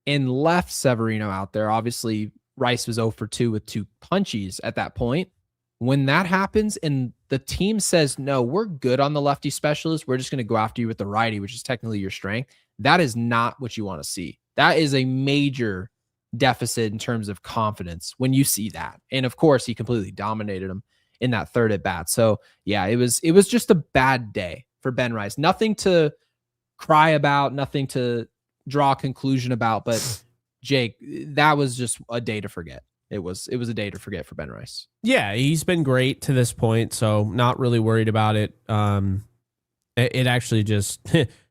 And left Severino out there. Obviously, Rice was 0 for 2 with 2 punchies at that point. When that happens and the team says, no, we're good on the lefty specialist, we're just going to go after you with the righty, which is technically your strength. That is not what you want to see. That is a major deficit in terms of confidence when you see that. And of course, he completely dominated him in that third at bat. So yeah, it was just a bad day for Ben Rice. Nothing to cry about, nothing to draw a conclusion about, but Jake, that was just a day to forget. It was a day to forget for Ben Rice. Yeah, he's been great to this point, so not really worried about it. It actually just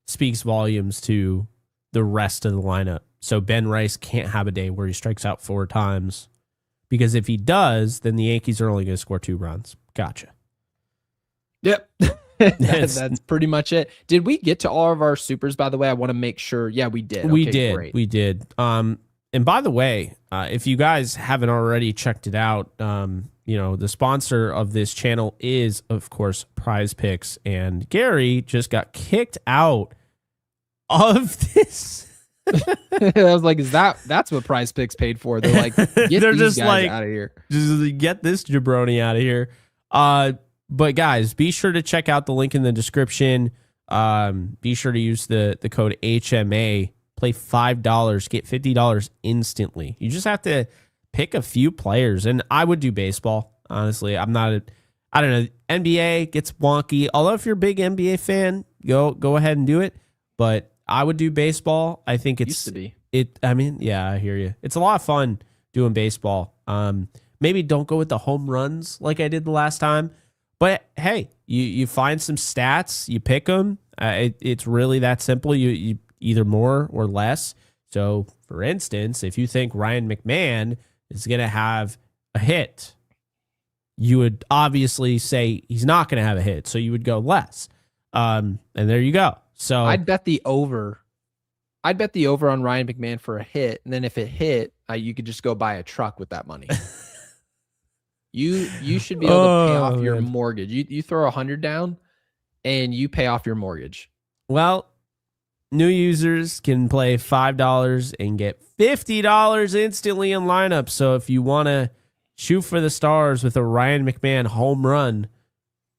speaks volumes to the rest of the lineup. So Ben Rice can't have a day where he strikes out 4 times, because if he does, then the Yankees are only going to score 2 runs. Gotcha. Yep. That's pretty much it. Did we get to all of our supers, by the way? I want to make sure. Yeah, we did. We did. Great. We did. And by the way, if you guys haven't already checked it out, the sponsor of this channel is, of course, Prize Picks. And Gary just got kicked out of this. I was like, that's what Prize Picks paid for? They're like, they're these just guys out of here. Just get this jabroni out of here. But guys, be sure to check out the link in the description. Be sure to use the code HMA. Play $5, get $50 instantly. You just have to pick a few players, and I would do baseball. Honestly, I don't know. NBA gets wonky. Although if you're a big NBA fan, go ahead and do it. But I would do baseball. I think it's used to be. I mean, yeah, I hear you. It's a lot of fun doing baseball. Maybe don't go with the home runs like I did the last time. But hey, you find some stats, you pick them. It's really that simple. You either more or less. So, for instance, if you think Ryan McMahon is going to have a hit, you would obviously say he's not going to have a hit. So you would go less. And there you go. So I'd bet the over. I'd bet the over on Ryan McMahon for a hit, and then if it hit, you could just go buy a truck with that money. You should be able to pay off your mortgage. You throw 100 down, and you pay off your mortgage. Well, new users can play $5 and get $50 instantly in lineup. So if you want to shoot for the stars with a Ryan McMahon home run,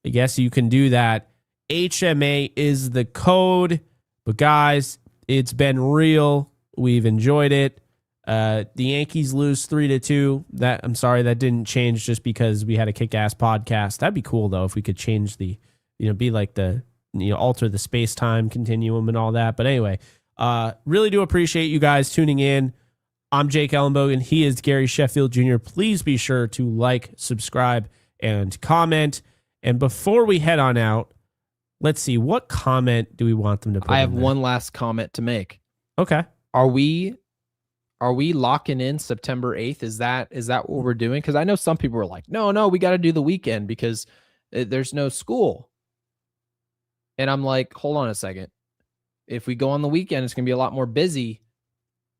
I guess you can do that. HMA is the code. But guys, it's been real. We've enjoyed it. The Yankees lose 3-2. I'm sorry that didn't change just because we had a kick-ass podcast. That'd be cool though if we could change be like the alter the space-time continuum and all that. But anyway, really do appreciate you guys tuning in. I'm Jake Ellenbogen. He is Gary Sheffield Jr. Please be sure to like, subscribe, and comment. And before we head on out, let's see, what comment do we want them to put? I have one last comment to make. Okay. Are we locking in September 8th? Is that what we're doing? Because I know some people were like, no, we got to do the weekend because there's no school. And I'm like, hold on a second. If we go on the weekend, it's going to be a lot more busy.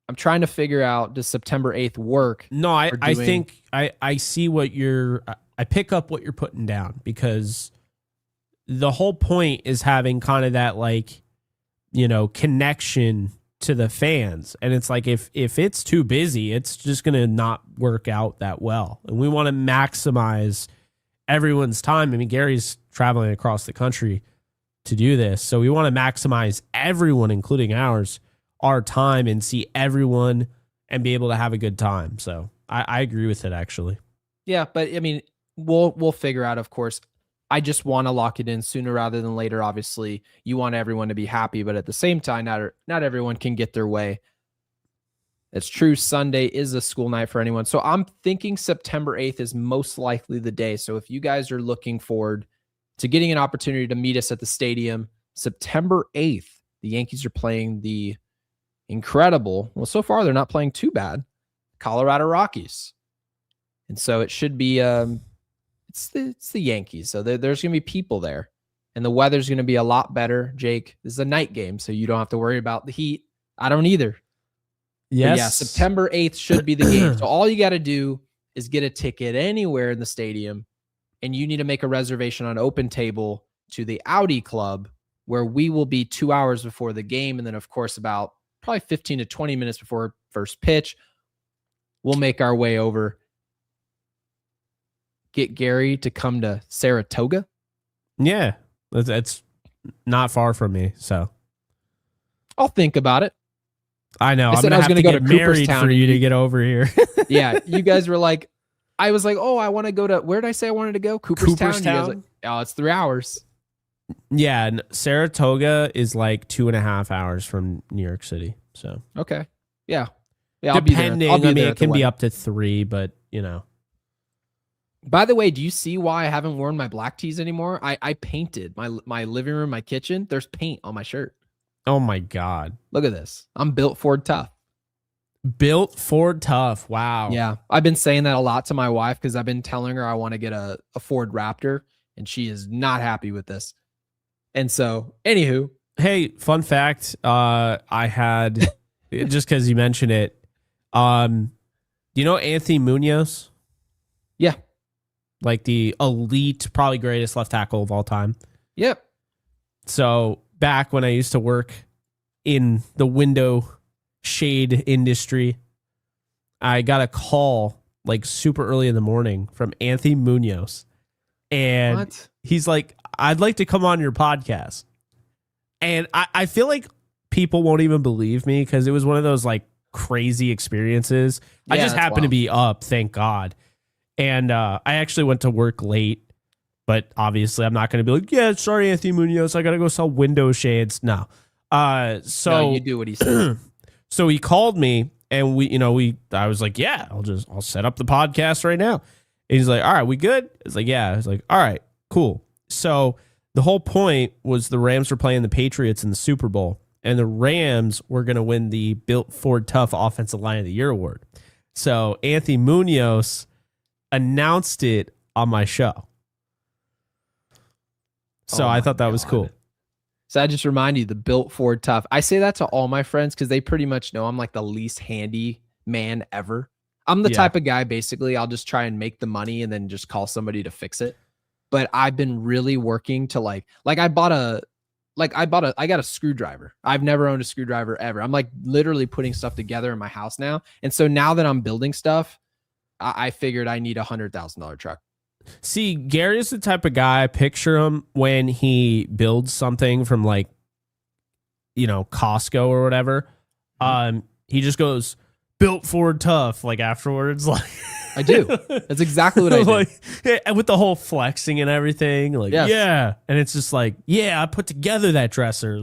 I'm trying to figure out, does September 8th work? No, I think I see what I pick up what you're putting down, because the whole point is having kind of that connection to the fans. And it's like, if it's too busy, it's just going to not work out that well. And we want to maximize everyone's time. I mean, Gary's traveling across the country to do this. So we want to maximize everyone, including our time, and see everyone and be able to have a good time. So I agree with it, actually. Yeah, but I mean, we'll figure out, of course. I just want to lock it in sooner rather than later. Obviously, you want everyone to be happy, but at the same time, not everyone can get their way. It's true. Sunday is a school night for anyone. So I'm thinking September 8th is most likely the day. So if you guys are looking forward to getting an opportunity to meet us at the stadium, September 8th, the Yankees are playing the incredible, well, so far they're not playing too bad, Colorado Rockies. And so it should be, it's the Yankees. So there's going to be people there, and the weather's going to be a lot better. Jake, this is a night game, so you don't have to worry about the heat. I don't either. Yes. But yeah, September 8th should be the game. So all you got to do is get a ticket anywhere in the stadium, and you need to make a reservation on Open Table to the Audi Club, where we will be 2 hours before the game. And then, of course, about probably 15 to 20 minutes before first pitch, we'll make our way over. Get Gary to come to Saratoga. Yeah, that's not far from me, so I'll think about it. I know. I was going to go to Cooperstown for you to get over here. Yeah, you guys were like, I was like, oh, I want to go to, where did I say I wanted to go? Cooperstown. You guys like, oh, it's 3 hours. Yeah, and Saratoga is like 2.5 hours from New York City. So okay, yeah. Depending, it can be up to 3, but By the way, do you see why I haven't worn my black tees anymore? I painted my living room, my kitchen. There's paint on my shirt. Oh my God. Look at this. I'm built Ford tough. Built Ford tough. Wow. Yeah. I've been saying that a lot to my wife because I've been telling her I want to get a Ford Raptor, and she is not happy with this. And so, anywho. Hey, fun fact. I had, just because you mentioned it, do you know Anthony Munoz? Yeah. Like the elite, probably greatest left tackle of all time. Yep. So back when I used to work in the window shade industry, I got a call like super early in the morning from Anthony Munoz. And he's like, I'd like to come on your podcast. And I feel like people won't even believe me because it was one of those like crazy experiences. Yeah, I just happened to be up, thank God. And I actually went to work late, but obviously I'm not going to be like, yeah, sorry, Anthony Munoz, I got to go sell window shades. No. So you do what he said. So he called me, and I was like, yeah, I'll set up the podcast right now. And he's like, all right, we good? It's like, yeah. I was like, all right, cool. So the whole point was the Rams were playing the Patriots in the Super Bowl, and the Rams were going to win the Built Ford Tough Offensive Line of the Year award. So Anthony Munoz announced it on my show. So I thought that was cool. So I just remind you, the built Ford tough. I say that to all my friends because they pretty much know I'm like the least handy man ever. I'm the type of guy, basically, I'll just try and make the money and then just call somebody to fix it. But I've been really working to I got a screwdriver. I've never owned a screwdriver ever. I'm like literally putting stuff together in my house now. And so now that I'm building stuff, I figured I need $100,000 truck. See, Gary's the type of guy, I picture him when he builds something from Costco or whatever. He just goes, built Ford tough, afterwards. I do. That's exactly what I do. With the whole flexing and everything. Yes. Yeah. And it's just I put together that dresser,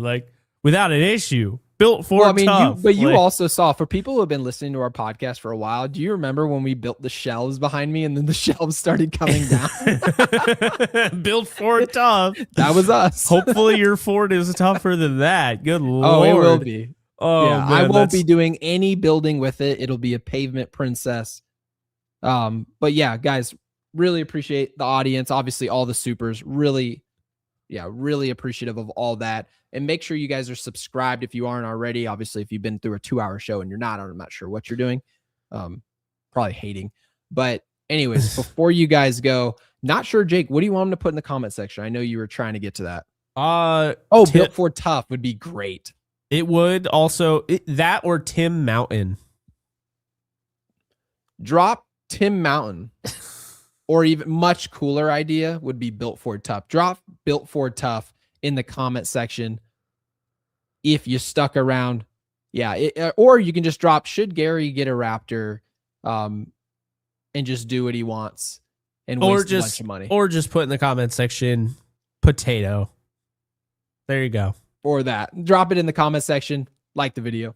without an issue. Built Ford tough. You also saw, for people who have been listening to our podcast for a while, do you remember when we built the shelves behind me and then the shelves started coming down? Built Ford tough. That was us. Hopefully your Ford is tougher than that. Good Lord. Oh, it will be. Oh, yeah, man, I won't be doing any building with it. It'll be a pavement princess. But yeah, guys, really appreciate the audience. Obviously, all the supers. Really appreciative of all that. And make sure you guys are subscribed if you aren't already. Obviously, if you've been through a 2-hour show and you're not, I'm not sure what you're doing. Probably hating. But anyways, before you guys go, not sure, Jake, what do you want them to put in the comment section? I know you were trying to get to that. Built Ford tough would be great. It would also that or Tim Mountain. Drop Tim Mountain. Or even much cooler idea would be built Ford tough. Drop built Ford tough in the comment section if you stuck around. Yeah, or you can just drop, should Gary get a Raptor and just do what he wants and waste a bunch of money. Or just put in the comment section, potato. There you go. Or that. Drop it in the comment section. Like the video.